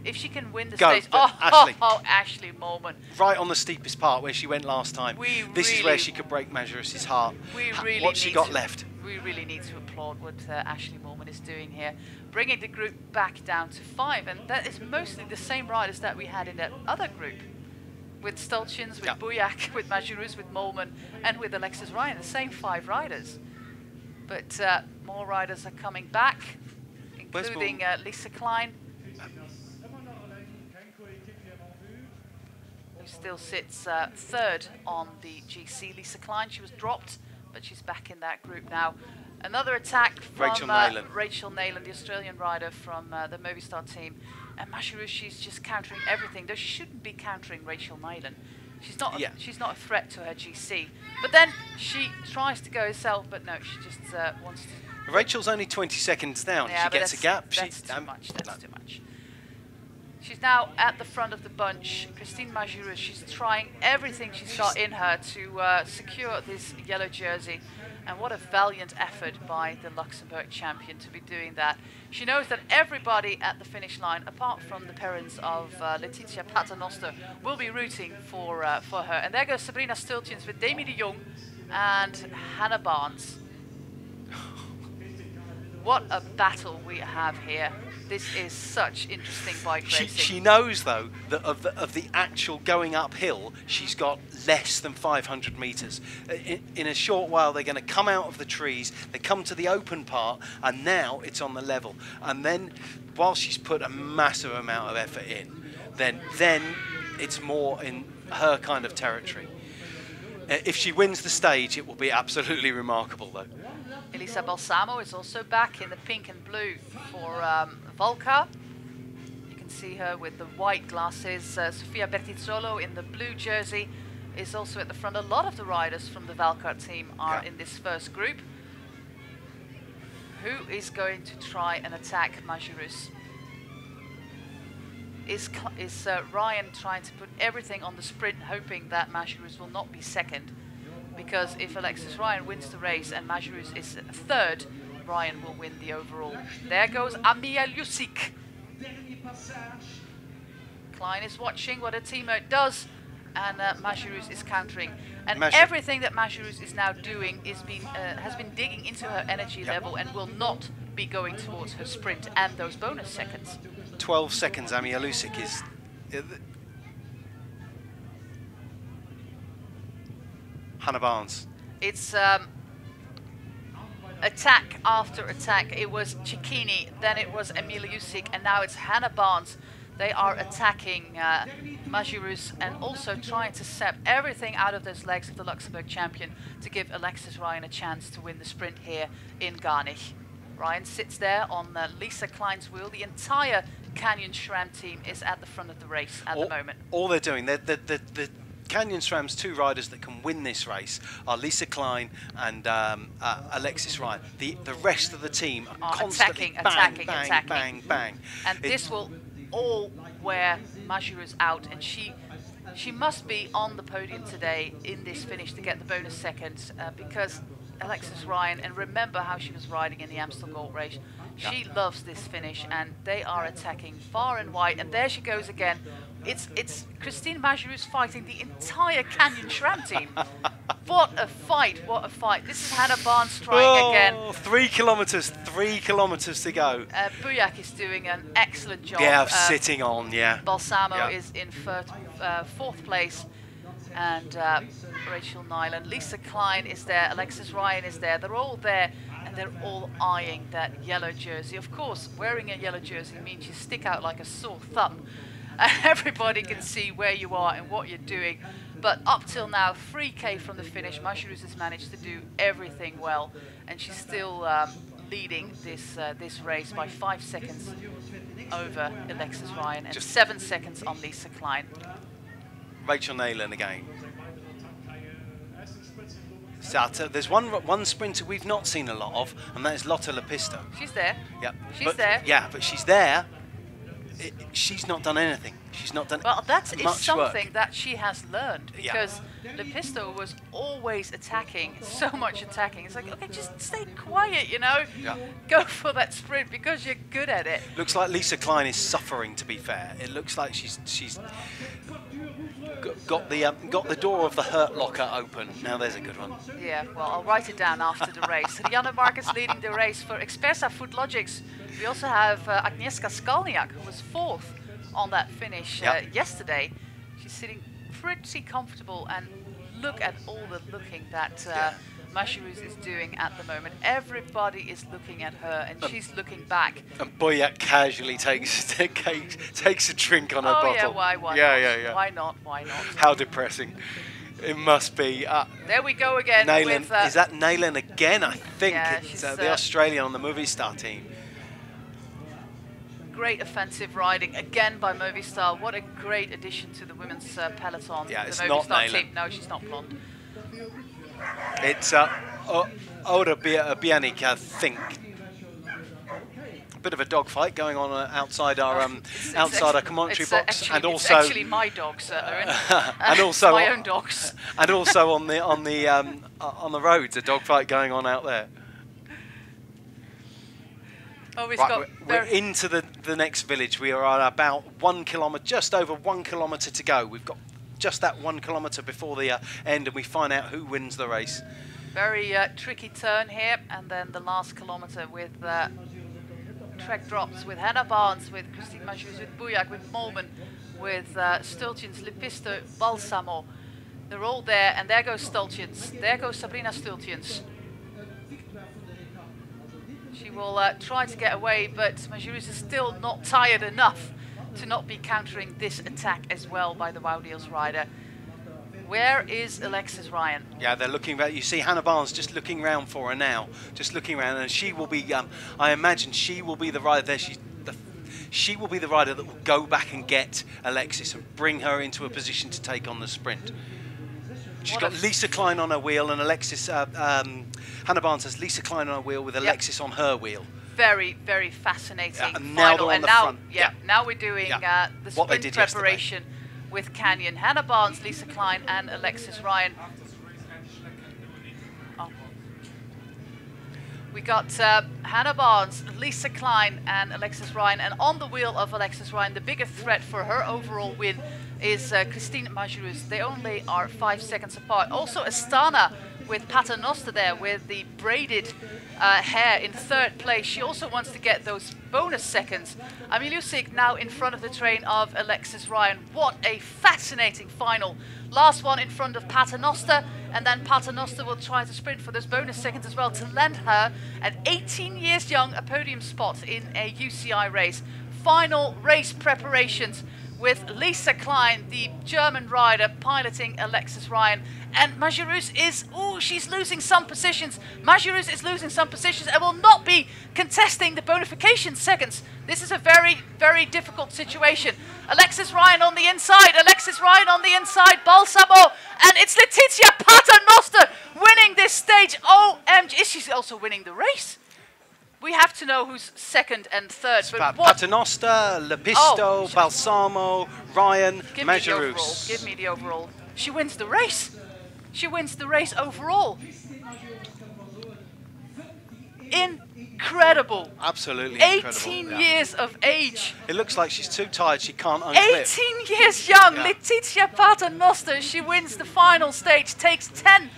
A: if she can win the stage... Ashley Mollman.
B: Right on the steepest part where she went last time. This is where she could break Majerus' heart. What she got left.
A: We really need to applaud what Ashley Mollman is doing here, bringing the group back down to 5, and that is mostly the same riders that we had in that other group, with Stultjens, with Buyak, with Majerus, with Mollman, and with Alexis Ryan, the same 5 riders. But more riders are coming back, including Lisa Klein, who still sits third on the GC. Lisa Klein, she was dropped, but she's back in that group now. Another attack from Rachel Neyland, the Australian rider from the Movistar team. And Majerus, she's just countering everything, though she shouldn't be countering Rachel Neyland. She's not a threat to her GC. But then she tries to go herself, but no, she just wants to...
B: Rachel's only 20 seconds down. She gets a gap.
A: That's too much. That's too much. She's now at the front of the bunch. Christine Majerus, she's trying everything she's got in her to secure this yellow jersey. And what a valiant effort by the Luxembourg champion to be doing that. She knows that everybody at the finish line, apart from the parents of Letitia Paternoster, will be rooting for her. And there goes Sabrina Stultjens with Demi de Jong and Hannah Barnes. What a battle we have here. This is such interesting bike racing.
B: She knows, though, that of the actual going uphill, she's got less than 500 metres. In a short while, they're going to come out of the trees, they come to the open part, and now it's on the level. And then, while she's put a massive amount of effort in, then it's more in her kind of territory. If she wins the stage, it will be absolutely remarkable, though.
A: Elisa Balsamo is also back in the pink and blue for Volca. You can see her with the white glasses. Sofia Bertizzolo in the blue jersey is also at the front. A lot of the riders from the Valkar team are in this first group. Who is going to try and attack Majerus? Is Ryan trying to put everything on the sprint, hoping that Majerus will not be second? Because if Alexis Ryan wins the race and Majerus is third, Ryan will win the overall. There goes Amia Lusik. Klein is watching what her teammate does, and Majerus is countering. And everything that Majerus is now doing is has been digging into her energy level and will not be going towards her sprint and those bonus seconds.
B: 12 seconds, Amia Lusik is... Hannah Barnes.
A: It's attack after attack. It was Cicchini, then it was Emilia Jusic, and now it's Hannah Barnes. They are attacking Majerus and also trying to sap everything out of those legs of the Luxembourg champion to give Alexis Ryan a chance to win the sprint here in Garnich. Ryan sits there on Lisa Klein's wheel. The entire Canyon SRAM team is at the front of the race at the moment.
B: All they're doing, the Canyon SRAM's two riders that can win this race are Lisa Klein and Alexis Ryan. The rest of the team are constantly
A: attacking.
B: bang.
A: And this will all wear Majerus out, and she must be on the podium today in this finish to get the bonus seconds because Alexis Ryan, and remember how she was riding in the Amstel Gold Race, she loves this finish, and they are attacking far and wide. And there she goes again. It's Christine Majerus fighting the entire Canyon SRAM team. What a fight, what a fight. This is Hannah Barnes trying again.
B: 3 kilometres to go.
A: Bujak is doing an excellent job.
B: Yeah, sitting on,
A: Balsamo is in fourth place. And Rachel Nyland. Lisa Klein is there, Alexis Ryan is there. They're all there, and they're all eyeing that yellow jersey. Of course, wearing a yellow jersey means you stick out like a sore thumb. Everybody can see where you are and what you're doing. But up till now, 3K from the finish, Majerus has managed to do everything well, and she's still leading this race by 5 seconds over Alexis Ryan and 7 seconds on Lisa Klein.
B: Rachel Neyland again. So there's one sprinter we've not seen a lot of, and that is Lotte Lepisto.
A: She's there.
B: Yeah,
A: she's there.
B: Yeah, but she's there. She's not done anything. She's not done.
A: Well, that is something
B: work
A: that she has learned, because Lepisto was always attacking, so much attacking. It's like, okay, just stay quiet, you know.
B: Yeah.
A: Go for that sprint because you're good at it.
B: Looks like Lisa Klein is suffering. To be fair, it looks like she's got the door of the hurt locker open. Now there's a good one.
A: Yeah, well, I'll write it down after the race. Rianne Marcus leading the race for Expersa Food Logics. We also have Agnieszka Skalniak, who was 4th on that finish yesterday. She's sitting pretty comfortable, and look at all the looking that Majerus is doing at the moment. Everybody is looking at her, and she's looking back.
B: And Bujak casually takes a drink on her bottle.
A: Yeah, why not?
B: Yeah.
A: Why not?
B: How depressing. It must be.
A: There we go again.
B: Neyland, is that Neyland again? I think it's
A: she's,
B: the Australian on the Movistar team.
A: Great offensive riding again by Movistar. What a great addition to the women's peloton.
B: Yeah, it's
A: the
B: not
A: Movistar
B: Neyland.
A: team. No, she's not blonde.
B: It's Oda Bianik, I think. bit of a dogfight going on outside our outside our commentary box,
A: actually,
B: and also
A: it's actually my dogs, Owen.
B: and also
A: my own dogs,
B: and also on the roads, a dogfight going on out there.
A: Oh,
B: Right, we're into the next village. We are at about 1 kilometre, just over 1 kilometre to go. We've got just that 1 kilometre before the end, and we find out who wins the race.
A: Very tricky turn here, and then the last kilometre with track drops with Hannah Barnes, with Christine Majus, with Bujak, with Molman, with Stultjens, Lepisto, Balsamo. They're all there, and there goes Stultjens. There goes Sabrina Stultjens. She will try to get away, but Majus is still not tired enough to not be countering this attack as well by the Wout Eels rider. Where is Alexis Ryan?
B: Yeah, they're looking back. You see Hannah Barnes just looking around for her now, just looking around, and she will be. I imagine she will be the rider there. She will be the rider that will go back and get Alexis and bring her into a position to take on the sprint. She's got Lisa Klein on her wheel, and Alexis. Hannah Barnes has Lisa Klein on her wheel with Alexis on her wheel.
A: Very, very fascinating
B: and
A: final.
B: Now
A: and now, now we're doing the sprint preparation with Canyon. Hannah Barnes, Lisa Klein, and Alexis Ryan. Oh. We got Hannah Barnes, Lisa Klein, and Alexis Ryan. And on the wheel of Alexis Ryan, the bigger threat for her overall win is Christine Majus. They only are 5 seconds apart. Also Astana with Paternoster there with the braided hair in third place. She also wants to get those bonus seconds. Amilusic now in front of the train of Alexis Ryan. What a fascinating final. Last one in front of Paternoster, and then Paternoster will try to sprint for those bonus seconds as well to land her at 18 years young a podium spot in a UCI race. Final race preparations with Lisa Klein, the German rider, piloting Alexis Ryan. And Majus is, she's losing some positions. Majus is losing some positions and will not be contesting the bonification seconds. This is a very, very difficult situation. Alexis Ryan on the inside, Alexis Ryan on the inside, Balsamo, and it's Letizia Paternoster winning this stage. OMG, is she also winning the race? We have to know who's second and third. But
B: Paternoster, Lepisto, Balsamo, Ryan, Majus.
A: Give me the overall. She wins the race. She wins the race overall. Incredible.
B: Absolutely incredible.
A: 18 years of age.
B: It looks like she's too tired. She can't unclip.
A: 18 years young. Letizia Paternoster. She wins the final stage. Takes 10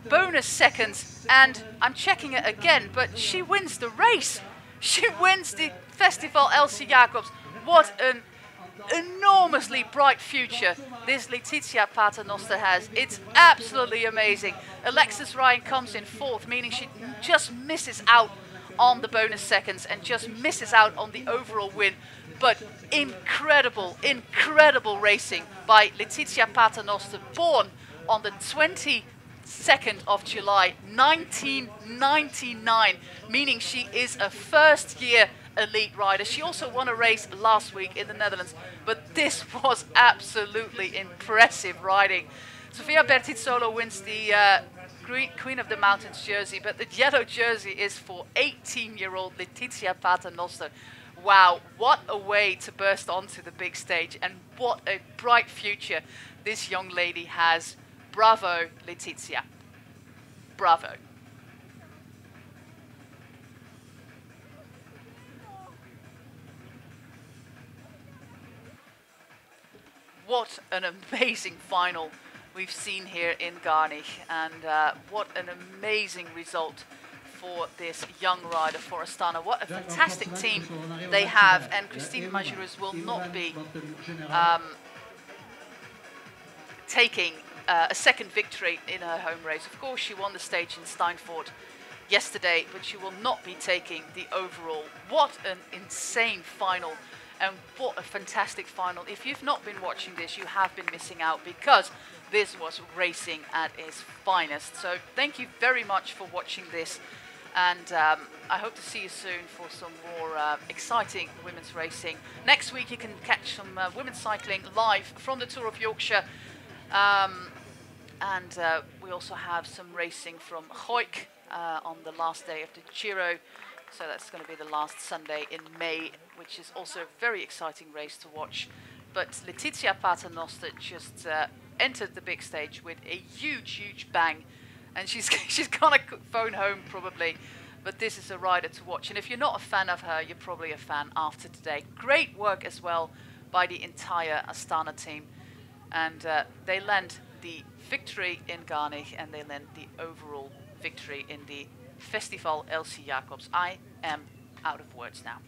A: bonus seconds. And I'm checking it again, but she wins the race. She wins the Festival Elsy Jacobs. What an enormously bright future this Letizia Paternoster has. It's absolutely amazing. Alexis Ryan comes in fourth, meaning she just misses out on the bonus seconds and just misses out on the overall win. But incredible, incredible racing by Letizia Paternoster, born on the 22nd of July 1999, meaning she is a first-year elite rider. She also won a race last week in the Netherlands, but this was absolutely impressive riding. Sofia Bertizzolo wins the Queen of the Mountains jersey, but the yellow jersey is for 18-year-old Letizia Paternoster. Wow, what a way to burst onto the big stage, and what a bright future this young lady has. Bravo, Letizia. Bravo. What an amazing final we've seen here in Garniche, and what an amazing result for this young rider, for Astana. What a fantastic team they have, and Christine Majus will not be taking a second victory in her home race. Of course, she won the stage in Steinfurt yesterday, but she will not be taking the overall. What an insane final, and what a fantastic final. If you've not been watching this, you have been missing out, because this was racing at its finest. So thank you very much for watching this, and I hope to see you soon for some more exciting women's racing. Next week you can catch some women's cycling live from the Tour of Yorkshire. And we also have some racing from Goik on the last day of the Giro So that's going to be the last Sunday in May, which is also a very exciting race to watch. But Letizia Paternoster just entered the big stage with a huge bang, and she's gonna phone home probably. But this is a rider to watch, and if you're not a fan of her, you're probably a fan after today. Great work as well by the entire Astana team, and they land the victory in Garnich, and they land the overall victory in the Festival Elsy Jacobs. I am out of words now.